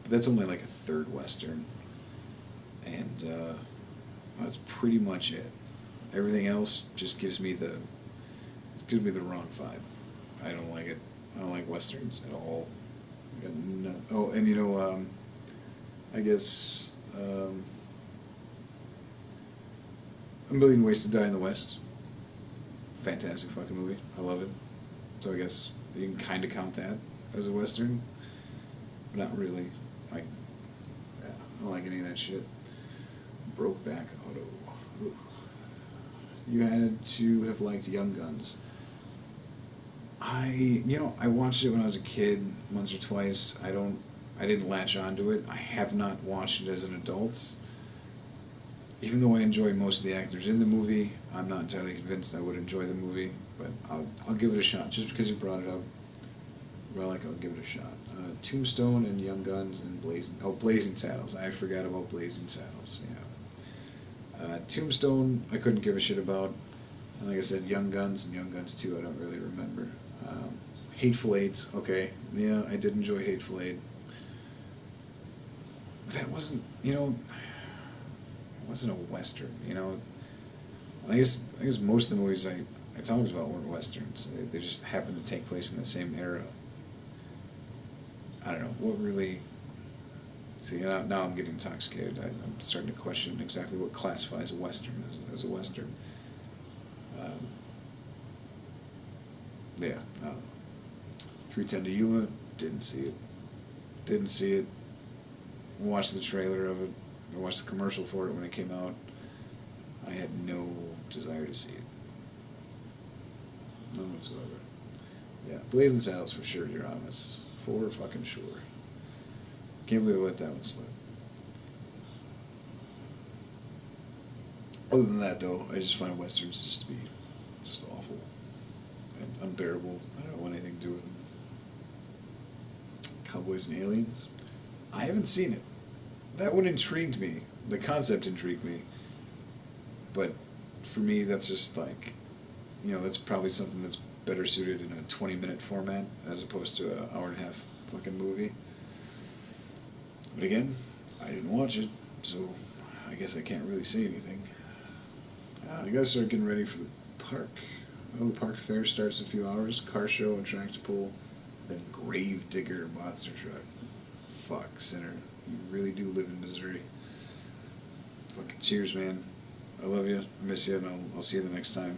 but that's only like a third western, and that's pretty much it. Everything else just gives me the wrong vibe. I don't like it. I don't like westerns at all. No, oh, and you know, I guess A Million Ways to Die in the West. Fantastic fucking movie. I love it. So I guess you can kind of count that as a western. Not really. Like, yeah, I don't like any of that shit. Brokeback Auto. Ooh. You had to have liked Young Guns. I watched it when I was a kid once or twice. I didn't latch onto it. I have not watched it as an adult. Even though I enjoy most of the actors in the movie, I'm not entirely convinced I would enjoy the movie. But I'll give it a shot just because you brought it up. Relic, I'll give it a shot. Tombstone and Young Guns and Blazing Saddles. I forgot about Blazing Saddles. Yeah. Tombstone, I couldn't give a shit about. And like I said, Young Guns and Young Guns 2, I don't really remember. Hateful Eight, okay. Yeah, I did enjoy Hateful Eight. That wasn't, it wasn't a Western. I guess most of the movies I talked about weren't Westerns. They just happened to take place in the same era. I don't know, what really. See, now I'm getting intoxicated. I'm starting to question exactly what classifies a Western as a Western. Um, yeah, 310 to Yuma, didn't see it. Didn't see it. Watched the trailer of it. I watched the commercial for it when it came out. I had no desire to see it. None whatsoever. Yeah, Blazing Saddles for sure, Your Honest. For fucking sure. Can't believe I let that one slip. Other than that, though, I just find westerns just to be just awful and unbearable. I don't want anything to do with them. Cowboys and Aliens. I haven't seen it. That one intrigued me. The concept intrigued me, but for me, that's just like, that's probably something that's better suited in a 20-minute format as opposed to an hour and a half fucking movie. But again, I didn't watch it, so I guess I can't really say anything. I gotta start getting ready for the park. Oh, the park fair starts in a few hours. Car show and tractor pull, then grave digger monster truck. Fuck, sinner. You really do live in Missouri. Fucking cheers, man. I love you. I miss you, and I'll see you the next time.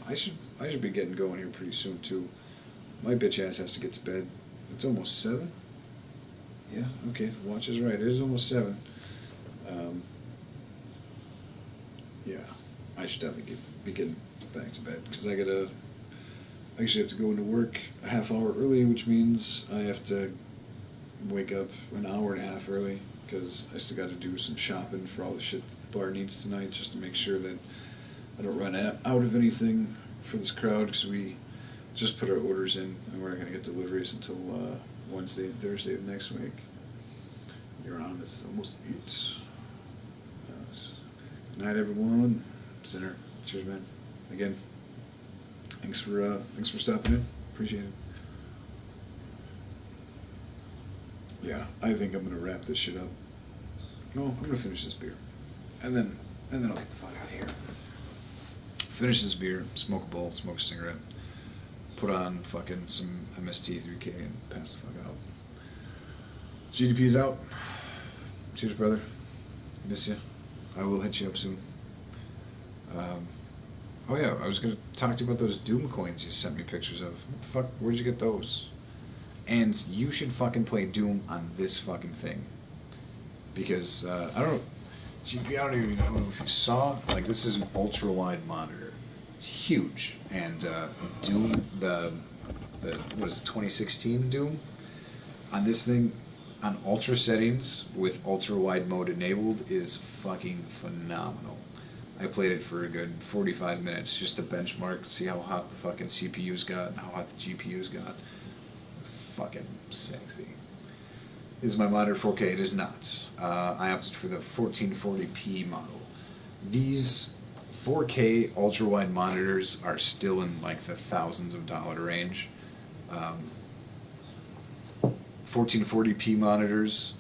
I should be getting going here pretty soon too. My bitch ass has to get to bed. It's almost 7. Yeah, okay, the watch is right. It is almost 7. Um, yeah, I should definitely be getting back to bed because I actually have to go into work a half hour early, which means I have to wake up an hour and a half early because I still got to do some shopping for all the shit the bar needs tonight just to make sure that I don't run out of anything for this crowd because we just put our orders in and we're not going to get deliveries until Wednesday and Thursday of next week. You're on. This is almost 8. Good night, everyone. Sinner. Cheers, man. Again, thanks for stopping in. Appreciate it. Yeah, I think I'm gonna wrap this shit up. No, I'm gonna finish this beer, and then I'll get the fuck out of here. Finish this beer, smoke a bowl, smoke a cigarette, put on fucking some MST 3K, and pass the fuck out. GDP's out. Cheers, brother. Miss you. I will hit you up soon. Um, oh yeah, I was gonna talk to you about those Doom coins you sent me pictures of. What the fuck? Where'd you get those? And you should fucking play Doom on this fucking thing because I don't know. GP, I don't even know if you saw. Like, this is an ultra wide monitor. It's huge, and Doom, the what is it, 2016 Doom on this thing on ultra settings with ultra wide mode enabled is fucking phenomenal. I played it for a good 45 minutes just to benchmark, see how hot the fucking CPU's got and how hot the GPU's got. It's fucking sexy. Is my monitor 4K? It is not. I opted for the 1440p model. These 4K ultra wide monitors are still in like the thousands of dollar range. 1440p monitors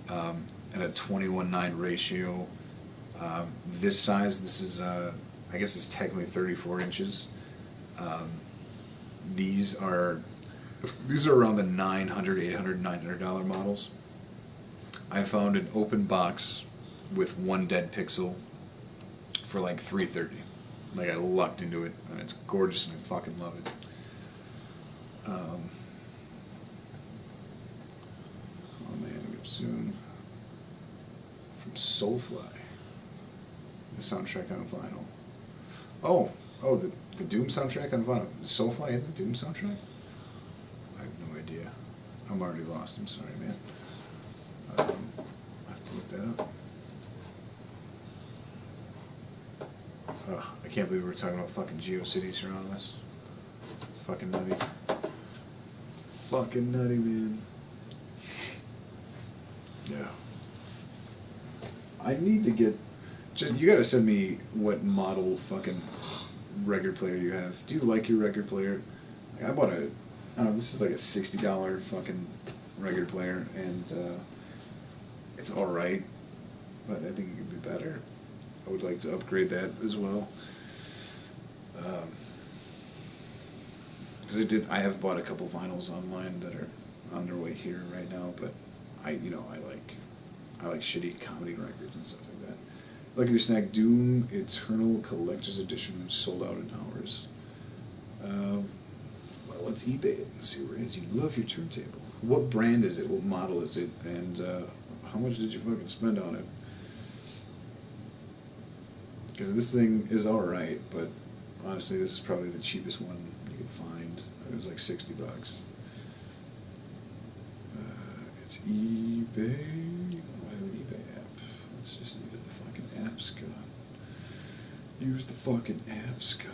at a 21:9 ratio. This size, this is, I guess it's technically 34 inches. Um, these are around the $900, $800, $900 models. I found an open box with one dead pixel for like $330. Like, I lucked into it, and it's gorgeous, and I fucking love it. Um, soon. From Soulfly. The soundtrack on vinyl. Oh, the Doom soundtrack on vinyl. Soulfly had the Doom soundtrack? I have no idea. I'm already lost. I'm sorry, man. I have to look that up. Ugh, I can't believe we're talking about fucking GeoCities around us. It's fucking nutty. It's fucking nutty, man. Yeah. I need to get... you gotta send me what model fucking record player you have. Do you like your record player? Like, I bought I don't know, this is like a $60 fucking record player, and it's alright, but I think it could be better. I would like to upgrade that as well. Because I have bought a couple vinyls online that are on their way here right now, but I like shitty comedy records and stuff like that. Lucky to snag Doom Eternal Collector's Edition, which sold out in hours. Well, let's eBay it and see where it is. You love your turntable. What brand is it? What model is it? And how much did you fucking spend on it? Because this thing is alright, but honestly, this is probably the cheapest one you can find. It was like $60. It's eBay. I have an eBay app. Let's just use the fucking app, Scott. Use the fucking app, Scott.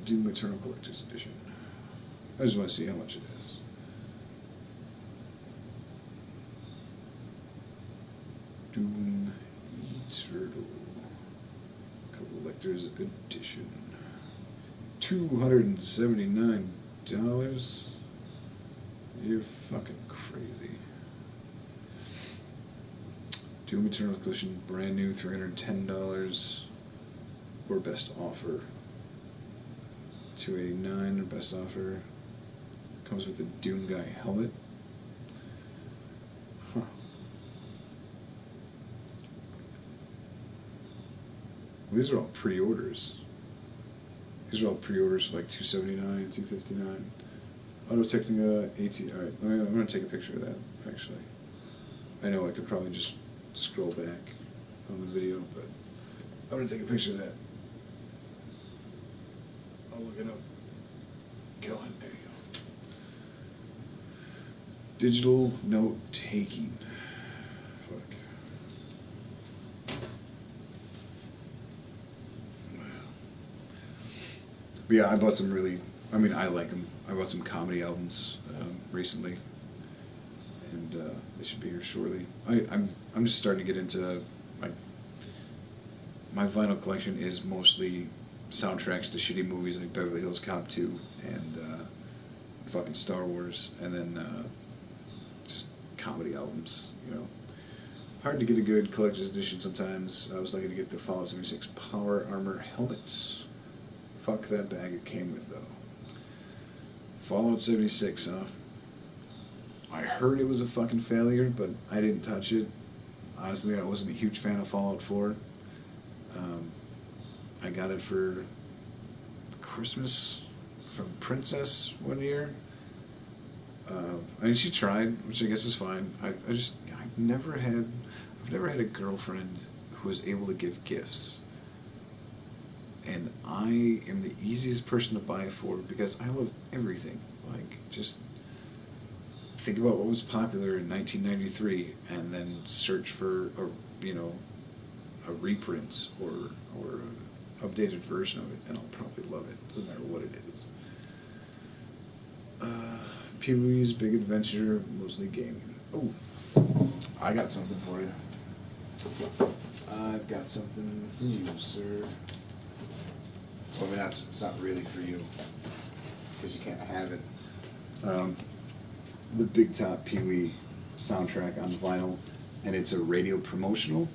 Doom Eternal Collector's Edition. I just want to see how much it is. Doom Eternal Collector's Edition. $279. You're fucking crazy. Doom Eternal Collection, brand new, $310. Or best offer. $289 or best offer. Comes with a Doom Guy helmet. Huh. Well, these are all pre-orders. These are all pre-orders for like $279, $259. Auto Technica AT. Alright, I'm going to take a picture of that, actually. I know I could probably just scroll back on the video, but I'm going to take a picture of that. I'll look it up. Go on, there you go. Digital note taking. Fuck. But yeah, I bought some I like them. I bought some comedy albums recently, and they should be here shortly. I'm just starting to get into my vinyl collection is mostly soundtracks to shitty movies like Beverly Hills Cop 2 and fucking Star Wars, and then just comedy albums, you know. Hard to get a good collector's edition sometimes. I was lucky to get the Fallout 76 Power Armor helmets. Fuck that bag it came with, though. Fallout 76, huh? I heard it was a fucking failure, but I didn't touch it. Honestly, I wasn't a huge fan of Fallout 4. I got it for Christmas from Princess one year. I mean, she tried, which I guess is fine. I've never had a girlfriend who was able to give gifts. And I am the easiest person to buy for because I love everything. Like, just think about what was popular in 1993 and then search for a reprint or an updated version of it, and I'll probably love it. Doesn't matter what it is. Pee-wee's Big Adventure, mostly gaming. Oh, I got something for you. I've got something for you, sir. Well, I mean, it's not really for you, because you can't have it. The Big Top Pee-wee soundtrack on vinyl, and it's a radio promotional.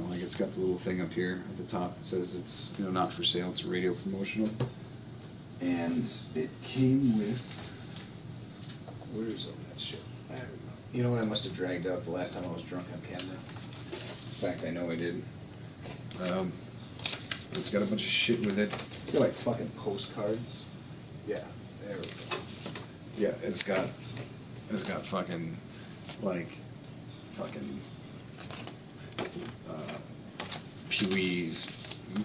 Like, it's got the little thing up here at the top that says it's not for sale. It's a radio promotional, and it came with. Where's all that shit? There we go. You know what? I must have dragged out the last time I was drunk on camera. In fact, I know I did. It's got a bunch of shit with it. It's got like fucking postcards. Yeah, there we go. Yeah, it's got fucking like fucking uh, Pee-wee's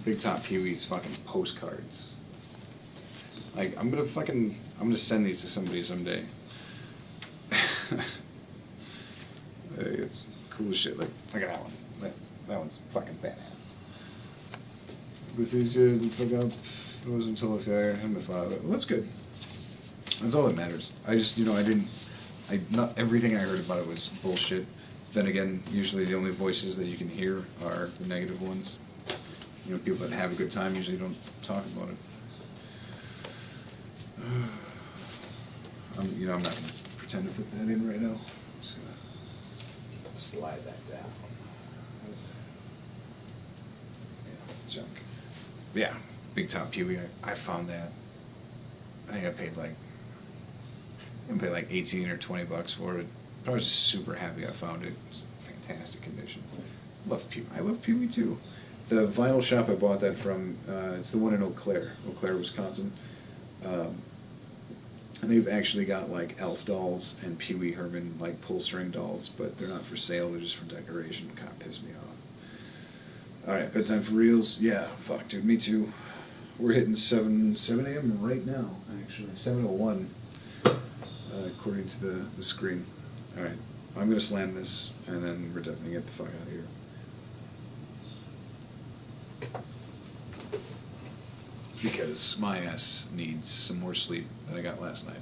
Big Top Pee-wee's fucking postcards. Like I'm gonna send these to somebody someday. It's cool as shit. Like look at that one. That one's fucking badass. With these fuck up. It wasn't until I fired him if well, that's good. That's all that matters. I just I didn't not everything I heard about it was bullshit. Then again, usually the only voices that you can hear are the negative ones. People that have a good time usually don't talk about it. I'm not gonna pretend to put that in right now. I'm just gonna slide that down. Yeah, it's junk. Yeah, Big Top Pee-wee. I found that. I think I paid like 18 or $20 for it. But I was just super happy I found it. It's fantastic condition. I love Pee-wee too. The vinyl shop I bought that from, it's the one in Eau Claire, Wisconsin. Um, and they've actually got like Elf dolls and Pee Wee Herman like pull string dolls, but they're not for sale. They're just for decoration. Kind of pissed me off. All right, bedtime for reals. Yeah, fuck, dude, me too. We're hitting 7 a.m. right now. Actually, 7:01, according to the screen. All right, I'm gonna slam this, and then we're definitely get the fuck out of here. Because my ass needs some more sleep than I got last night.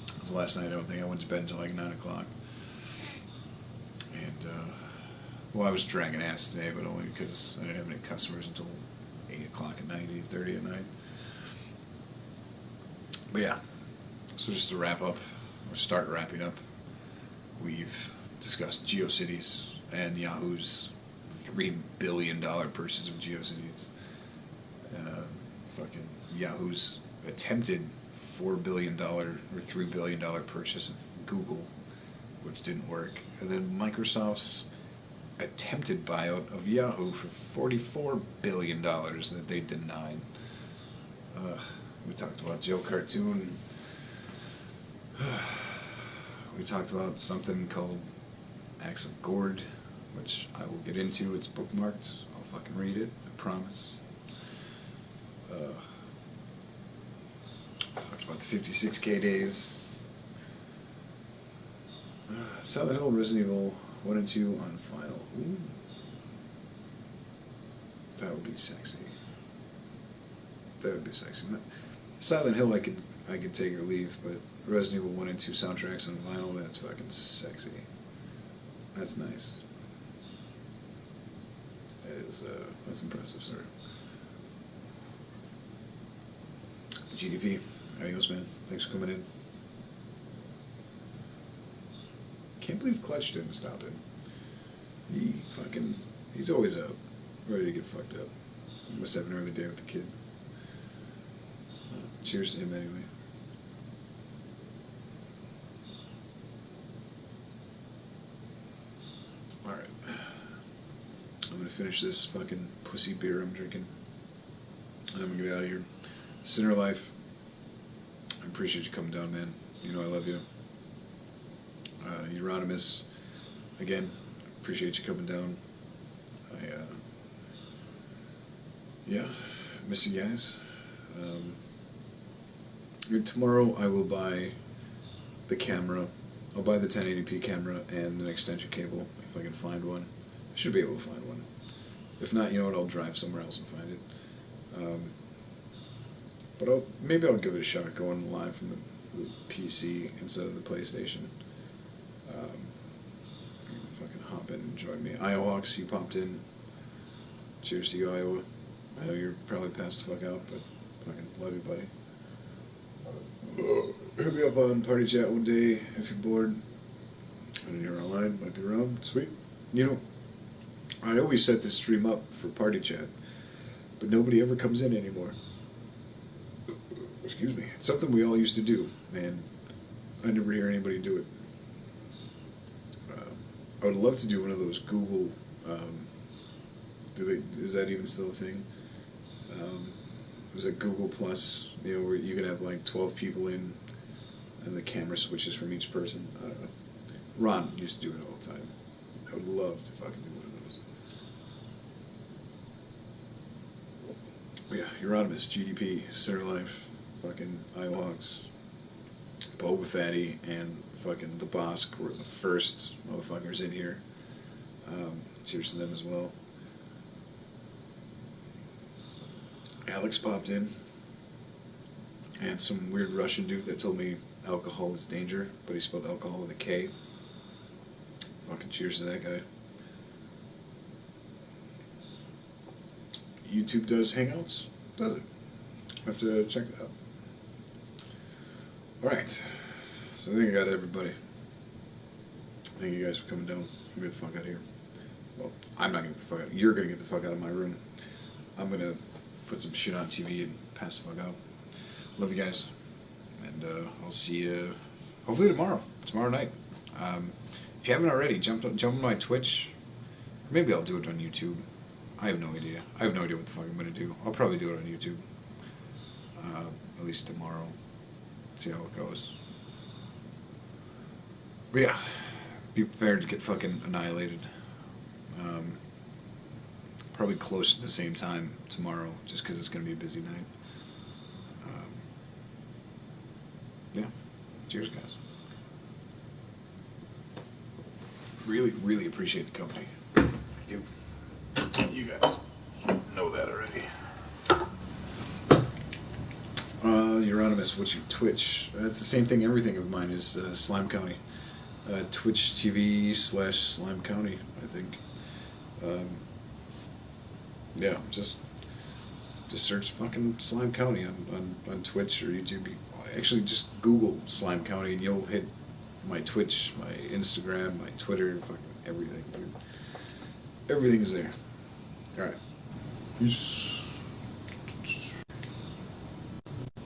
Because last night I don't think I went to bed until like 9 o'clock. And, well, I was dragging ass today, but only because I didn't have any customers until 8 o'clock at night, 8:30 at night. But yeah, so just to wrap up, or start wrapping up, we've discussed GeoCities and Yahoo's $3 billion purchase of GeoCities. Fucking Yahoo's attempted $4 billion or $3 billion purchase of Google, which didn't work, and then Microsoft's attempted buyout of Yahoo for $44 billion that they denied. We talked about Joe Cartoon. We talked about something called Acts of Gord, which I will get into. It's bookmarked. I'll fucking read it. I promise. Talked about the 56K days. Silent Hill, Resident Evil 1 and 2 on final. Ooh. That would be sexy. That would be sexy. Silent Hill, I could take or leave, but Resident Evil 1 and 2 soundtracks on vinyl, that's fucking sexy. That's nice. That's impressive, sir. GDP, adios, man. Thanks for coming in. Can't believe Clutch didn't stop it. He's always out, ready to get fucked up. He must have an early day with the kid. Cheers to him anyway. Alright. I'm gonna finish this fucking pussy beer I'm drinking. I'm gonna get out of here. Sinner Life, I appreciate you coming down, man. You know I love you. Euronymous, again, appreciate you coming down. Yeah, miss you guys. Tomorrow I will buy the camera. I'll buy the 1080p camera and an extension cable if I can find one. I should be able to find one. If not, you know what? I'll drive somewhere else and find it. But maybe I'll give it a shot going live from the PC instead of the PlayStation. Fucking hop in and join me. Iowa, you popped in. Cheers to you, Iowa. I know you're probably passed the fuck out, but fucking love you, buddy. Hit me up on Party Chat one day if you're bored. And you're online, might be around. Sweet. I always set this stream up for Party Chat, but nobody ever comes in anymore. Excuse me. It's something we all used to do, and I never hear anybody do it. I would love to do one of those Google. Is that even still a thing? It was a Google Plus, where you could have like 12 people in, and the camera switches from each person. I don't know. Ron used to do it all the time. I would love to fucking do one of those. But yeah, Euronymous, GDP, Center Life, fucking Iowahawks, Boba Fatty, and fucking the Bosk were the first motherfuckers in here. Cheers to them as well. Alex popped in, and some weird Russian dude that told me alcohol is danger, but he spelled alcohol with a K. Fucking cheers to that guy. YouTube does Hangouts? Does it? I have to check that out. Alright. So I think I got everybody. Thank you guys for coming down. Get the fuck out of here. Well, I'm not gonna get the fuck out. You're gonna get the fuck out of my room. I'm gonna put some shit on TV and pass the fuck out. Love you guys. And I'll see you hopefully tomorrow night. If you haven't already, jump on my Twitch. Maybe I'll do it on YouTube. I have no idea. I have no idea what the fuck I'm gonna do. I'll probably do it on YouTube. At least tomorrow. See how it goes. But yeah, be prepared to get fucking annihilated. Probably close to the same time tomorrow, just because it's gonna be a busy night. Yeah. Cheers, guys. Really, really appreciate the company. I do. You guys know that already. Euronymous, what's your Twitch? It's the same thing, everything of mine is Slime County. Twitch TV / Slime County, I think. Yeah, just search fucking Slime County on Twitch or YouTube. Actually, just Google Slime County and you'll hit my Twitch, my Instagram, my Twitter, fucking everything, dude. Everything's there. Alright. Peace.